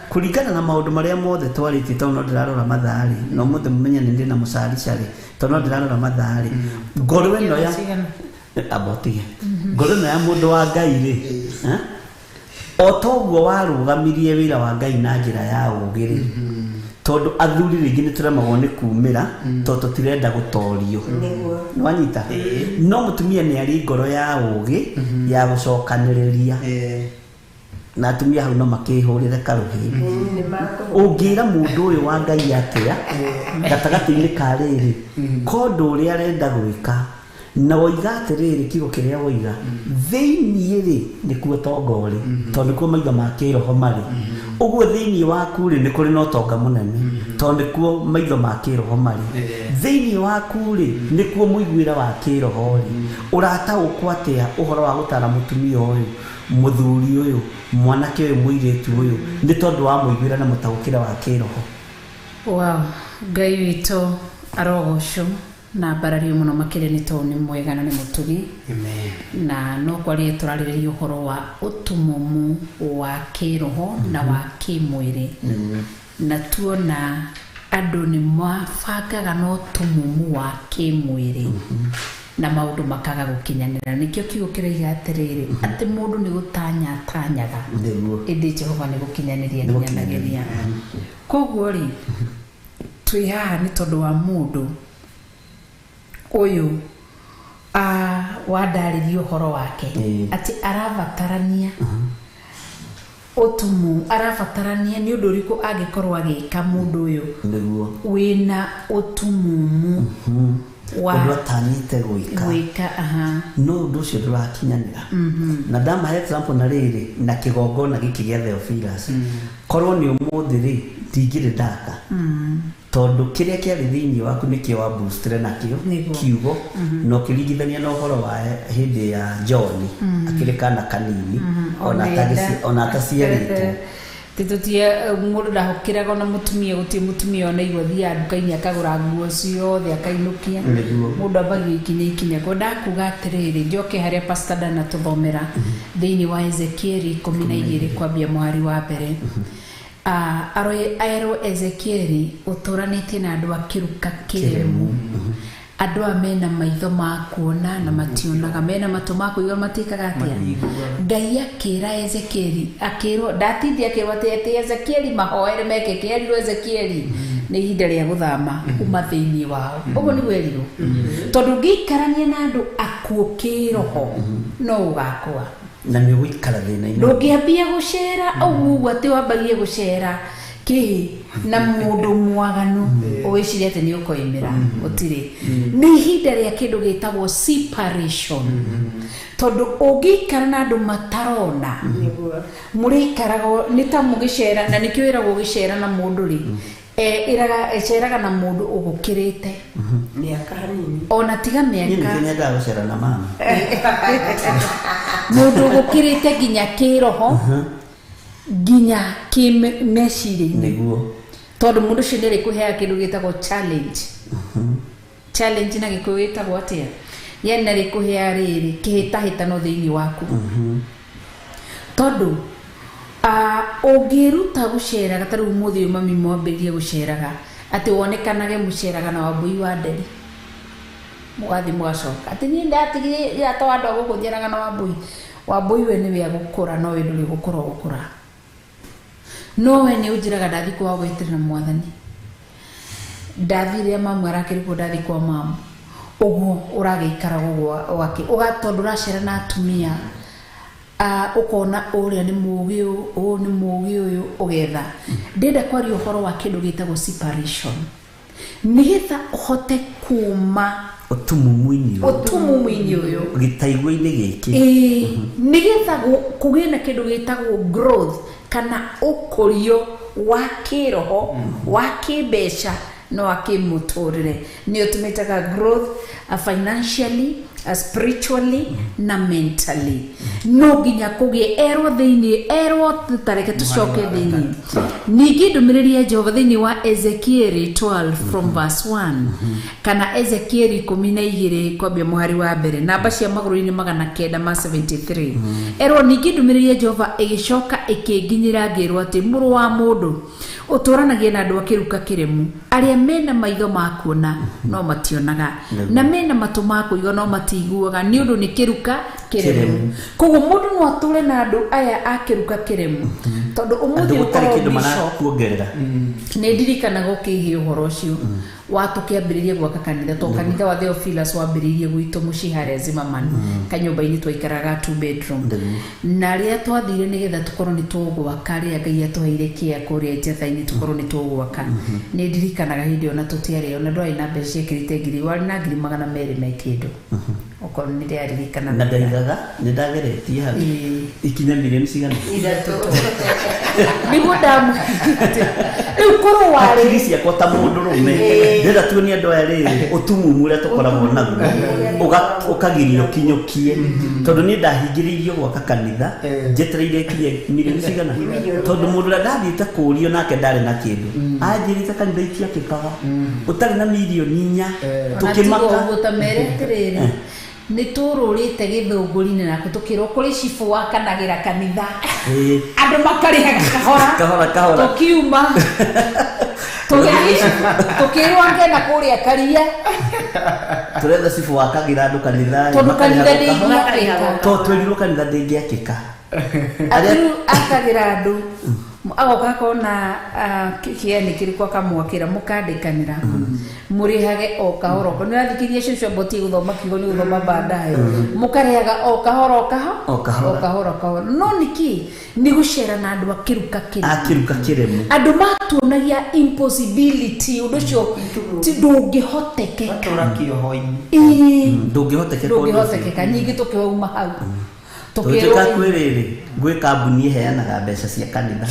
kũringana na maũndũ marĩa mothe twarĩtie tondũ no ndĩrarora matharĩ no mũthĩ mũmenya nĩ ndĩ na mũcaricari tondũ no ndĩrarora matharĩ ngoro ĩno ya abotige ngoro ĩno ya mũndũ wa Ngai rĩ o toguo warũgamirie wĩra wa Ngai na njĩra ya ũũgĩ rĩ tondũ athuri rĩngĩ nĩ tũremagwo nĩ kumĩra tondũ tũtirenda gũtorio nĩwanyita no mũtumia nĩ arĩ ngoro ya ũũgĩ ya gũcokanĩrĩria na atumia hau no makĩhũrĩre karũhĩ ũngĩra mũndũ ũyũ wa Ngai atĩa gatagatĩ-inĩ ka rĩrĩ kondũ ũrĩa arenda gwĩka na woiga atĩrĩrĩ kiugo kĩrĩa woiga thĩinĩ rĩ nĩkuo tongorĩ tondũ nĩkuo maitho ma kĩroho marĩ ũguo thĩinĩ waku rĩ nĩ kũrĩ na ũtonga mũnene tondũ nĩkuo maitho ma kĩroho marĩ thĩinĩ waku rĩ nĩkuo mũiguĩra wa kĩroho rĩ ũrataũkwo atĩa ũhoro wa gũtara mũtumia ũyũ mũthuri ũyũ mwanake ũyũ mũirĩtu ũyũ nĩ tondũ wa mũiguĩra na mũtaũkĩra wa kĩroho Wow, Ngai witũ arogocwo na mbarario mũno makĩria nĩ tondũ nĩ mwega na nĩ mũtugi. Amen. Na no kwaria tũrarĩrĩria ũhoro wa ũtumumu wa kĩroho na wa kĩmwĩrĩ. Na tuona andũ nĩ mabangaga na ũtumumu wa kĩmwĩrĩ na maũndũ makaga gũkinyanĩra. Nĩkĩo kiugo kĩroiga atĩrĩrĩ atĩ mũndũ nĩ gũtanya atanyaga ĩndĩ Jehova nĩ gũkinyanĩria nginyanagĩria. Koguo rĩ twĩ haha nĩ tondũ wa mũndũ ũyũ wandarĩria ũhoro wake atĩ arabatarania ũtumu, arabatarania nĩ ũndũ ũrĩkũ angĩkorwo agĩka mũndũ ũyũ wĩna ũtumumu wa watanyite gwika no ũndũ ũcio ndũrakinyanĩra. Na ndamahe example na rĩrĩ na kĩgongona gĩkĩ gĩa Theophilus, korwo nĩ ũmũthĩ rĩ ndingĩrĩ ndaka tondũ kĩrĩa kĩarĩ thĩinĩ waku nĩkĩo wa boostere nakĩo kiugo no kĩringithania na ũhoro wa hĩndĩ ya John akĩrĩ kana kanini ona ataciarĩtwo. Titutie mũndũ ndahokĩraga na mũtumia gũtirĩ mũtumia ona igua thia nduka-inĩ akagũra nguo ciothe akainukia. Mũndũ ambagia ikinya ndakuga atĩrĩrĩ njoke harĩa Pastor Dana tũthomera thĩinĩ wa Ezekieli 12 kwambia mũhari wa mbere. Aero Ezekieli ũtũranĩtie na andũ akĩruka kĩremu, andũ amena maitho ma kuona na mationaga, mena matũ ma kũigua matikaga atĩa. Ngai akĩra Ezekieli, akĩrwo ndatindi akĩrwo atĩ Ezekieli mahoere meke kĩerirwo Ezekieli nĩ ihinda rĩa gũthama kuma thĩinĩ wao. Ũguo nĩ werirwo tondũ ngĩikarania na andũ akuũ kĩroho no ũgakua na nĩ gũikara thĩna-inĩ. Ndũngĩambia gũcera ũguo atĩ wambagie gũcera kĩ na mũndũ mwaganu ũgĩciria atĩ nĩ ũkoimĩra ũtirĩ. Nĩ ihinda rĩa kĩndũ gĩtagwo separation tondũ ũngĩikara na andũ matarona mũrĩikaraga nĩ ta mũgĩcera, na nĩkĩo ĩragwo ũgĩcera na mũndũ rĩ eceraga na mũndũ ũgũkĩrĩte mĩaka hanini ona tiga mĩaka nyendaga gũcera na mama mũndũ ũgũkĩrĩte nginya kĩroho nginya kĩmeciria-inĩ nĩguo tondũ mũndũ ũcio nĩ arĩkũheaga kĩndũ gĩtagwo challenge. Challenge na gĩkũyũ gĩtagwo atĩa? Yani nĩ arĩkũheaga rĩrĩ kĩhĩtahĩtano thĩinĩ waku tondũ ũngĩruta gũceraga ta rĩu mũthĩ ũyũ mami mwambĩrĩrie gũceraga atĩ wonekanage mũceraga na Wambui wa Nderi mũgathi mũgacoka atĩ niĩ ndatigire yata wa andũ agũkũtheraga na Wambui we nĩ wĩa gũkũra no we ndũrĩ gũkũra no we nĩ ũnjĩraga ndathi kwa gwĩtĩra Mwathani, ndathire mamu arakĩrĩkwo ndathi kwa mamu ũguo ũragĩikara ũguo tondũ ũracera na atumia ukona ũrĩa nĩ mũũgĩ ũyũ nĩ mũũgĩ ũyũ ũgetha. Ndenda kwaria ũhoro wa kĩndũ gĩtagwo separation nĩgetha ũhote kuma ũtumumu-inĩ ũyũ gĩtaigua-inĩ gĩkĩ nĩgetha kũgĩe na kĩndũ gĩtagwo growth kana ũkũrio wa kĩroho wa kĩmbeca na wa kĩmũtũrĩre. Nĩ ũtũmĩtaga growth financially, spiritually na mentally. No nginya kũgĩe erwo thĩinĩ erwo tareke tũcoke thĩinĩ ningĩ ndũmĩrĩri ya Jehova thĩinĩ wa Ezekieli 12 from verse 1 kana Ezekieli 12 kwambia mũhari wa mbere namba cia magũrũ-inĩ 973. Erwo ningĩ ndũmĩrĩri ya Jehova ĩgĩcoka ĩkĩnginyĩra ngĩrwo atĩ mũrũ wa mũndũ ũtũranagia na andũ akĩruka kĩremu arĩa mena maitho ma kuona no mationaga na mena matũ ma kũigua no matiguaga nĩ ũndũ nĩ kĩruka kĩremu. Koguo mũndũ no atũre na andũ aya akĩruka kĩremu tondũ ũmũthĩ ũkorwo nĩ ndirikanaga ũkĩigĩa ũhoro ũcio watũkĩambĩrĩria gwaka kanitha to kanitha wa Theophilus wambĩrĩirie gwitũ mũciĩ harĩa Zimmerman kanyũmba-inĩ twaikaraga 2 bedroom na rĩrĩa twathire nĩgetha tũkorwo nĩ tũgwaka rĩrĩa Ngai atũheire kĩa kũrĩa Jetha-inĩ tũkorwo nĩ tũgwaka. Nĩ ndirikanaga hĩndĩ ona tũtiarĩ ona ndwarĩ na mbeca ciakĩrĩte ngiri warĩ na 200 me kĩndũ okorwo nĩ ndĩraririkana na ndaigaga nĩ ndageretie hau ikinya mirioni cigana ithatũ niguo ndamwĩte rĩu korwo warĩ hakiri ciakwa ta mũndũ rũme ndĩrenda tuonie andũ aya rĩrĩ ũtumumu ũrĩa tũkoragwo naguo ũkagirio kinyũkie tondũ niĩ ndahingĩrĩirio gwaka kanitha njetereire kinye mirioni cigana tondũ mũndũ ũrĩa ndathiĩte kũũrio nake ndarĩ na kĩndũ anjĩrĩte kanitha itiakĩkaga ũtarĩ na mirioni 4 tũkĩmaka ũguo ta mere atĩrĩrĩ nĩ tũrũrĩte gĩthũngũri-inĩ nako tũkĩrwo kũrĩ cibũ wakanagĩra kanitha andũ makarĩhaga kahora tũkiuma tũkĩrwo angĩenda kũrĩa karia tũretha cibũ wakagira andũ kanitha tondũ kanitha ndĩngĩakĩka twĩrirwo kanitha ndĩngĩakĩka akagira andũ agoka kona kiani kiriko akamwakira mukandĩkanĩra mũrĩhage o kahoro nĩ ũrathikĩria cũcũ mboti gũthoma kiugo nĩ gũthoma baadaye mũkarĩhaga o kahoro no nĩkĩ nĩ gũcera na andũ akĩruka kĩremu andũ matuonagia impossibility ũndũ ũcio ti ndũngĩhotekeka ndũngĩhotekeka ningĩ tũkĩwauma hau tũkĩka kwĩrĩrĩ gwĩ kambuni heanaga mbeca cia kanitha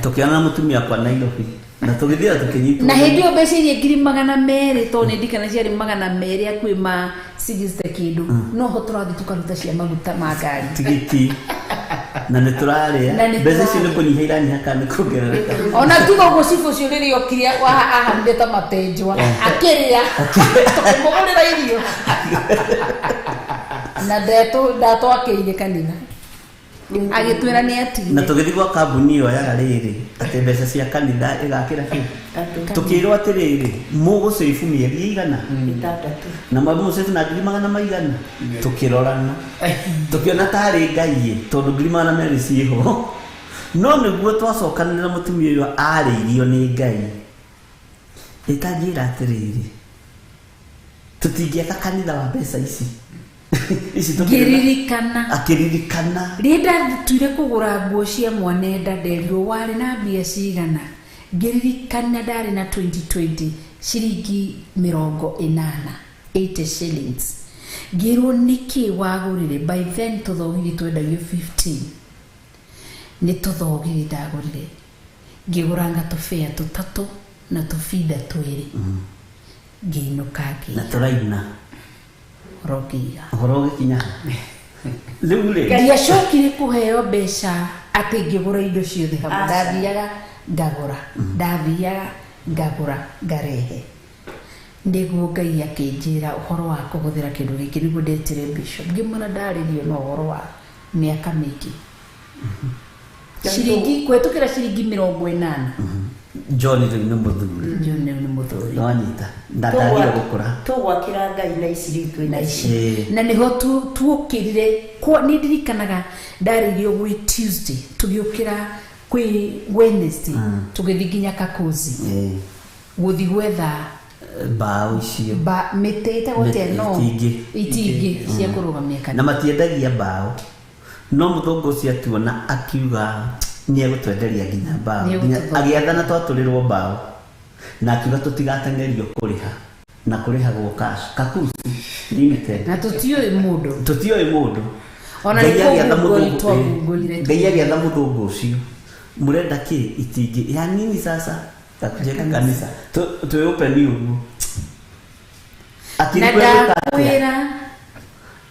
tũkĩona na mũtumia kwa Nairobi na tũgĩthira tũkĩnyitwo na hĩndĩ ĩyo mbeca iria 200 tondũ nĩ ndikana ciarĩ 200 akwĩ ma 60 kĩndũ no ho tũrathiĩ tũkaruta cia maguta ma ngari tigiti na nĩ tũrarĩa mbeca icio nĩ kũnyiha iranyiha kana nĩ kuongerereka ona tiga ũguo cibu ũcio rĩrĩa okire ahamire ta matenjwa akĩrĩa tũkĩmũgũrĩra irio na ndato akĩire kanitha agĩtwĩra nĩ atigire na tũgĩthiĩ gwa kambuni ĩyo ya rĩrĩ atĩ mbeca cia kanitha ĩgakĩra tũkĩrwo atĩrĩrĩ mũgũcĩbu mĩeri 6 na mũcĩbu na 200 tũkĩrorana tũkĩona tarĩ ngai tondũ 200 ciĩho no nĩguo twacokanĩra mũtumia ũyũ arĩirio nĩ ngai ĩtanjĩra atĩrĩrĩ tũtingĩaka kanitha wa mbeca ici akĩririkana rĩrĩa ndathuire kũgũra nguo cia mwanenda nderirwo warĩ na mbia cigana ngĩririkana ndarĩ na 2020 ciringi 80 shillings ngĩrwo nĩkĩ wagũrire by then tũthogiri twendagio 15 nĩ tũthogiri ndagũrire ngĩgũranga tũbĩa tũtatũ na tũbinda 2 ngĩinũka na tũraina ũhoro ũgĩkinya rĩu rĩ ndiacokire kũheo mbeca atĩ ngĩgũra indo ciothe hamwe ndathiaga ngagũra ngarehe nĩguo Ngai akĩnjĩra ũhoro wa kũhũthĩra kĩndũ gĩkĩ nĩguo ndetire bishop ngĩmwĩra ndarĩrio na ũhoro wa mĩaka mĩingĩ ciringi kwetũkĩra ciringi 80 John nĩ mũthuri wanyita ndagagire gũkũra tũgwakĩra Ngai na iciri na ici na nĩho tuokĩrire nĩ ndirikanaga ndarĩrio gwĩ Tuesday tũgĩũkĩra kwĩ Wednesday tũgĩthiĩ nginya Kakuzi gũthiĩ gwetha mbaũ icio mĩtĩ ĩtagwo no itingĩ cia kũrũgamia kanitha na matiendagia mbaũ no mũthũngũ ũcio atuona akiuga nĩ egũtwenderia nginya mbaũ agĩathana twatũrĩrwo mbaũ na akiuga tũtigateng'erio kũrĩha na kũrĩhagwo cash Kakuzi limited na tũtiũĩ mũndũ ona Ngai agĩatha mũthũngũ ũcio mũrenda kĩ itingĩ ya nini sasa takujenga kanisa tu open ũguo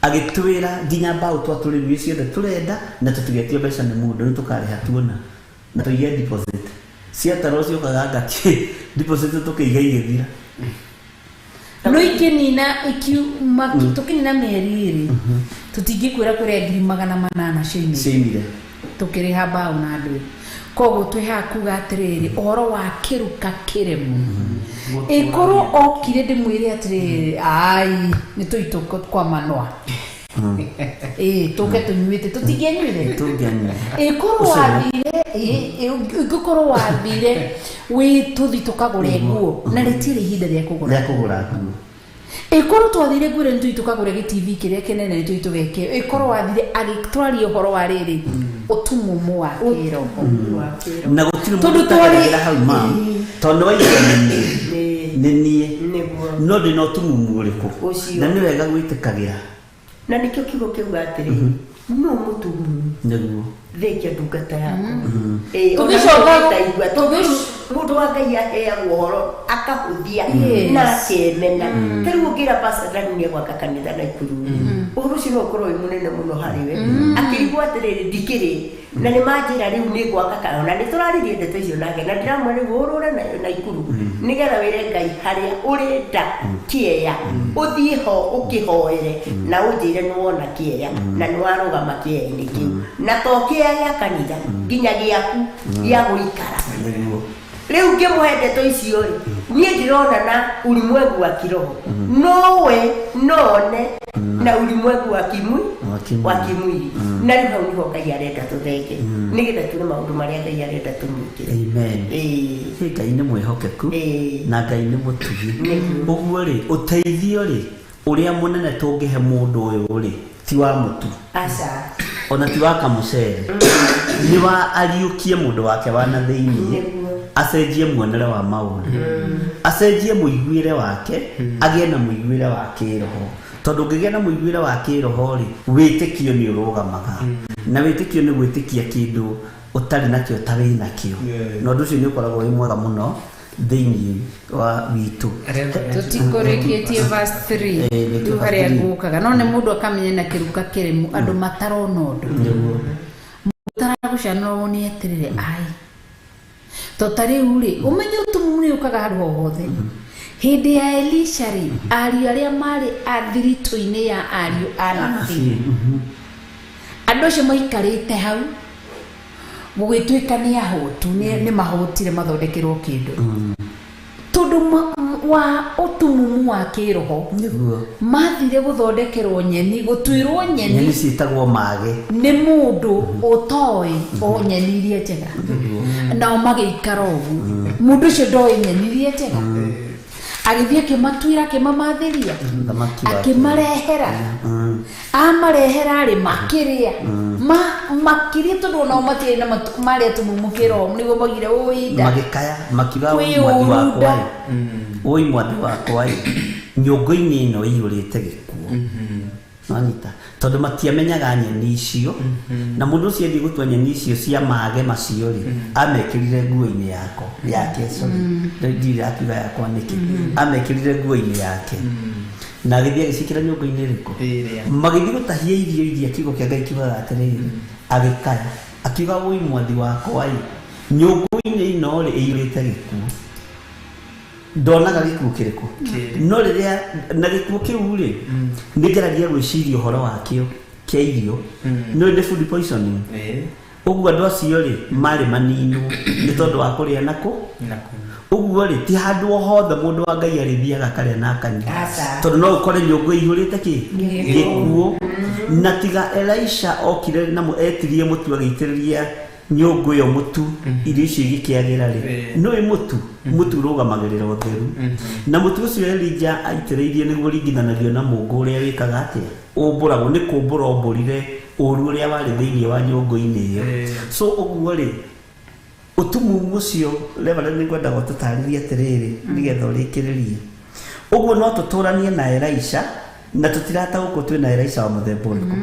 agĩtwĩra nginya mbaũ twatũrĩrwo ciothe tũrenda na tũtigetio mbeca nĩ mũndũ nĩ tũkarĩha tuona na tũige deposit ciatarwo ciũkaga ngakĩ deposit tũkĩiga igĩthira no ikinina tũkinina mĩeri 2 tũtingĩkwĩra kũrĩa 800 ciaimire tũkĩrĩha mbaũ na andũ koguo twĩha kuga atĩrĩrĩ ũhoro wa kĩruka kĩremu ĩkorwo okire ndĩmwĩre atĩrĩrĩ ai nĩ tũitũko kwa manwa tũke tũnyuĩte tũtingĩnyuire ĩkorwo wathire wĩ tũthi tũkagũre nguo na rĩtirĩ ihinda rĩa kũgũra nguo ĩkorwo twathire nguo nĩ tũthi tũkagũre gĩ-TV kĩrĩa kĩnene nĩ tũthi tũgeke ĩkorwo wathire agĩtwaria ũhoro wa rĩrĩ ũtumumu wa kĩroho na gũtirĩ mũndũ ũtagĩra hau ma tondũ waigua nĩ niĩ no ndĩ na ũtumumu ũrĩkũ na nĩ wega gwĩtĩkagĩra na nĩkĩo kiugo kĩuga atĩrĩ no mũtumumu nĩguo thekia ndungata yaku mundu wa Ngai aheagwo ũhoro akahuthia na akemena tarĩu ũngĩra pastor Dani nĩegwaka kanitha Naikuru ũhoro ũcio no ũkorwo wĩ mũnene mũno harĩ we akĩigua atĩrĩrĩ ndikĩrĩ na nĩ manjĩra rĩu nĩ gwaka kana na nĩ tũraririe ndeto icio nake na ndĩramwĩra rĩu ũrũre Naikuru nĩgetha wĩre Ngai harĩa ũrenda kĩeya ũthiĩ ho ũkĩhoere na ũnjĩre nĩwona kĩeya na nĩwarũgama kĩeya-inĩ kĩu na to kĩeya gĩa kanitha nginya gĩaku gĩa gũikara rĩu ngĩmũhe ndeto icio rĩ niĩ ndĩrona na ulimwengu wa kiroho nowe none na ulimwengu wa kimwili na rĩu hau nĩho Ngai arenda tũthenge nĩgetha tuone maũndũ marĩa Ngai arenda tũmwĩkĩre. Amen. Ngai nĩ mwĩhokeku na Ngai nĩ mũtugi. Ũguo rĩ ũteithio rĩ ũrĩa mũnene tũngĩhe mũndũ ũyũ rĩ ti wa mũtu ona ti wa kamũcere nĩ wa ariũkie mũndũ wake wa na thĩinĩ acenjie muonere wa maũndũ acenjie mũiguĩre wake agĩe na mũiguĩre wa kĩroho tondũ ũngĩgĩa na mũiguĩre wa kĩroho rĩ wĩtĩkio nĩ ũrũgamaga na wĩtĩkio nĩ gwĩtĩkia kĩndũ ũtarĩ nakĩo ta wĩ nakĩo na ũndũ ũcio nĩ ũkoragwo wĩ mwega mũno thĩinĩ wa witũ. Tũtikũrĩkĩtie verse 3 rĩu harĩa ngũkaga no nĩ mũndũ akamenya na kĩruka kĩrĩmu andũ matarona ũndũ mũtaragũcanũrwo nĩ eterere ai totariu rĩ ũmenye ũtumumu nĩ ũkaga handũ hothe hĩndĩ ya Elisha rĩ ariũ arĩa marĩ athiritũ-inĩ ya ariũ anabii andũ acio maikarĩte hau gũgĩtuĩka nĩ ahotu nĩ mahotire mathondekerwo kĩndũ tondũ wa ũtumumu wa kĩroho mathire gũthondekerwo nyeni gũtuĩrwo nyeni ciĩtagwo mage nĩ mũndũ ũtoĩ o nyeni iria njega nao magĩikara ũguo mũndũ ũcio ndoĩ nyeni iria njega agĩthiĩ akĩmatuĩra akĩmamathĩria akĩmarehera amarehera rĩ makĩrĩa makĩrĩa tondũ onao matirĩ na marĩa tumumu kĩroho nĩguo maugire ũinda magĩkaya makiuga ũi mwathi wakwa nyũngũ-inĩ ĩno ĩiyũrĩte gĩkuũ nanyita tondũ matiamenyaga nyeni icio na mũndũ ũcio athiĩ gũtua nyeni icio cia mage macio rĩ amekĩrire nguo-inĩ yake ndirĩ akiuga yakwa nĩkĩ amekĩrire nguo-inĩ yake na agĩthiĩ agĩcikĩra nyũngũ-inĩ ĩrĩkũ magĩthiĩ gũtahia irio iria kiugo kĩa Ngai kiugaga atĩrĩrĩ agĩkaya akiuga ũi mwathi wakwa nyũngũ-inĩ ĩno rĩ ĩiyũrĩte gĩkuũ ndonaga gĩkuũ kĩrĩkũ no rĩrĩa na gĩkuũ kĩu rĩ nĩngeragia gwĩciria ũhoro wakĩo kĩa irio no nĩ food poisoning ũguo andũ acio rĩ marĩ maninu nĩ tondũ wa kũrĩa nakũ ũguo rĩ ti handũ o hothe mũndũ wa Ngai arĩthiaga akarĩa na akanyua tondũ no ũkore nyũngũ ĩihũrĩte gĩkuũ na tiga Elisha okire na etirie mũtu agĩitĩrĩria nyũngũ ĩyo mũtu irio icio igĩkĩagĩra rĩ no mũtu ũrũgamagĩrĩra ũtheru na mũtu ũcio Elijah aitĩrĩirie nĩguo ringithanagio na mũngũ ũrĩa wĩkaga atĩa ũmbũragwo nĩ kũmbũra ũmbũrire ũru ũrĩa warĩ thĩinĩ wa nyũngũ-inĩ ĩyo so ũguo rĩ ũtumumu ũcio Reverend nĩ ngwenda gũtũtarĩria atĩrĩrĩ nĩgetha ũrĩkĩrĩrie ũguo no tũtũranie na Elisha na tũtirataũkwo twĩna Elisha wa mũthemba ũrĩkũ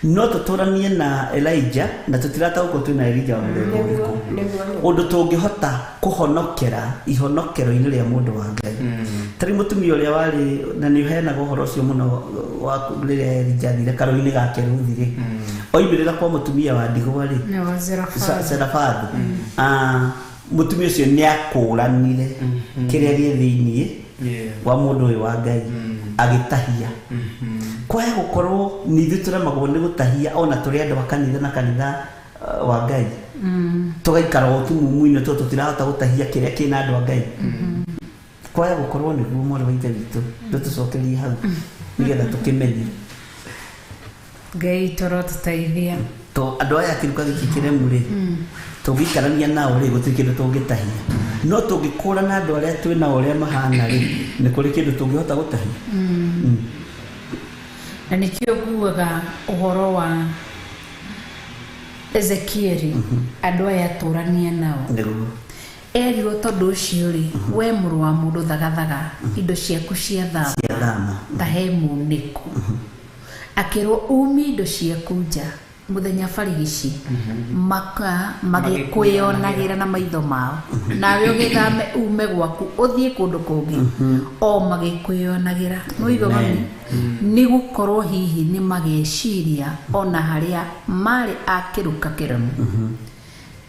no tũtũranie na Elijah na tũtirataũkwo twĩna Elijah wa mũthemba ũrĩkũ ũndũ tũngĩhota kũhonokera ihonokero-inĩ rĩa mũndũ wa Ngai tarĩ mũtumia ũrĩa warĩ na nĩ ũheanaga ũhoro ũcio mũno wa rĩrĩa Elijah athire karũĩ-inĩ gake Ruthi rĩ oimĩrĩra kwa mũtumia wa ndigwa rĩ Zerafathu mũtumia ũcio nĩ akũranire kĩrĩa gĩ thĩinĩ wa mũndũ ũyũ wa Ngai agĩtahia kwaya gũkorwo nĩ ithuĩ tũremagwo nĩ gũtahia ona tũrĩ andũ a kanitha wa Ngai tũgaikara ũtumumu-inĩ tondũ tũtirahota gũtahia kĩrĩa kĩna andũ a Ngai kwaya gũkorwo nĩguo mwarĩ wa ithe witũ tũtũcokerie hau nĩgetha tũkĩmenye Ngai tũrotũteithia andũ aya kĩruka gĩkĩ kĩremu rĩ tũngĩikarania nao rĩ gũtirĩ kĩndũ tũngĩtahia no tũngĩkũrana andũ arĩa twĩ nao ũrĩa mahana rĩ nĩ kũrĩ kĩndũ tũngĩhota gũtahia na nĩkĩo nguaga ũhoro wa Ezekieli andũ aya tũrania nao erirwo tondũ ũcio rĩ we mũrũ wa mũndũ thagathaga indo ciaku cia thama ta he mũnĩko akĩrwo umi indo ciaku nja muthenya barigici magikwionagira na maitho mao nawe ugithame ume gwaku uthie kundu kungi o magikwionagira noigo mami ni gukorwo hihi ni mageciria ona haria mari akiruka kiramu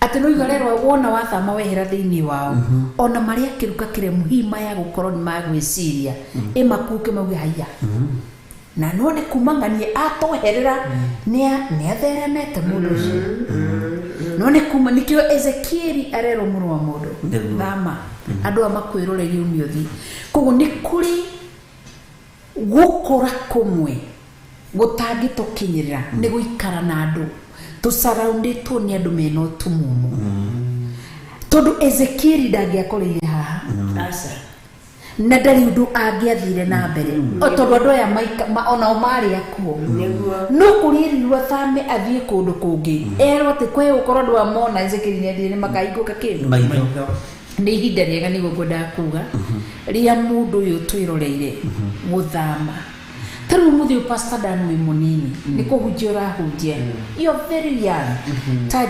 ati noigo rero wona wathama wehera thiini wao ona mari akiruka kiramu hima ya gukorwo ni magwiciria imakuke mauge haya na none kumanganie atoherera ni atheremete mundu ucio none kuma nikio Ezekieli arero muno wa mundu thama andu amakwiroreri umiothi koguo ni kuri gukora kumwe gutangitukinyirira ni guikara na andu tusurrounditwo ni andu mena utumumu tondu Ezekieli ndangiakorire haha asa na ndari undu angiathire na mbere tondu andu aya ona mari akuo no kuririrwa thame athie kundu kungi erwo ati kwe ukorwo andu amona Ezekieli ni makaiguka kindu ni ihinda riega niguo ngwenda kuga ria mundu uyu twiroreire guthama taru muthi pastor Dan wi munini ni kuhunjia urahunjia you're very young ta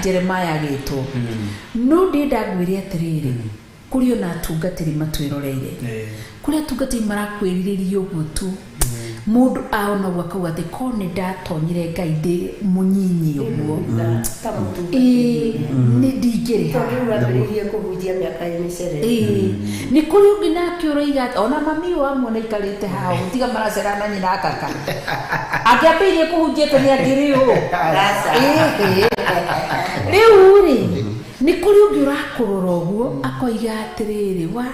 Jeremiah agitwo no ndenda ngwire atiriri kuri ona tungatiri matwiroreire kuri atungatiri marakwiriririo uguo tu mundu aona gwakau ati kone ndatonyire Ngai ndi munyinyi uguo ni ndigiri urambiririe kuhunjia miaka micere ni kuri ungi nake uraiga ona mami wamwe naikarite hao tiga maracera na nyina akaka akiambirie kuhunjia tene agiri hu riu ri ni kuri ungi urakurora uguo akoiga atiriri wa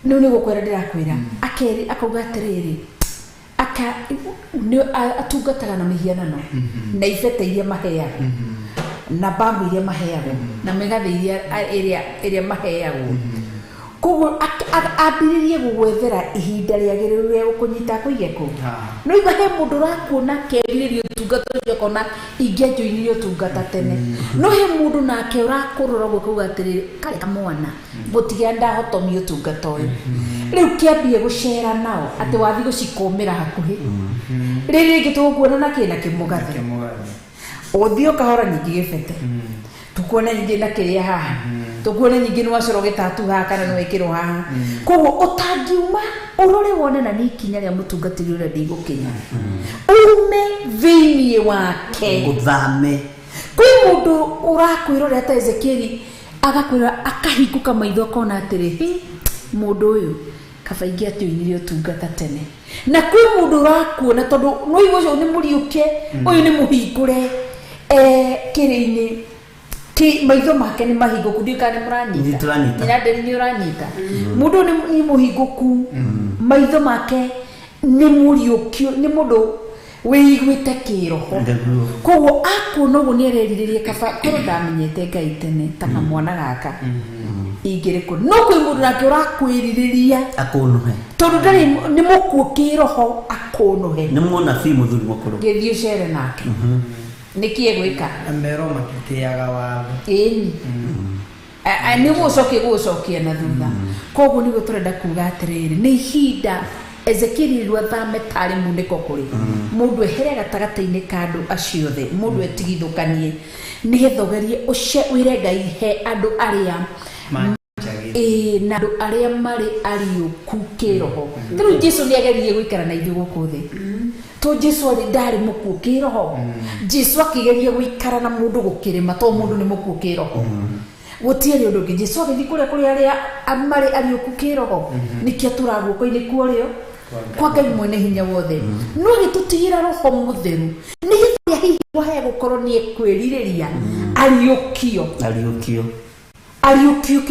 no ni gukwera ndirakwira akeri akauga atiriri atungataga na mihianano na ifete iria maheaga na bambu iria maheagwo na megathe iria maheagwo koguo ambiririe gugwethera ihinda riagiriru ria gukunyita kuigeko no iga he mundu rakuona kegiririo tungata ucio kona ingianjoinirio tungata tene no he mundu nake urakurora gukuga atiri kare kamwana gutigia ndahotomio tungata uyu riu kiambie gucera nao ati wathi gucikumira hakuhi riri gitukuona na kina kimugathe othio kahora nyingi gifete tukuona nyingi na kiria haha tukuona nyingi ni wacoro gitatu haha kana no wekiro haha koguo utangiuma urore wone na nikinya ria mutungatiri uria ndigukinya ume thiini wake guthame kwi mundu urakwirora ta Ezekieli agakwira akahinguka maitho kona atiri mundu uyu kabaingi atioinirio tungata tene na kwi mundu urakuona tondu no igo ni muriuke uyu ni muhingure kiriini ti maitho make ni mahinguku ndikane muranyita ndiri ni uranyita mundu ni muhinguku maitho make ni muriukio ni mundu wiguite kiroho koguo akuona uguo ni areriririe kaba koro ndamenyete Ngai tene ta mwana gaka ingire ku no kwi mundu nake urakwiririria akunuhe tondu ndari ni mukuo kiroho akunuhe ni muona fi muthuri mukuru githio cere nake niki egwika ambero makitiaga watho ni gucokia na thutha koguo niguo turenda kuga atiriri ni ihinda Ezekieli rwathame tari muniko kuri mundu ehere gatagataini kandu aciothe mundu etigithukanie ni hethogerie uce wire Ngai he andu aria na andu aria mari ariuku kiroho riu Jesu ni ageririe guikara na ithuĩ gũkũ thĩ to Jesu ari ndari mukuo kiroho Jesu akigeria guikara na mundu gukirima to mundu ni mukuo kiroho gutiari undu ngi Jesu agithi kuria aria mari ariuku kiroho nikio turaguko-ini kuorio kwa Ngai mwene hinya wothe no gitutigira roho mutheru ni githia hihi wahe gukorwo ni ekwiririria ariukio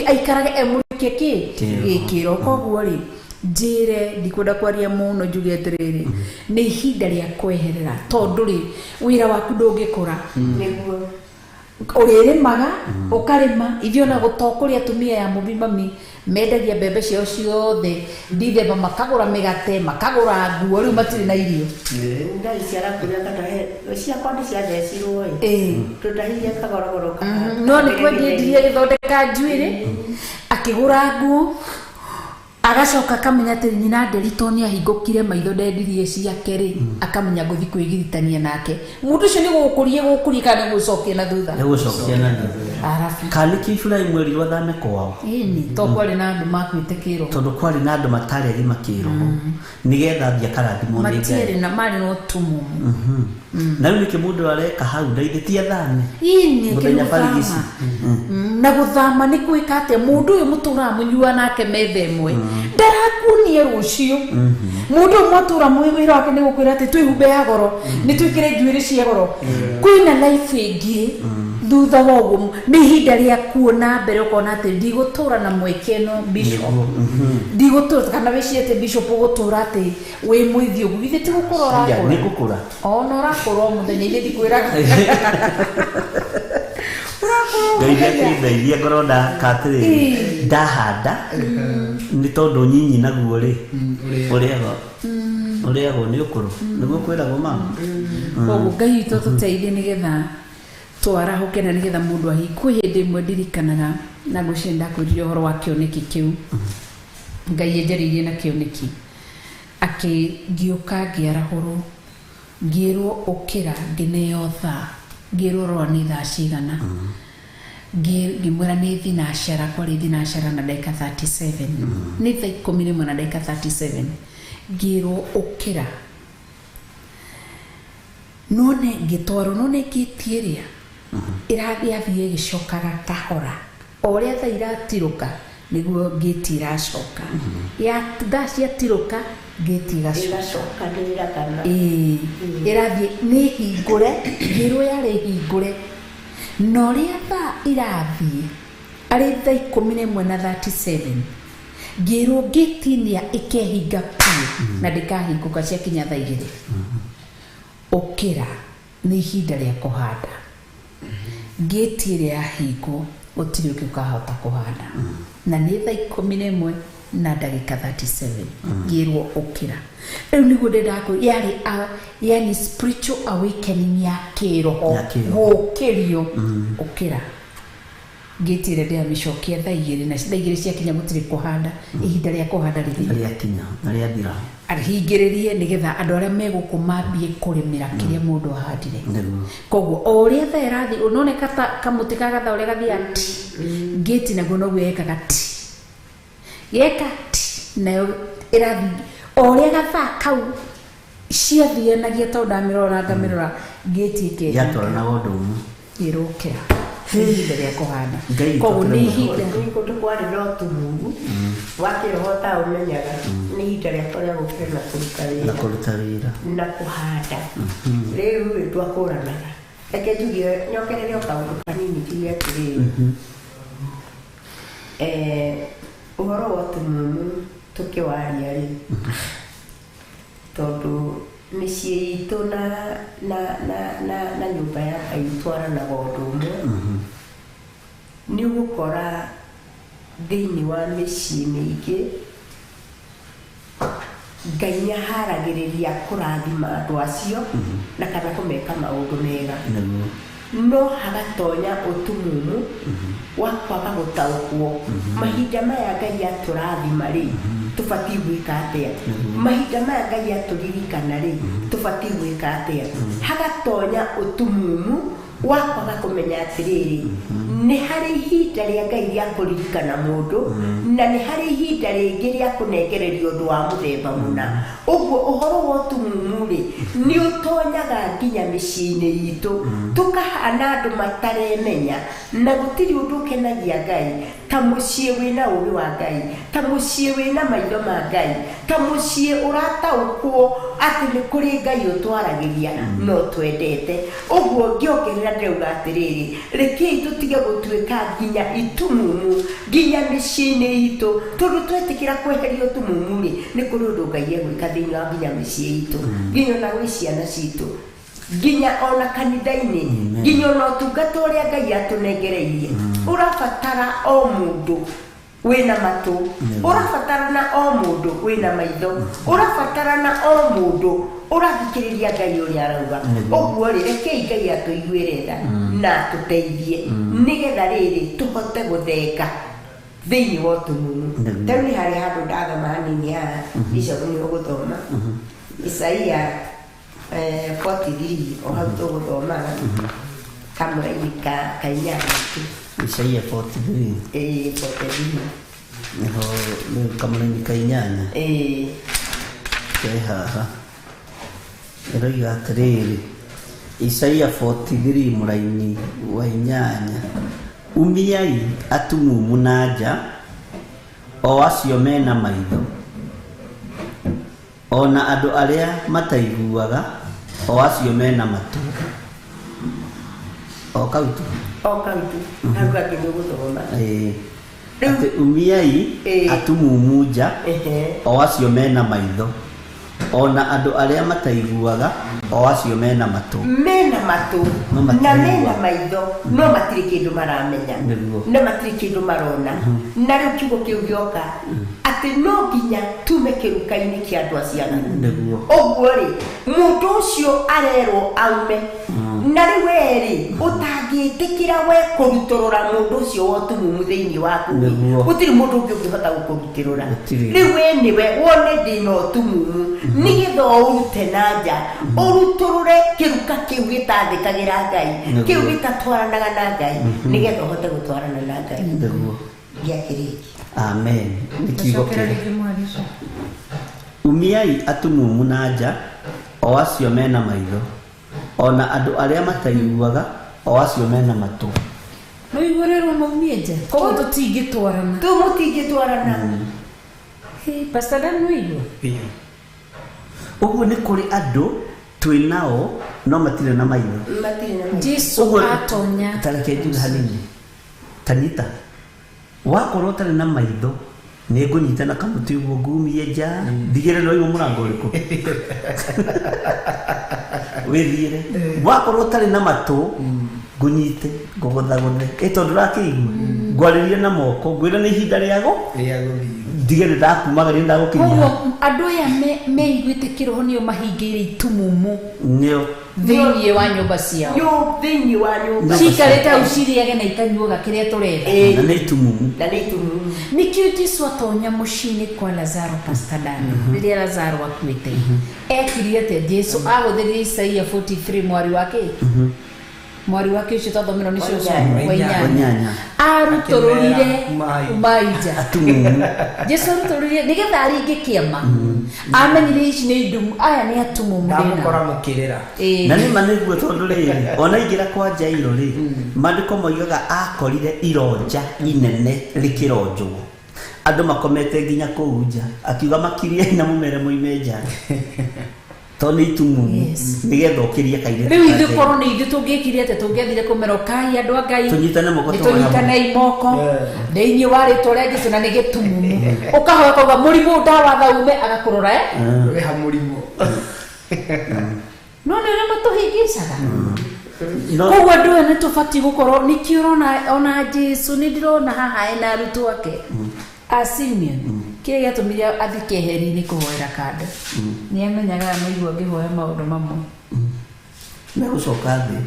aikarage emurikie gikiro koguo ri njire ndikwenda kwaria muno njuge atiriri ni ihinda ria kweherera tondu ri wira waku ndungikura niguo uririmaga ukarima ithio na gutokuria atumia ya mubimami mendagia mbembe ciao ciothe ndithemba makagura migate makagura nguo riu matiri na irio Ngai ciara kuria kana he ciakwa ndi ciathecirwo tutahithia kagorogoro no ni kwendia ndirie githondeka njuiri akigura nguo agacoka akamenya atĩ nyina Nderito nĩ ahingũkire maitho ndendirie ciake rĩ akamenya gũthiĩ kwĩgiritania nake mũndũ ũcio nĩ gũkũria kana gũcokia na thutha arabu kana Iburahĩmu erirwo athame kwao ĩni to kwarĩ na andũ makuĩte kĩroho tondũ kwarĩ na andũ matarĩ agima kĩroho nĩgetha athiĩ akarathimwo nĩ Ngai matiĩrĩ na marĩ na ũtumumu na rĩu nĩkĩ mũndũ areka hau ndaithĩtie athame ĩni mũthenya barigisi na gũthama nĩ gwĩka atĩa mũndũ ũyũ mũtũraga mũnyua nake metha ĩmwe ndarakuonie rũciũ mũndũ ũyũ mwatũra wĩra wake nĩ gũkwĩra atĩ twĩhumbe ya goro nĩ twĩkĩre njuĩrĩ cia goro kwĩna life ĩngĩ thutha wa ũguo nĩ ihinda rĩa kuona mbere ũkona atĩ ndigũtũra na mweke ĩno bishop ndigũtũra kana wĩcirie bishop ũgũtũra atĩ wĩ mwĩthi ũguo githĩ ti gũkũra ũrakũra nĩ gũkũra ona ũrakũra o mũthenya ithe ndikwĩraga ndeithia ngorwo ndakatĩrĩ ndahanda nĩ tondũ nyinyi naguo rĩ ũrĩagwo nĩ ũkũrũ nĩguo kwĩragwo mama koguo Ngai witũ tũteithie nĩgetha twarahũke na nĩgetha mũndũ ahingwo hĩndĩ ĩmwe ndirikanaga na ngũciria ndakwĩrire ũhoro wa kĩoneki kĩu Ngai enjaririe na kĩoneki ngĩũka ngĩarahũrwo ngĩrwo ũkĩra ngĩneo thaa ngĩrwo rora nĩ thaa cigana ngĩmwĩra nĩ thinacara kwarĩ thinacara na ndagĩka 37 nĩ thaa 11 na ndagĩka 37 ngĩrwo ũkĩra none ngĩtwarwo none ngĩtierĩa irathiĩ gĩcokaga kahora o ũrĩa thaa iratirũka nĩguo ngĩti iracoka ya thaa ciatirũka ngĩti igacoka irathiĩ nĩ hingũre ngĩrwo yarĩ hingũre no rĩa thaa irathiĩ arĩ thaa 11 na 37 ngĩrwo ngĩtinia ĩkehinga piũ na ndĩkahingũka ciakinya thaa 2 ũkĩra nĩ ihinda rĩa kũhanda ngĩti ĩrĩa yahingwo gũtirĩ ũngĩ ũkahota kũhanda na nĩ thaa 11 na ndagĩka 37 ngĩrwo ũkĩra rĩu nĩguo ndĩrakwĩra yani spiritual awakening ya kĩroho gũkĩrio ũkĩra ngĩtire ndĩamĩcokia thaa 2 na thaa 2 ciakinya gũtirĩ kũhanda ihinda rĩa kũhanda rĩakinya na rĩathira arihingĩrĩrie nĩgetha andũ arĩa megũkũ mambie kũrĩmĩra kĩrĩa mũndũ ahandire koguo o ũrĩa thaa ĩrathiĩ ũnoneka kamũtĩ ka gathaa ũrĩa gathiaga ngĩti naguo noguo yekaga geka nayo ĩrathiĩ o ũrĩa gathaa kau ciathianagia tondũ ndamĩrora ngamĩrora ngĩti ĩkĩ yatwaranaga ũndũ ũmwe ĩrũkĩra ihinda rĩa kũhanda koguo nĩ ihinda kũndũ kwarĩ na ũtumumu wa kĩroho ta ũmenyaga nĩ ihinda rĩakwa rĩa gũkĩra na kũruta wĩra na kũhanda rĩu twakũranaga reke njuge nyokerere o kaũndũ kanini tuge atĩrĩrĩ ũhoro wa ũtumumu tũkĩwaria rĩ tondũ mĩciĩ itũ na nyũmba ya Ngai twaranaga ũndũ ũmwe nĩ ũgũkora thĩinĩ wa mĩciĩ mĩingĩ Ngai nĩaharagĩrĩria kũrathima andũ acio na kana kũmeka maũndũ mega no hagatonya ũtumumu wa kwaga gũtaũkwo mahinda maya Ngai atũrathima rĩ tũbatiĩ gwĩka atĩa mahinda maya Ngai atũririkana rĩ tũbatiĩ gwĩka atĩa hagatonya ũtumumu wa kwaga kũmenya atĩrĩrĩ nĩ harĩ ihinda rĩa Ngai rĩa kũririkana mũndũ na nĩ harĩ ihinda rĩngĩ rĩa kũnengererio ũndũ wa mũthemba mũna ũguo ũhoro wa ũtumumu rĩ nĩ ũtonyaga nginya mĩciĩ-inĩ itũ tũkahana andũ mataremenya na gũtirĩ ũndũ ũkenagia Ngai ta mũciĩ wĩna ũũgĩ wa Ngai ta mũciĩ wĩna maitho ma Ngai ta mũciĩ ũrataũkwo atĩ nĩ kũrĩ Ngai ũtwaragĩria no twendete ũguo ngĩongerera ndĩrauga atĩrĩrĩ rekei tũtige gũtuĩka nginya itumumu nginya mĩciĩ-inĩ itũ tondũ twetĩkĩra kweheria ũtumumu rĩ nĩ kũrĩ ũndũ Ngai egwĩka thĩinĩ wa nginya mĩciĩ itũ nginya ona gwĩ ciana citũ nginya ona kanitha-inĩ nginya ona ũtungata ũrĩa Ngai atũnengereirie ũrabatara o mũndũ wĩna matũ ũrabatarana o mũndũ wĩna maitho ũrabatarana o mũndũ ũrathikĩrĩria Ngai ũrĩa arauga ũguo rĩ rekei Ngai atũiguĩre tha na atũteithie nĩgetha rĩrĩ tũhote gũthenga thĩinĩ wa ũtumumu Nĩguo. tarĩu nĩ harĩ handũ ndathoma hanini haha Bishop nĩ ũgũthoma Isaia 43 o hau tũgũthomaga kamũraini ka inyanya tu Isaia 43 43 niho nĩ kamũraini ka inyanya ke haha ĩroiga atĩrĩrĩ Isaia 43 mũraini wa inyanya umiai atumumu na nja o acio mena maitho ona andũ arĩa mataiguaga o acio mena matũ o kautu hau gangĩ nĩ ũgũthoma atĩ umiai atumumu nja o acio mena maitho ona andũ arĩa mataiguaga o acio mena matũ na mena maitho no matirĩ kĩndũ maramenya Nĩguo. no matirĩ kĩndũ marona na rĩu kiugo kĩu gĩoka atĩ no nginya tume kĩruka-inĩ kĩa andũ acio aganu Nĩguo. ũguo rĩ mũndũ ũcio arerwo aume na rĩu rĩ ũtangĩtĩkĩra we kũrutũrũra mũndũ ũcio wa ũtumumu thĩinĩ waku Nĩguo. gũtirĩ mũndũ ũngĩ ũngĩhota gũkũrutĩrũra Gũtirĩ. rĩu we nĩwe wone ndĩna ũtumumu nĩgetha ũrute na nja ũrutũrũre kĩruka kĩu gĩtathĩkagĩra Ngai Nĩguo. kĩu gĩtatwaranaga na Ngai nĩgetha ũhote gũtwarana na Ngai Nĩguo. gĩakĩrĩki amen nĩ kiugo Tũcokera kĩega rĩngĩ mwarisho. umiai atumumu na nja o acio mena maitho ona andũ arĩa mataiguaga o acio mena matũ No igũrĩrwo maumie nja koguo tũtingĩtwarana. tũmũtingĩtwarana Pastor Dan no igua. ũguo nĩ kũrĩ andũ twĩ nao no matirĩ na maitho matirĩ na maitho. Jesu Ũguo- atonya. tareke njuge hanini tanita wakorwo ũtarĩ na maitho nĩ ngũnyita na kamũtĩ ũguo ngumie nja ndigĩre no igũ mũrango ũrĩkũ wĩthiĩre wakorwo ũtarĩ na matũ ngũnyite ngũgũthagũthe tondũ ndũrakĩigua ngwarĩrie na moko ngwĩra nĩ ihinda rĩago ndigĩre ndakumagaria ndagũkinyia Koguo andũ aya meiguĩte kĩroho nĩo mahingĩire itumumu nĩo thĩinĩ wa nyũmba ciao. thĩinĩ wa nyũmba Cikarĩte hau cirĩage na ikanyuaga kĩrĩa tũrenda. na nĩ itumumu na nĩ itumumu Nĩkĩo Jesu atonya mũciĩ-inĩ kwa Lazaro Pastor Dan rĩrĩa Lazaro akuĩte ekire atĩa Jesu ahũthĩrire Isaia 43 mwari wake ũcio twathomirwo nĩ cũcũ wa inyanya Wanyanya. arutũrũrire Mai. maija atumumu Jesu arutũrũrire nĩgetha aringe kĩama amenyire ici nĩ ndumu aya nĩ atumumu ndamũkora ndĩna mũkĩrĩra na nĩ ma nĩguo tondũ rĩrĩ ona ingĩra kwa Jairo rĩ maandĩko moigaga akorire ironja inene rĩkĩronjwo andũ makomete nginya kũu nja akiuga makirie na mũmere moime nja tondũ nĩ itumumu Yes. nĩgetha ũkĩrie kairĩtu rĩu ka ithuĩ Ngai. korwo nĩ ithuĩ tũngĩkire atĩ tũngĩathire kũmera kai andũ a Ngai Tũnyitane moko tũnyitanei moko thĩinĩ wa rĩtwa rĩa Jesũ na nĩ gĩtumumu ũkahoya kauga mũrimũ ndawatha ume agakũrora wĩ ha mũrimũ no nĩ ũrĩa matũhĩngĩcaga No- koguo andũ aya nĩ tũbatiĩ gũkorwo nĩkĩo ũrona ona Jesũ nĩ ndĩrona haha ena arutwo ake a Simeon kĩrĩa gĩatũmire athiĩ keheri-inĩ kũhoera kando nĩ amenyaga maigua ngĩhoya maũndũ mamwe megũcoka thĩ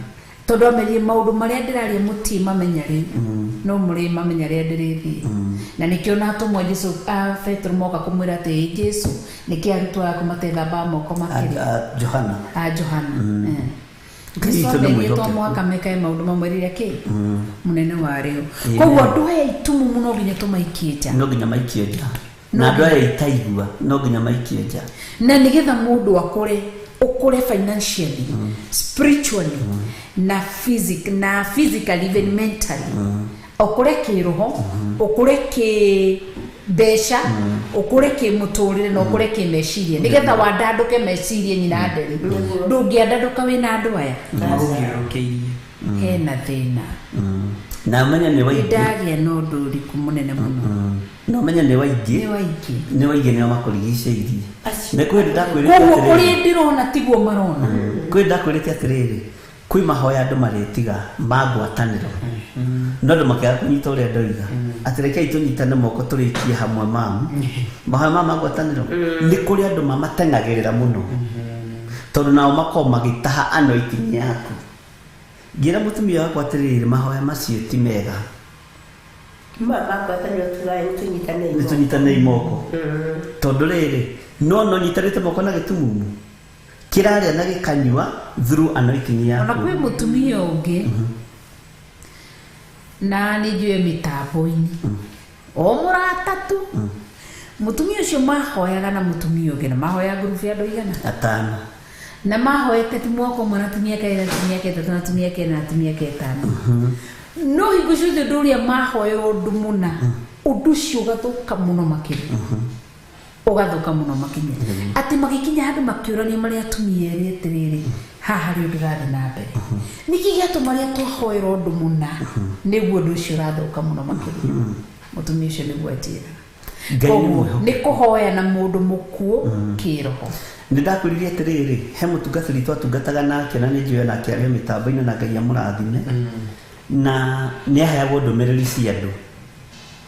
tondũ amenyire maũndũ marĩa ndĩraria mũtiĩ mamenya rĩu no mũrĩ mamenya rĩrĩa ndĩrĩthiĩ na nĩkĩo na atũmwo Jesũ Petro moka kũmwĩra atĩ Jesũ nĩkĩ arutwo aku matethamba moko makĩrĩ Johana a Johana Kristo nĩ Kristo mwĩhokeku. mwaka mekae maũndũ mamwe rĩrĩa kĩ mũnene warĩo Amen. koguo andũ aya itumumu no nginya tũmaikie nja no nginya maikio nja na andũ aya itaigua no nginya maikio nja na nĩgetha mũndũ ũkũre financially spiritually na physically even mentally ũkũre kĩroho ũkũre kĩmbeca ũkũre kĩmũtũrĩre na ũkũre kĩmeciria nĩgetha wandandũke meciria nyina nderi ndũngĩandandũka wĩna andũ aya ũgĩrũkĩirie hena thĩna na menya nĩ waingĩ ndagĩa na ũndũ ũrĩkũ mũnene mũno no menya nĩ waingĩ nĩ waingĩ nĩ waingĩ nĩo makũrigicĩirie nĩ kwĩ ndakwĩrĩte koguo atĩrĩrĩ ũrĩa ndĩrona tiguo marona kwĩ ndakwĩrĩte atĩrĩrĩ kwĩ mahoya andũ marĩtiga ma ngwatanĩro no andũ makĩaga kũnyita ũrĩa ndoiga atĩ rekei tũnyitane moko tũrĩkie hamwe mamu mahoya ma ngwatanĩro nĩ kũrĩ andũ mamateng'agĩrĩra mũno tondũ nao makorwo magĩtaha anointing yaku ngĩra mũtumia wakwa atĩrĩrĩ mahoya macio ti mega mama kwatanyo tugaye tunyitane imoko tondu riri no nyitarite moko na gitumumu kiraria na gikanywa through anointing yako ona kwi mutumia ungi na ni njue mitambo-ini o muratatu mutumia ucio mahoyaga na mutumia ungi na mahoya group ya andu igana 5 na mahoete ti mwako mwana tumia kaira tumia ketatu na tumia kena na tumia ketano no hingo ciothe ndu uria mahoera undu muna undu ucio ugathuka muno makiri ugathuka muno makinya ati magikinya handu makiurania maria atumia eri atiriri haha ri ndigari na mbere niki giatu maria twahoera undu muna niguo undu ucio urathuka muno makiri mutumia ucio niguo atira ni kuhoya na mundu mukuo kiroho ndakuririe atiriri he mutungatiri twatungataga nake na ni njue nake aria mitambo-ini na Ngai amurathime na ni aheagwo ndumiriri cia andu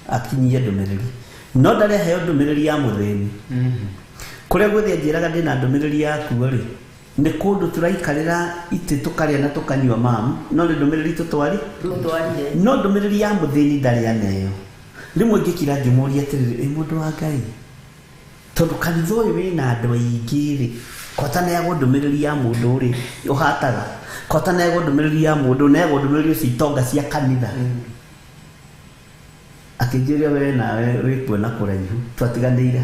akinyie ndumiriri no ndari aheo ndumiriri ya muthini kuria guthie njiraga ndina ndumiriri yaku ri ni kundu turaikarira ite tukaria na tukanywa mamu no ni ndumiriri tutwarire no ndumiriri ya muthini ndari aneyo rimwe ngikira ngimuria atiriri mundu wa Ngai tondu kanitha uyu wina andu aingi ri kotaneagwo ndumiriri ya mundu ri uhataga kotaneagwo ndumiriri ya mundu neagwo ndumiriri ucio itonga cia kanitha akinjiria we nawe wikuona kuraihu twatiganire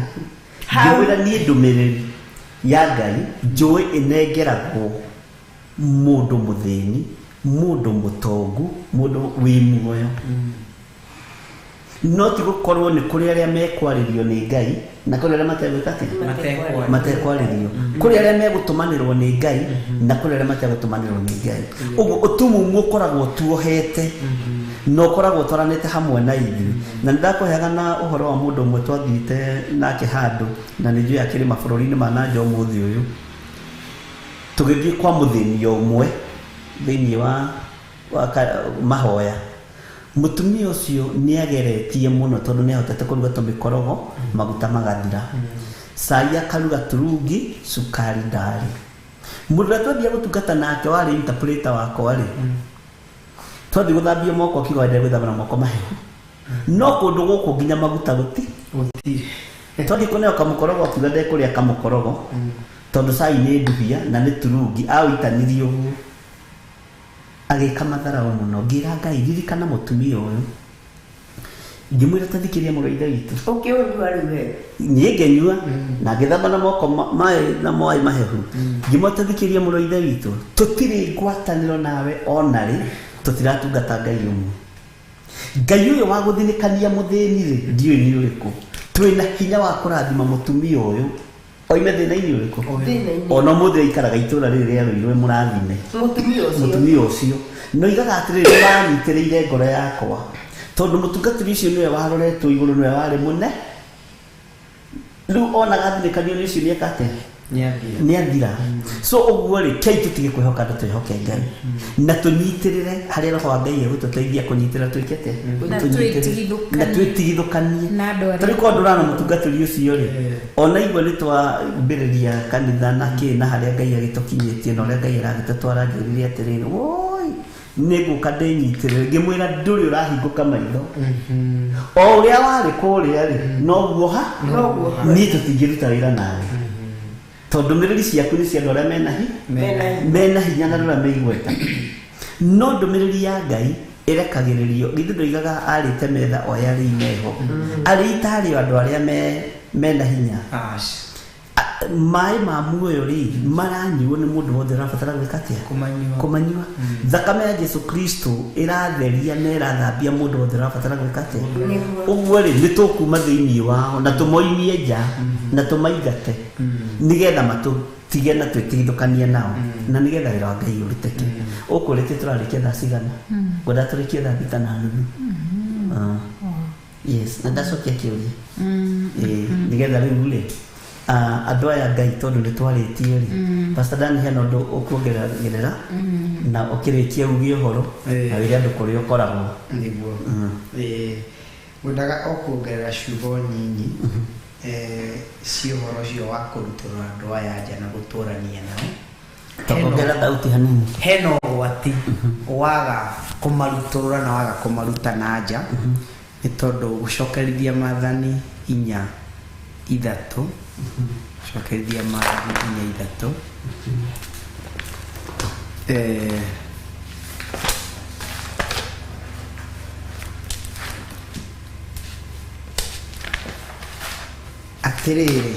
ngimwira ni ndumiriri ya Ngai njui inengeragwo mundu muthini mundu mutongu mundu wi muoyo no ti gukorwo ni kuri aria mekwaririo ni Ngai na kuri aria mategwikate matekwaririo kuri aria megutumanirwo ni Ngai na kuri aria mategutumanirwo ni Ngai uguo utumumu ukoragwo tuohete no koragwo twaranite hamwe na ithuĩ na ndakuheaga na uhoro wa mundu umwe twathite nake handu na ni njui akiri mabũrũri-inĩ ma nanja ũmũthĩ ũyũ tugithie kwa muthini umwe thiini wa mahoya mutumia ucio ni ageretie muno tondu ni ahotete kuruga tumikorogo maguta magathira sai akaruga turungi sukari ndari mundu atwathia gutungata nake wari interpreter wako ri twathi guthambia moko kigwende gwithambira moko mahehu no kundu guku nginya maguta gutiri twathi kuneo kamukorogo akiuga ndekuria kamukorogo tondu sai ni nduhia na ni turungi awitanirie uguo agika matharau muno ngira Ngai ririkana mutumia uyu ngimwira tathikiria mugaitha witu ukiurua riwe nie ngenyua na ngithamba na moko mai na moi mahehu ngimotathikiria mugaitha witu tutiri ngwataniro nawe onari tutiratungata Ngai umwe Ngai uyu wa guthinikania muthini ri ndiu ni uriku twina hinya wa kurathima mutumia uyu oime thina-ini uriku ona muthi aikaraga itura riri ria Ruiru murathime mutumia ucio no igaga atiriri wanyitiriire ngoro yakwa tondu mutungatiri ucio niwe waroretwo iguru niwe wari mune riu ona gathinikanio ni ucio niekate ni athira so uguo ri kei tutige kwihoka andu twihoke Ngai na tunyitirire haria roho wa Ngai egututeithia kunyitirira twikete na twitigithukanie tari ko ndurana mutungatiri ucio ri ona igwe ni twambiriria kanitha na na haria Ngai agitukinyitie na uria Ngai aragitutwara njuririe atiriri woi niguka ndinyitirire ngimwira nduri urahinguka maitho o uria wari kuria ri noguo ni tutingiruta wira nawe tondu ndumiriri ciaku ni cia andu aria mena hinya na rura meigweta no ndumiriri ya Ngai irekagiririo githu ndoigaga arite metha o yari imeho ari itari andu aria mena hinya mai ma muoyo ri maranyuo ni mundu wothe rabatara gwikatia kumanyua thakame ya Jesu Kristo iratheria na irathambia mundu wothe rabatara gwikatia uguo ri ni tukuma thiini wao na tumoimie nja na tumaigate nigetha matutige na twitigithukanie nao na nigetha wira wa Ngai uriteke ukurite turarikia thaa cigana ngwenda turikie thaa 5:30 yes na ndacokia kiuria nigetha riu ri andu aya Ngai tondu ni twaritie ri Pastor Dan hena undu ukuongerera na ukirikia ugie uhoro na wiri andu kuria ukoragwo niguo wendaga okuongerera ciugo nyinyi cio uhoro cio wa kurutura andu aya nja na guturania nao tokongera thauti hanini hena ugwati waga kumaruturura na waga kumaruta na nja nĩ tondũ gũcokerithia Maathani 4:3 cokerithia Maathani 4:3 atĩrĩrĩ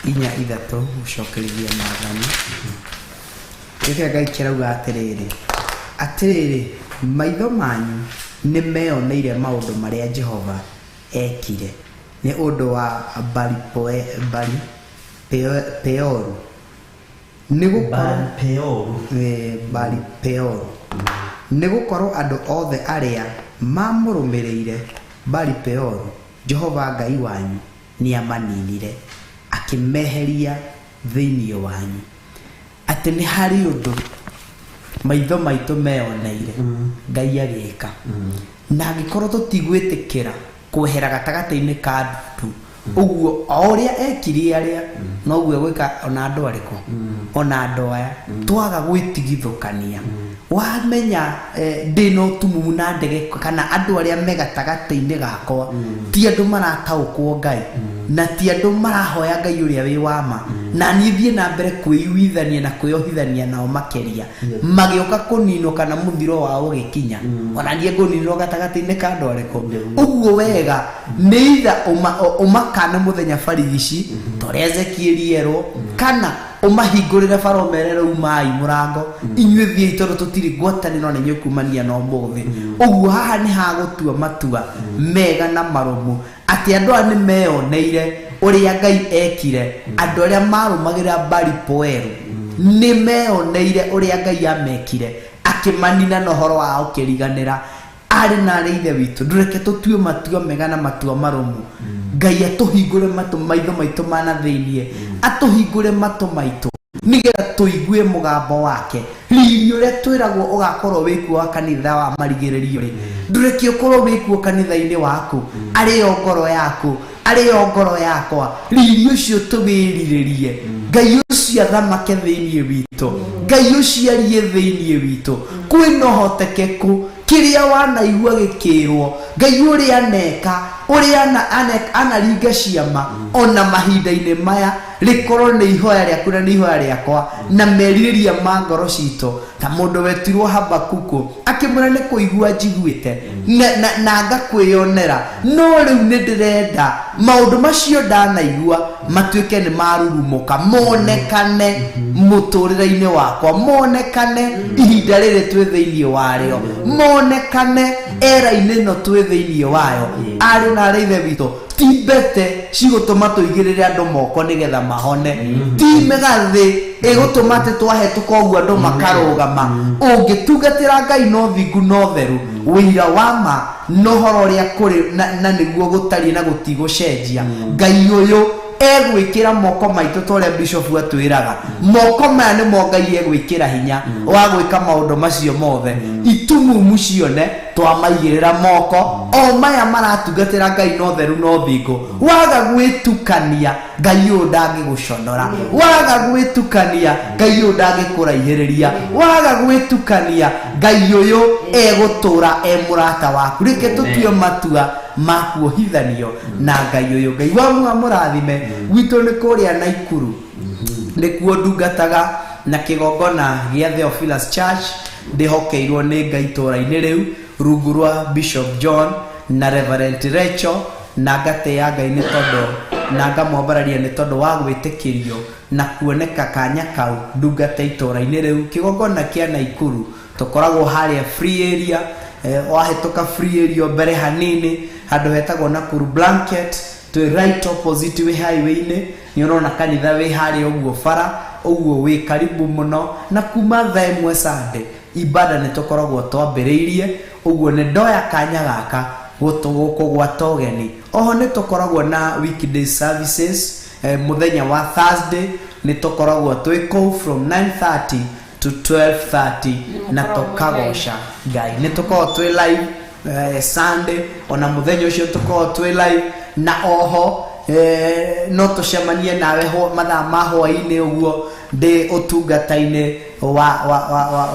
4:3 gũcokerithia Maathani gĩkĩra Ngai kĩrauga atĩrĩrĩ maitho manyu nĩ meyoneire maũndũ marĩa Jehova ekire nĩ ũndũ wa Baali-Peoru nĩgũkorwo andũ othe arĩa mamũrũmĩrĩire Baali-Peoru Jehova Ngai wanyu nĩamaninire akĩmeheria thĩinĩ wanyu. Atĩ nĩ harĩ ũndũ maitho maitũ meyoneire Ngai agĩka na angĩkorwo tũtigwĩtĩkĩra kwehera gatagatĩ-inĩ ka ndutu ũguo o ũrĩa ekire arĩa noguo gwĩka ona andũ arĩkũ ona andũ aya twaga gwĩtigithũkania wamenya ndĩna ũtumumu na ndege kana andũ arĩa me gatagatĩ-inĩ gakwa ti andũ marataũkwo Ngai na ti andũ marahoya Ngai ũrĩa wĩ wama na niĩ thiĩ na mbere kwĩiguithania na kwĩyohithania nao makĩria magĩũka kũninwo kana mũthiro wao ũgĩkinya ona niĩ ngũninwo gatagatĩ-inĩ ka andũ arĩkũ ũguo wega nĩ itha ũmakane mũthenya barigici torĩa Ezekieli erwo kana umahingũrĩre bara ũmerere umai mũrango inyuĩ thiĩ tondũ tũtirĩ ngwatanĩro na inyuĩ kumania na ũmũthĩ. Ũguo haha nĩ hagũtua matua mega na marũmu atĩ andũ aya nĩ meyoneire ũrĩa Ngai ekire andũ arĩa marũmagĩrĩra Baali-Peoru nĩ meyoneire ũrĩa Ngai amekire akĩmanina na ũhoro wao ũkĩriganĩra. Arĩ na arĩ ithe witũ ndũreke tũtue matua mega na matua marũmu. Ngai atũhingũre maitho maitũ mana thĩinĩ atũhingũre matũ maitũ nĩgetha tũigue mũgambo wake. Riri ũrĩa twĩragwo ũgakorwo wĩkuo wa kanitha wa marigĩrĩrio ndũreke ũkorwo wĩkuo kanitha-inĩ waku arĩyo ngoro yaku arĩyo ngoro yakwa. Riri ũcio tũwĩrirĩrie Ngai ũcio athamake thĩinĩ witũ Ngai ũcio arie thĩinĩ witũ. Kwĩna ũhotekeku kĩrĩa wanaigua gĩkĩrwo Ngai ũrĩa aneka ũrĩa anaringa ciama ona mahinda-inĩ maya rĩkorwo nĩ ihoya rĩaku na nĩ ihoya rĩakwa na merirĩria ma ngoro citũ ta mũndũ wetirwo Habakuku akĩmwĩra nĩ kũigua njiguĩte na ngakwĩyonera no rĩu nĩ ndĩrenda maũndũ macio ndanaigua matuĩke nĩ marurumũka monekane mũtũrĩre-inĩ wakwa monekane ihinda rĩrĩ twĩ thĩinĩ warĩo monekane era-inĩ ĩno twĩ thĩinĩ wayo. Arĩ na arĩ ithe witũ ti mbete cigũtũma tũigĩrĩre andũ moko nĩgetha mahone ti mĩgathĩ ĩgũtũma atĩ twahĩtũka ũguo andũ makarũgama. Ũngĩtungatĩra Ngai no thingu no theru wĩira wa ma no ũhoro ũrĩa kũrĩ na nĩguo gũtariĩ na gũtigũcenjia. Ngai ũyũ egwĩkĩra moko maitũ ta ũrĩa Bishop atwĩraga moko maya nĩmo Ngai egwĩkĩra hinya wa gwĩka maũndũ macio mothe itumumu cione twamaigĩrĩra moko o maya maratungatĩra Ngai no theru no thingo. Waga gwĩtukania Ngai ũyũ ndangĩgũconora waga gwĩtukania Ngai ũyũ ndangĩkũraihĩrĩria waga gwĩtukania Ngai ũyũ egũtũra mũrata waku. Reke tũtue matua ma kuohithanio na Ngai ũyũ. Ngai wa mũrathime gwitũ nĩ kũrĩa Naikuru nĩkuo ndungataga na kĩgongona gĩa Theophilus Church ndĩhokeirwo nĩ Ngai itũũra-inĩ rĩu rungu rwa Bishop John na Reverend Rachel na ngatĩĩa Ngai nĩ tondũ na ngamwambararia nĩ tondũ wa gwĩtĩkĩrio na kuoneka kanya kau ndungata itũũra-inĩ rĩu. Kĩgongona kĩa Naikuru tũkoragwo harĩa free area wahĩtũka free area mbere hanini handũ hetagwo Nakuru Blanket twĩ right opposite wĩ highway-inĩ nĩ ũrona kanitha wĩ harĩa ũguo bara ũguo wĩ karibu mũno na kuma thaa ĩmwe Sunday ibada nĩ tũkoragwo twambĩrĩirie ũguo nĩ ndoya kanya gaka gũtũ gwata ũgeni. Oho nĩ tũkoragwo na weekday services mũthenya wa Thursday nĩ tũkoragwo twĩ kũu from 9:30 to 12:30 na tũkagoca Ngai. Nĩ tũkoragwo twĩ live Sunday ona mũthenya ũcio tũkoragwo twĩ live na oho no tũcemanie nawe mathaa ma hwaĩ-inĩ ũguo ndĩ ũtungata-inĩ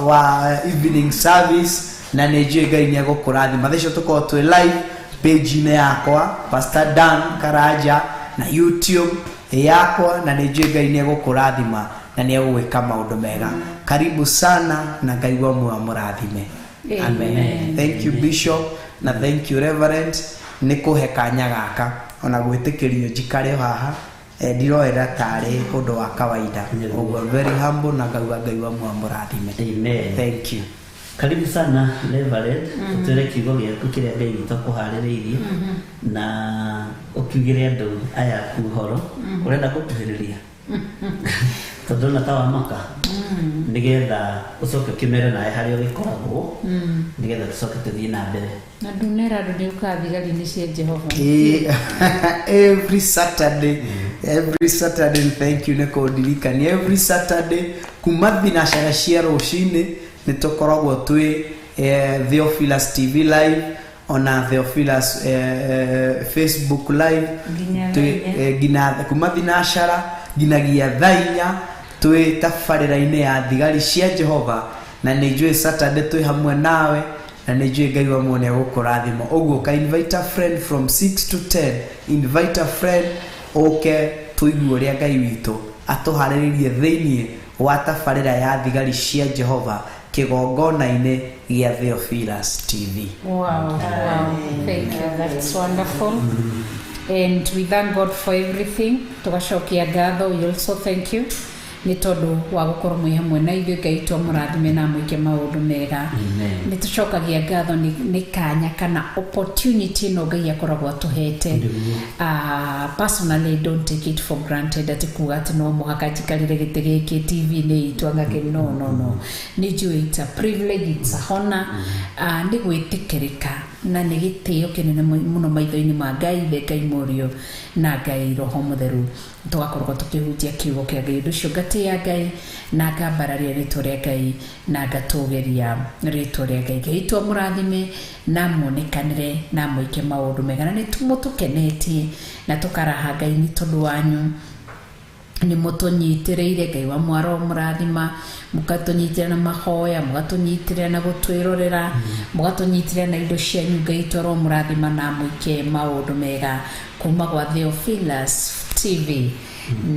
wa evening service na nĩ njũĩ Ngai nĩ egũkũrathima. Thaa icio tũkoragwo twĩ live page yakwa Pastor Dan Karaja na YouTube yakwa, na nijue Ngai ni egukurathima na ni egwika maundu mega. Karibu sana na Ngai wa mũrathime. Amen. Thank you Bishop na thank you Reverend ni kuhe kanya gaka ona gwitikirio njikare haha ndiroera tare undu wa kawaida. Very humble na Ngai wa mũrathime. Amen. Thank you. Karibu sana Reverend, utwere kiugo gĩaku kĩrĩa Ngai witũ akũharĩrĩirie na ũkiugĩre andũ aya kuhoro ũrenda gũkuhĩrĩria tondũ na tawa maka nigetha ucoke kimere nae harĩa gĩkoragwo nigetha tucoke tũthiĩ na mbere na ndunera andũ nĩ ũkathigari-inĩ cia Jehova every Saturday thank you nĩko ndirikani every Saturday kuma thinacara cia rũcinĩ nĩtũkoragwo twĩ Theophilus TV live ona Theophilus Facebook live ngina kuma thinacara nginagia thainya twĩ tabarĩra-inĩ ya thigari cia Jehova na nĩnjũĩ Saturday twĩ hamwe nawe na nĩnjũĩ Ngai wa mũone gũkũrathima. Ũguo ka invite a friend from 6 to 10, invite a friend oke tũigue ũrĩa Ngai witũ atũharĩrĩirie thĩinĩ wa tabarĩra ya thigari cia Jehova kĩgongona-inĩ gĩa Theophilus TV. Wow, thank you, that's wonderful. And we thank God for everything. Tugacokia ngatho. We also thank you nĩ tondũ wa gũkorwo mwĩ hamwe na ithuĩ. Ngai tu amũrathime na mwĩke maũndũ mega. Nĩ tũcokagia ngatho nĩ kanya kana opportunity no Ngai akoragwo atũhete. Personally don't take it for granted ati kuga ati no mũhaka njikarĩre gĩtĩ gĩkĩ TV-inĩ itũ angake no. Nĩ njũĩ it's a privilege, it's a honor. Nĩ gwĩtĩkĩrĩka na nĩ gĩtĩo kĩnene mũno maitho-inĩ ma Ngai, Ngai Mũriũ na Ngai Roho Mũtheru. Tugakorwo tukĩhunjia kiugo kĩa Ngai. Ũndũ ũcio ngatĩĩa Ngai na ngambararia rĩtwa rĩa Ngai na ngatũgeria rĩtwa rĩa Ngai. Ngai tu amũrathime na muonekanĩre na mwĩke maũndũ mega na nĩ mũtũkenetie na tũkaraha Ngai nĩ tondũ wanyu. Nĩ mũtũnyitĩrĩire Ngai wa mwaro mũrathima, mũgatũnyitĩrĩra na mahoya, mũgatũnyitĩrĩra na gũtwĩrorera, mũgatũnyitĩrĩra na indo cianyu. Ngai toro mũrathima na mwĩke maũndũ mega kuma gwa Theophilus TV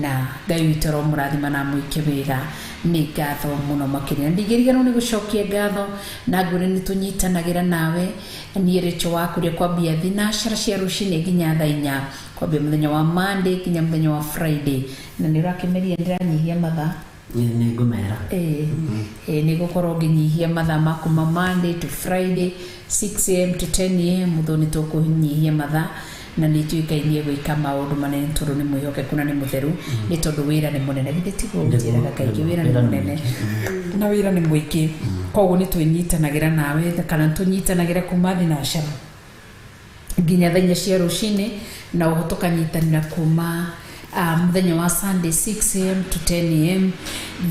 na Ngai witũ ro mũrathima na mwĩke wega. Nĩ ngatho mũno makĩria. Ndigĩriganĩrwo nĩ gũcokia ngatho na ngwĩre nĩ tũnyitanagĩra nawe. Niĩ Rachel waku rĩa kwambia thinacara cia rũcinĩ nginya thaa 4 kwambia mũthenya wa Monday nginya mũthenya wa Friday. Na nĩ ũrakĩmeria ndĩranyihia mathaa nĩ ngũmera nĩ gũkorwo ngĩnyihia mathaa ma kuma Monday to Friday 6 am to 10 am mũthũ nĩ tũkũnyihia mathaa na nĩ njũĩ Ngai nĩ egwĩka maũndũ manene tondũ nĩ mwĩhokeku na nĩ mũtheru nĩ tondũ wĩra nĩ mũnene. Githĩ tiguo njĩraga kaingĩ wĩra nĩ mũnene na wĩra nĩ mũingĩ. Koguo nĩ twĩnyitanagĩra nawe kana tũnyitanagĩra kuma thinacara nginya thaa 4 cia rũcinĩ na oho tũkanyitanĩra kuma mũthenya wa Sunday 6 am to 10 am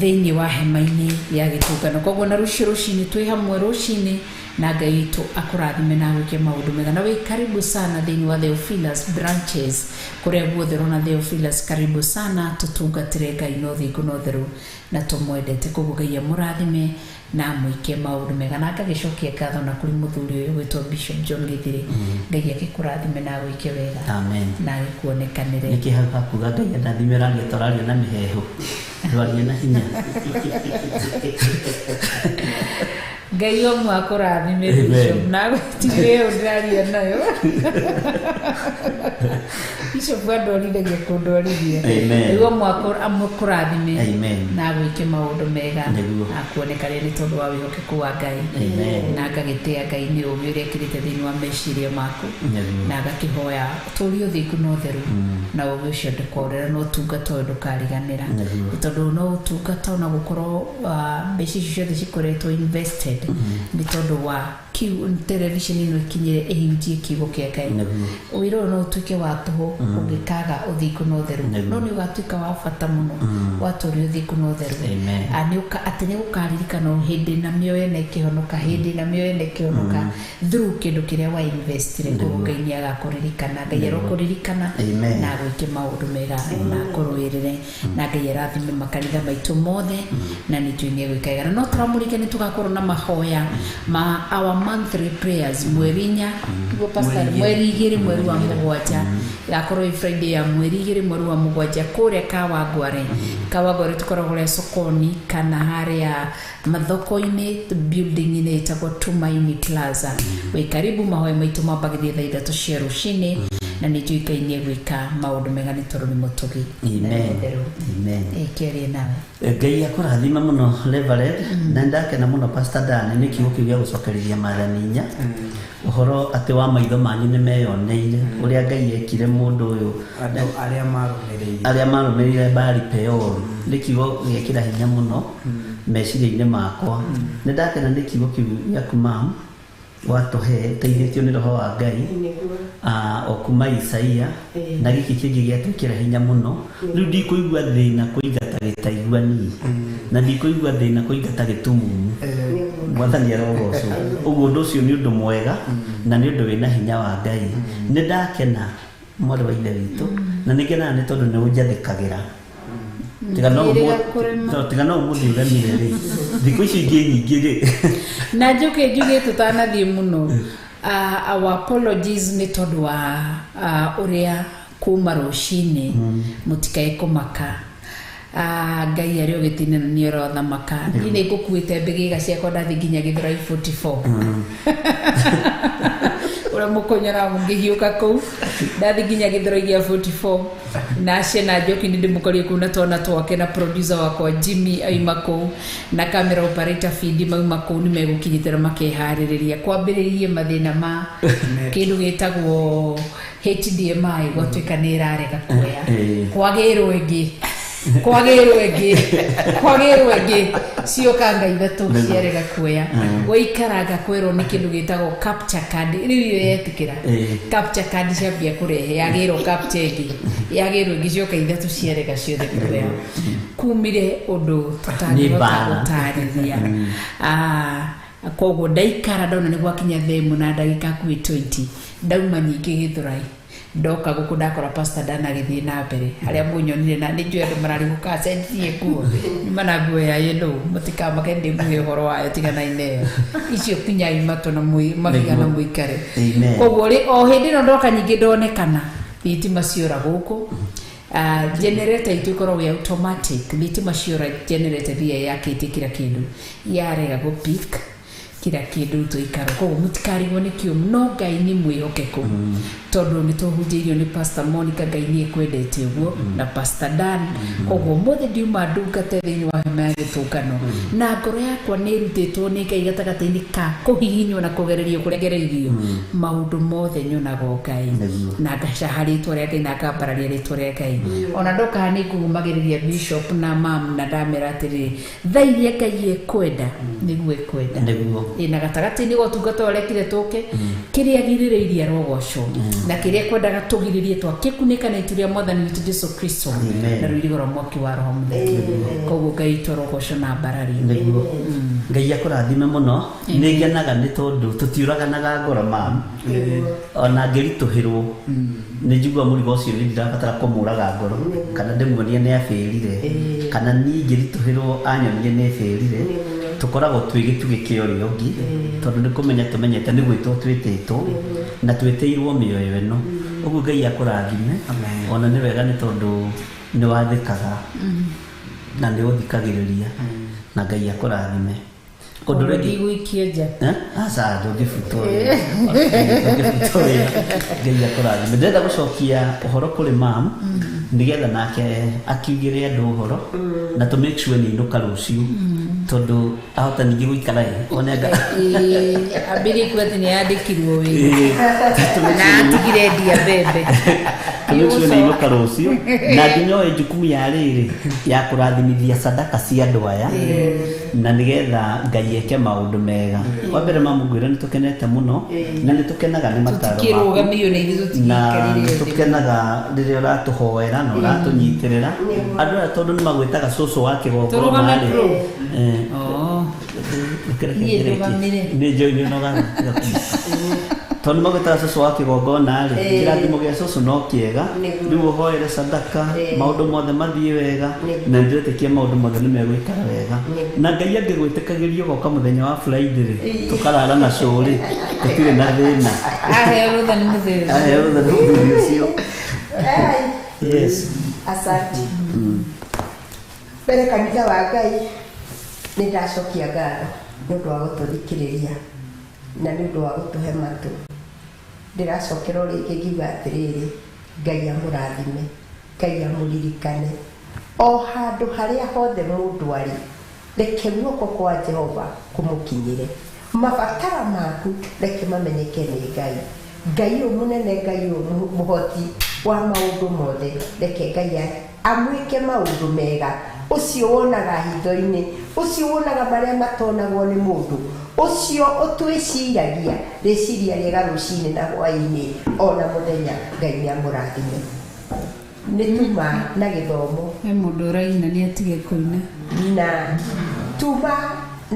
thĩinĩ wa hema-inĩ ya gĩtũngano. Koguo na rũcinĩ twĩ hamwe rũcinĩ na Ngai witũ akũrathime na gwĩke maũndũ mega. Na wĩ karibu sana thĩinĩ wa Theophilus branches kũrĩa guothe rona Theophilus. Karibu sana tũtungatĩre Ngai na ũthingu na ũtheru na tũmwendete. Koguo Ngai amũrathime na mwĩke maũndũ mega. Na ngagĩcokia ngatho na kũrĩ mũthuri ũyũ gwĩtwo Bishop John Githiri. Ngai agĩkũrathime na gwĩke wega. Amen. Na agĩkuonekanĩre. Nĩkĩ hau kuga Ngai ndathimĩra gĩtoraria na mĩheho ndwarie na hinya. Ngai omwe akũrathime Bishop na gũtirĩ ũndaria nayo. Bishop andorithagio kũndorithia. Nĩguo amũkũrathime na gwĩke maũndũ mega na kuonekanĩre nĩ tondũ wa wĩhokeku wa Ngai na ngagĩtĩĩa Ngai nĩ ũũgĩ ũrĩa ekĩrĩte thĩinĩ wa meciria maku na ngakĩhoya ũtũũrie ũthingu na ũtheru na ũũgĩ ũcio ndũkorera na ũtungata ũyũ ndũkariganĩra nĩ tondũ no ũtungata ona gũkorwo mbeca icio ciothe cikoretwo invested nĩ tondũ wa television ino ikinyire ihunjie kiugo kĩa Ngai. Wĩra ũyũ no ũtuĩke wa tũhũ ũngĩkaga ũthingu na ũtheru no nĩ ũgatuĩka wa bata mũno watũũria ũthingu na ũtheru. Atĩ nĩ gũkaririkana hĩndĩ na mĩoyo ĩno ĩkĩhonoka hĩndĩ na mĩoyo ĩno ĩkĩhonoka through kĩndũ kĩrĩa wa investire. Koguo Ngai nĩ agakũririkana. Ngai arokũririkana na gwĩke maũndũ mega na kũrũĩrĩre na Ngai arathime makanitha maitũ mothe na nĩ njũĩ nĩ egwĩka wega. No tũramũrĩke nĩ tũgakorwo na mahoya ma our monthly prayers mweri 4 kigo pastor mweri 2 mweri wa mugwanja gakorwo Friday ya mweri 2 mweri wa mugwanja kuria Kawangware tukoragwo sokoni kana haria mathoko-ini building-ini itagwo Tumaini Plaza we karibu mahoya maitu mambagithia thaa 3 cia rucini na nĩ njuĩkaine gwĩka maũndũ mega nĩ tondũ nĩ mũtugi. Amen. Kĩaria nawe. Ngai akũrathima mũno Reverend na ndakena mũno Pastor Dan nĩ kiugo kĩu gĩa gũcokereria maathani 4 ũhoro atĩ wa maitho manyu nĩ meyoneire ũrĩa Ngai ekire mũndũ ũyũ arĩa marũmĩrĩire Baali Peoru nĩ kiugo gĩkĩra hinya mũno meciria-inĩ makwa nĩ ndakena nĩ kiugo kĩu gĩaku mam watuhe teithĩtio nĩ roho wa Ngai okuma Isaia na gĩkĩ kĩngĩ gĩatwĩkĩra hinya mũno rĩu ndikũigua thĩna kũingata gĩtaiguani na ndikũigua thĩna kũingata gĩtumumu mwathani arogocwo ũguo ũndũ ũcio nĩ ũndũ mwega na nĩ ũndũ wĩna hinya wa Ngai nĩ ndakena mwarĩ wa ithe witũ na nĩ ngenaga nĩ tondũ nĩ ũnjathĩkagĩra tiga no mũndũ ũremire rĩ thikũ ici ingĩ nyingĩ rĩ na njuge tutanathie muno our apologies nĩ tondũ wa ũrĩa kuma rũcinĩ mũtikae kũmaka Ngai arĩ ũgĩtine na nĩ ũrothamaka nĩ ngũkuĩte mbĩgĩga ciakwa ndathi nginya Gĩthũrai 44 ura mukonyara mungihiuka kuu ndathi nginya Gĩthũrai gĩa 44 na Shena Njoki ndi mukorie kuna tona twake na producer wakwa Jimmy aimako na camera operator Fidi maumako ni megukinyitira makehaririria kwambiririe mathina ma kindu gitagwo HDMI gwatuika ni irareka kuoya kwagirwo ĩngĩ ciokanga ithatu ciarega kuoya goikaraga kwero ni kindu gitagwo capture card riu yetikira capture card ciambia kurehe yagirwo capture ĩngĩ yagirwo ĩngĩ cioka ithatu ciarega ciothe kuoya kumire undu tutangĩhota gũtarĩria koguo ndaikara ndona nĩ gwakinya themu na ndagĩka kuĩ 20 ndauma nyingĩ Gĩthũrai ndoka guku ndakora Pastor Dan agithie na mbere haria munyonire na nĩnjũĩ andũ marariguka sensie kuo managwo ya yellow mutika makende muhe horo wayo tiganaine icio kinyai mato na magana muikare koguo ri o hindi no ndoka nyingĩ ndonekana thitima ciora guku generator itukorwo ya automatic thitima ciora generator thia yakĩtie kila kindu yarega go peak kila kindu tuikara koguo mutikarigwo nĩ kiumu no Ngai nĩ mwĩhokeku tondu nĩ tũhunjĩirio nĩ Pastor Monica Ngai nĩ ekwendete ũguo na Pastor Dan koguo mothe ndiuma ndungate thĩinĩ wa hema ya gĩtũngano na ngoro yakwa nĩ ĩrutĩtwo nĩ Ngai gatagatĩ-inĩ ka kũhihinywo na kũgererio kũregererio maũndũ mothe nyonago Ngai na ngacaha rĩtwa rĩa Ngai na ngambararia rĩtwa rĩa Ngai ona ndoka nĩ ngũmagĩrĩria Bishop na mam na ndamera atĩrĩ thaa iria Ngai ekwenda nĩguo ekwenda na gatagati-inĩ gotungata ũrĩa kire tũke kĩrĩa girĩrĩirie arogocwo na kĩrĩa kwendaga tũgirĩrie twakĩkunĩka na itu rĩa Mwathani witũ Jesu Kristo na rũirigo rwa mwaki wa Roho Mũtheru koguo Ngai tũrogocwo na mbarari Ngai akũrathime mũno nĩ ngenaga nĩ tondũ tũtiũraganaga ngoro mam ona ngĩritũhĩrwo nĩ njigua mũrigo ũcio nĩ ndirabatara kũmũraga ngoro kana ndĩmuonie nĩ abĩrire kana niĩ ngĩritũhĩrwo anyonie nĩ abĩrire tukoragwo twĩ gĩtugĩ kĩa ũrĩa ũngĩ tondũ nĩ kũmenya tũmenyete nĩ gwĩtwo twĩtĩtwo na twĩtĩirwo mĩoyo ĩno ũguo Ngai akũrathime ona nĩ wega nĩ tondũ nĩ wathĩkaga na nĩ ũthikagĩrĩria na Ngai akũrathime ũndũ rĩngĩ gũikia nja aca ndũngĩbutwo Ngai akũrathime ndĩrenda gũcokia ũhoro kũrĩ mam nĩgetha nake akiugĩre andũ ũhoro na tũ make sure nĩ inũka rũciũ tondu ahota ningĩ gũikara onega ambiri kwete nĩ yandĩkirwo wĩ na atigire ndia mbembe tũmĩkire nĩ inũka rũciũ na nginya oe jukumu ya rĩrĩ ya kũrathimithia sadaka cia andũ aya na nĩgetha Ngai eke maũndũ mega wa mbere mamũngwĩra nĩ tũkenete mũno na nĩ tũkenaga nĩ mataro na tũkenaga rĩrĩa ũratũhoera na ũratũnyitĩrĩra andũ aya tondũ nĩ magwĩtaga cũcũ wa kĩgongona nä njå nä noga tondå må gä taga cåcå wa kä gongona rä kä rathimo gä a cåcå no kä ega rä u å hoere sadaka maå ndå mothe mathiä wega na nä ndä kä maå ndå mothe nä megå ikara wega na ngai angä gwä tä kagä rio goka må thenya wa Friday rä tå karara na cå rä tå tirä na thä na aheo rå tha nä må thä å cio asante mbere kanitha wa Ngai nä ndacokia ngatho nä å ndå wa gå tå thikä rä ria na nä å ndå wa gå tå he matå ndä racokera å rä ngä ngiuga atä rä rä Ngai amå rathime Ngai amå ririkane o handå harä a hothe må ndå arä reke guoko kwa Jehova kå må kinyä re mabatara maku reke mamenyeke nä Ngai Ngai å må nene Ngai å må hoti wa maå ndå mothe reke Ngai amwä ke maå ndå mega ucio wonaga hitho-inĩ ucio wonaga marĩa matonagwo nĩ mũndũ ucio ũtwĩciragia rĩciria rĩega rũcinĩ na hwaĩ-inĩ ona mũthenya Ngai nĩamũrathime nĩ tuma na gĩthomo he mũndũ ũraina nĩ atige kũina na tuma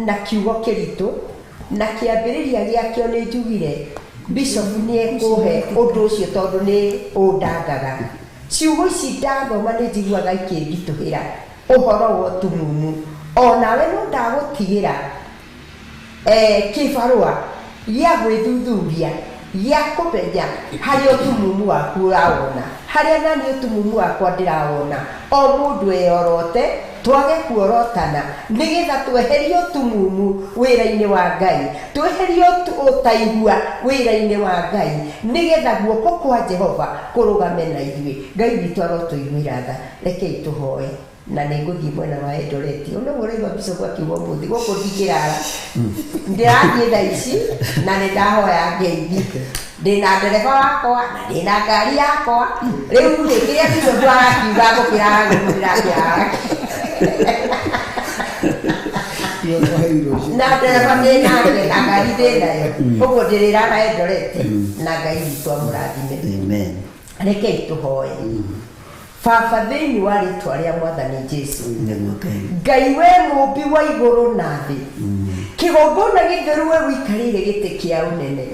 na kiugo kĩritũ na kĩambĩrĩria gĩakĩo nĩ njugire Bishop nĩ ekũhe ũndũ ũcio tondũ nĩ ũndangaga ciugo ici ndathoma nĩ njiguaga ikĩnditũhĩra ũhoro wa ũtumumu onawe no ndagũtigĩra kĩbarũa gĩa gwĩthuthuria gĩa kũmenya harĩa ũtumumu waku ũrawona harĩa nani ũtumumu wakwa ndĩrawona o mũndũ eyorote twage kuorotana nĩgetha tweherie ũtumumu wĩra-inĩ wa Ngai tweherie ũtaigua wĩra-inĩ wa Ngai nĩgetha guoko kwa Jehova kũrũgame na ithuĩ Ngai witũ arotũiguĩra tha rekei tũhoe na nĩ ngũthiĩ mwena wa Eldoreti ona mũraigua Bishop akiuga ũmũthĩ gũkũ ndingĩrara ndĩrathiĩ thaa ici na nĩ ndahoya ngeithi ndĩna ndereba wakwa na ndĩna ngari yakwa rĩu rĩ kĩrĩa Bishop arakiuga ngũkĩraga ngũkĩra kĩara na ndereba ndĩnake na ngari ndĩnayo ũguo ndĩrĩraga Eldoreti na Ngai witũ amũrathime rekei tũhoe Baba thĩinĩ wa rĩtwa rĩa Mwathani Jesũ Ngai we mũmbi wa igũrũ na thĩ kĩgongona gĩtheru we wĩikarĩire gĩtĩ kĩa ũnene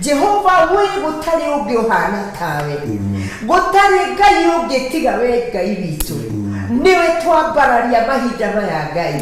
Jehova we gũtarĩ ũngĩ ũhana tawe gũtarĩ Ngai ũngĩ tiga we Ngai witũ nĩwe twambararia mahinda maya Ngai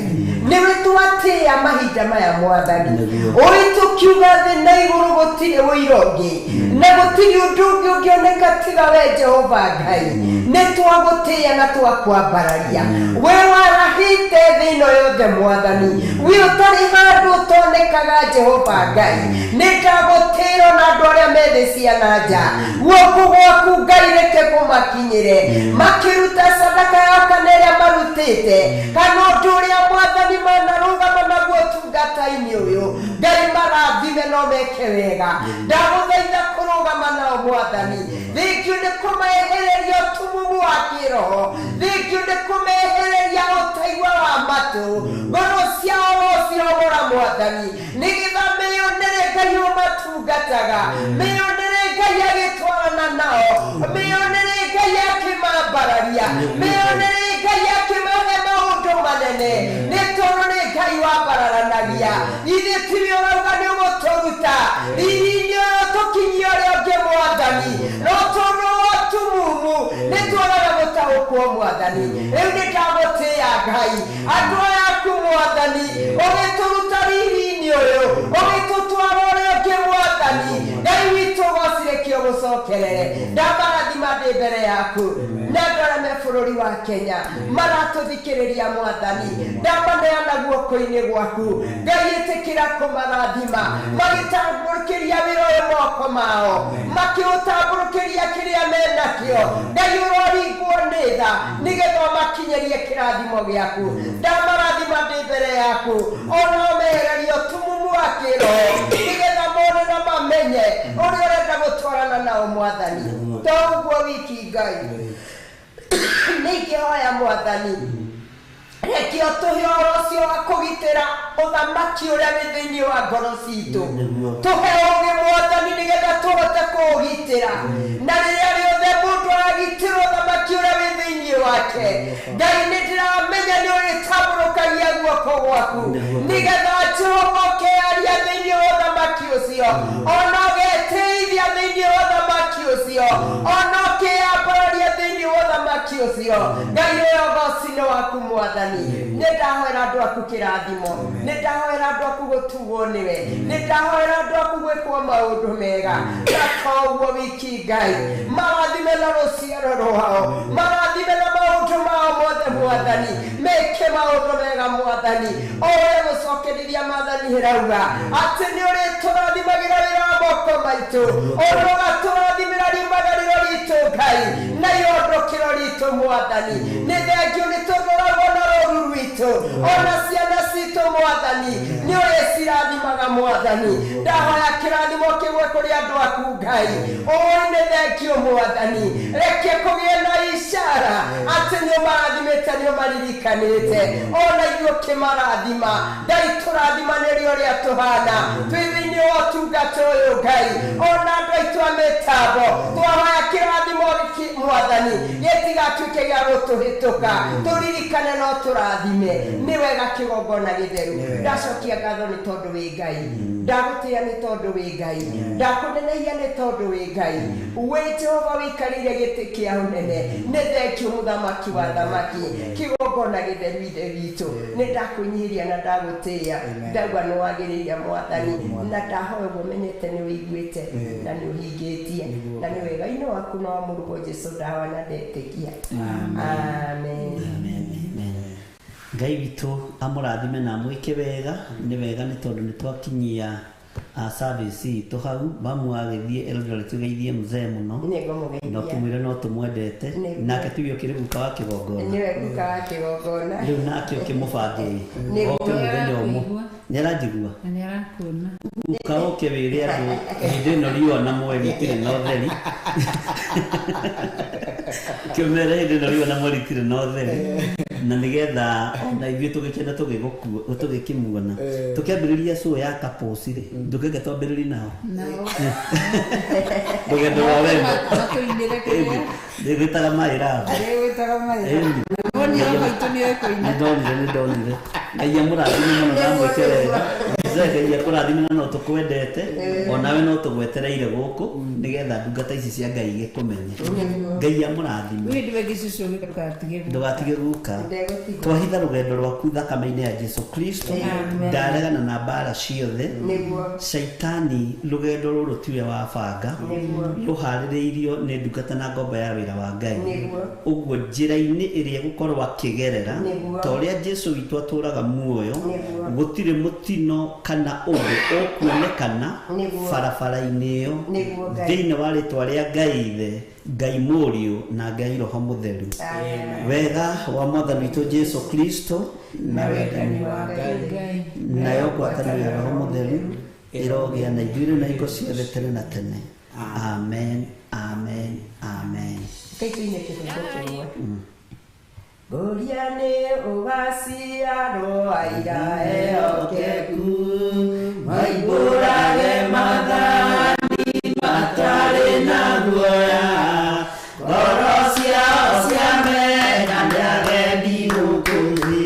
nĩwe twatĩĩa mahinda maya Mwathani ũĩ tũkiuga thĩ na igũrũ gũtirĩ ũira ũngĩ na gũtirĩ ũndũ ũngĩ ũngĩoneka tiga we Jehova Ngai nĩ twagũtĩĩa na twakwambararia we warahĩte thĩ ĩno yothe Mwathani we ũtarĩ handũ ũtonekaga Jehova Ngai nĩ ndagũtĩĩra na andũ arĩa me thĩ cia na nja guoko gwaku Ngai reke kũmakinyĩre makĩruta sadaka ya kana ĩrĩa marutĩte kana ũndũ ũrĩa Mwathani manarũgama naguo ũtungata-inĩ ũyũ Ngai marathime no meke wega ndagũthaitha kũrũgama nao Mwathani thĩngĩ nĩ kũmehereria ũtumumu wa kĩroho thĩngĩ nĩ kũmehereria ũtaigua wa matũ ngoro ciao cirogora Mwathani nĩgetha mĩonere Ngai ũmatungataga mĩonere Ngai agĩtwarana nao mĩonere Ngai akĩmambararia mĩonere Ngai akĩmahe maũndũ manene nĩ tondũ nĩ Ngai wambararanagia ithe tiwe ũrauga nĩ ũgũtũruta riri-inĩ ũyũ tũkinyie ũrĩa ũngĩ Mwathani no tondũ wa ũtumumu nĩ tuonaga gũtaũkwo Mwathani rĩu nĩ ndagũtĩĩa Ngai andũ aya aku Mwathani ũgĩtũruta riri-inĩ ũyũ ũgĩtũtwara ũrĩa ũngĩ Mwathani Ngai witũ gocirĩkio gũcokerere ndamarathima ndĩ mbere yaku na andũ arĩa me bũrũri wa Kenya maratũthikĩrĩria Mwathani ndamaneana guoko-inĩ gwaku Ngai ĩtĩkĩra kũmarathima magĩtambũrũkĩria wĩra ũyũ moko mao makĩũtambũrũkĩria kĩrĩa menakĩo Ngai ũroringwo nĩ tha nĩgetha makinyĩrie kĩrathimo gĩaku ndamarathima ndĩ mbere yaku ona ũmehererie ũtumumu wa kĩroho nĩgetha mone na mamenye ũrĩa ũrenda gũtwarana nao Mwathani to ũguo wiki Ngai nĩingĩhoya Mwathani reke ũtũhe ũhoro ũcio wa kũgitĩra ũthamaki ũrĩa wĩ thĩinĩ wa ngoro citũ tũhe ũũgĩ Mwathani nĩgetha tũhote kũũgitĩra na rĩrĩa rĩothe mũndũ aragitĩra ũthamaki ũrĩa wĩ thĩinĩ wake wake Ngai nĩ ndĩramenya nĩ ũrĩtambũrũkagia guoko gwaku nĩgetha Jehova aria thĩinĩ wa ũthamaki ũcio ona ũgeteithia thĩinĩ wa ũthamaki ũcio ona ũkĩambararia thĩinĩ wa ũthamaki ũcio Ngai ũyũ ũgoci-inĩ waku Mwathani nĩ ndahoera andũ aku kĩrathimo nĩ ndahoera andũ aku gũtugwo nĩwe nĩ ndahoera andũ aku gwĩkwo maũndũ mega na koguo wiki Ngai marathime na rũciaro rwao marathime na maũndũ mao mothe Mwathani meke maũndũ mega Mwathani oe gũcokereria Mwathani rauga atĩ nĩ ũrĩtũrathimagĩra wĩra wa moko maitũ ona ũgatũrathimĩra riumagarĩro ritũ Ngai na iondokero ritũ Mwathani nĩ thengio nĩ tũndũragwo na rũru rwitũ ona ciana citũ Mwathani nĩ ũrĩcirathimaga Mwathani ndahoya kĩrathimo kĩgwe kũrĩ andũ aku Ngai oe nĩ thengio Mwathani reke kũgĩe na ishara atĩ nĩ ũmarathimĩte nĩ ũmaririkanĩte ona ithuĩ ũkĩmarathima Ngai tũrathimanĩria ũrĩa tũhana twĩ thĩinĩ wa ũtungata ũyũ Ngai ona andũ aitũ a mĩtambo twahoya kĩrathimo Mwathani gĩtigatuĩke gĩa gũtũhĩtũka tũririkane no tũrathime nĩ wega kĩgongona gĩtheru ndacokia ngatho nĩ tondũ wĩ Ngai ndagũtĩĩa nĩ tondũ wĩ Ngai ndakũneneia nĩ tondũ wĩ Ngai wĩ Jehova wĩikarĩire gĩtĩ kĩa ũnene nĩ thengio mũthamaki wa thamaki kĩgongona gĩtheru ithe witũ nĩ ndakwĩnyihĩria na ndagũtĩĩa ndauga nĩ wagĩrĩire Mwathani na ndahoya ũguo menyete nĩ wĩiguĩte na nĩ ũhingĩtie na nĩ wega-inĩ waku na wa mũrugo Jesũ ndawa na ndetĩkia amen Ngai witũ amũrathime na mwĩke wega nĩ wega nĩ tondũ nĩ twakinyia service itũ hau mamu agĩthiĩ Eldoret tũgeithie mzee mũno no tũmwĩre no tũmwendete nake tuge ũkĩrĩ guka wa kĩgongona nĩwe guka wa kĩgongona rĩu nake ũkĩmũbangĩrĩ oke mũthenya ũmwe nĩaranjigua nĩarakũona guka ũke wĩre andũ hĩndĩ ĩno riũa na mweri itirĩ na ũtheri kĩmere hĩndĩ ĩno riũa na mweri itirĩ na ũtheri na nĩgetha ona ithuĩ tũgĩkena tũgĩkĩmuona tũkĩambĩrĩria show ya couples rĩ ndũkĩge twambĩrĩrie nao rũgendo rwa wendo ndĩgwĩtaga maĩrabu nĩndonire Ngai amũrathime mũno na mwĩke wega Ngai akũrathime na no tũkwendete onawe no tũgwetereire gũkũ nĩgetha ndungata ici cia Ngai igĩkũmenye Ngai amũrathime ndũgatige guka twahitha rũgendo rwaku thakame-inĩ ya Jesũ Kristo ndaregana na mbara ciothe Shaitani rũgendo rũrũ tiwe wabanga rũharĩrĩirio nĩ ndungata na ngombo ya wĩra wa Ngai ũguo njĩra-inĩ ĩrĩa gũkorwo akĩgerera ta ũrĩa Jesũ witũ atũraga muoyo gũtirĩ mũtino kana ũndũ ũkuonekana barabara-inĩ ĩyo thĩinĩ wa rĩtwa rĩa Ngai ithe Ngai mũriũ na Ngai roho mũtheru wega wa Mwathani witũ Jesũ Kristo na wendani wa Ngai nayo ngwatanĩro ya roho mũtheru ĩrogĩa na ithuĩ na hingo ciothe tene na tene amen amen amen Goliane ugasiaro aira eokeku maibũrage mathani matarĩ na guoya ngoro ciao ciamenya nĩ agendi gũkũ thĩ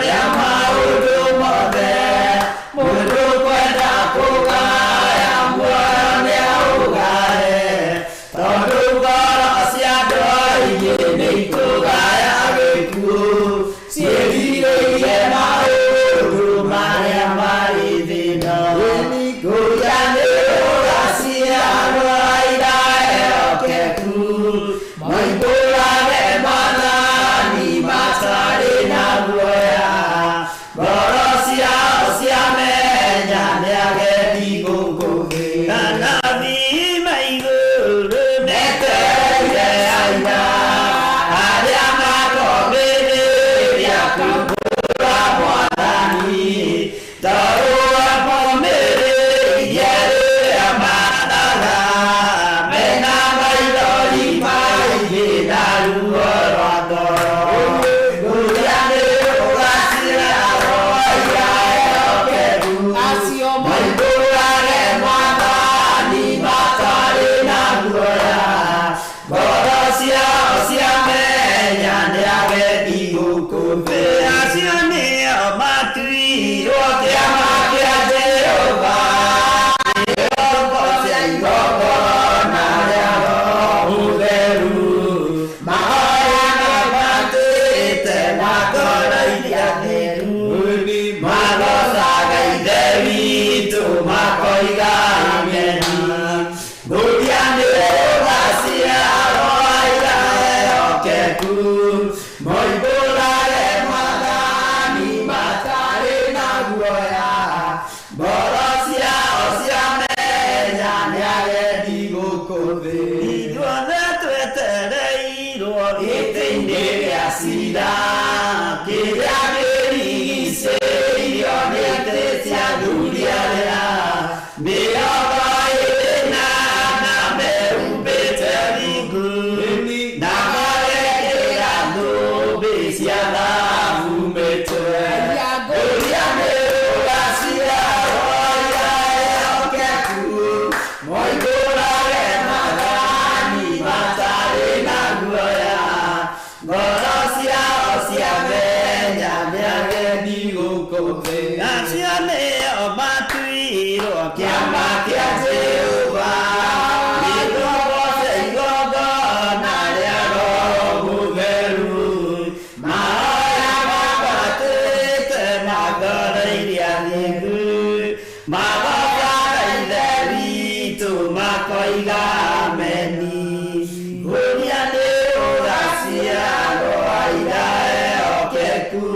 rĩa maũndũ mothe mũndũ kwenda kũgaya muoyo nĩ aũgae tondũ ngoro cia andũ aingĩ nĩ itũgaya gĩkuũ ciĩrirĩirie maũndũ marĩa koigameni Guria ni uracia Roaida eokeku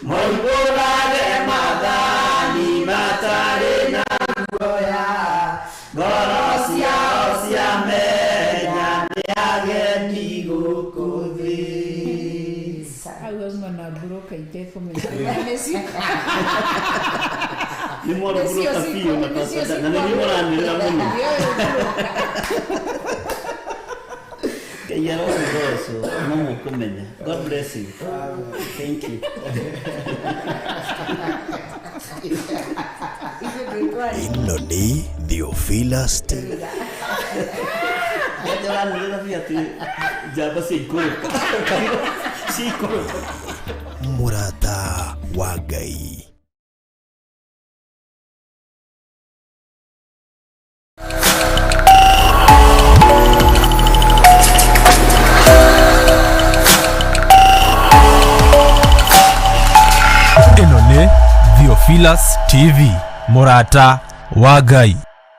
Moiburage mathani matari na guoya Ngoro ciao ciamenya nĩ ageni gũkũ thĩ. Hau auma na mburoka itekũmenya nĩ mwarũburoka biũ na pastor na nĩ mũranĩrĩra mũno Ngai arogocwo no mũkũmenya. God bless you. Thank you. Ino ni Theophilus TV. Mũrata wa Ngai. Ino ni Theophilus TV. Mũrata wa Ngai.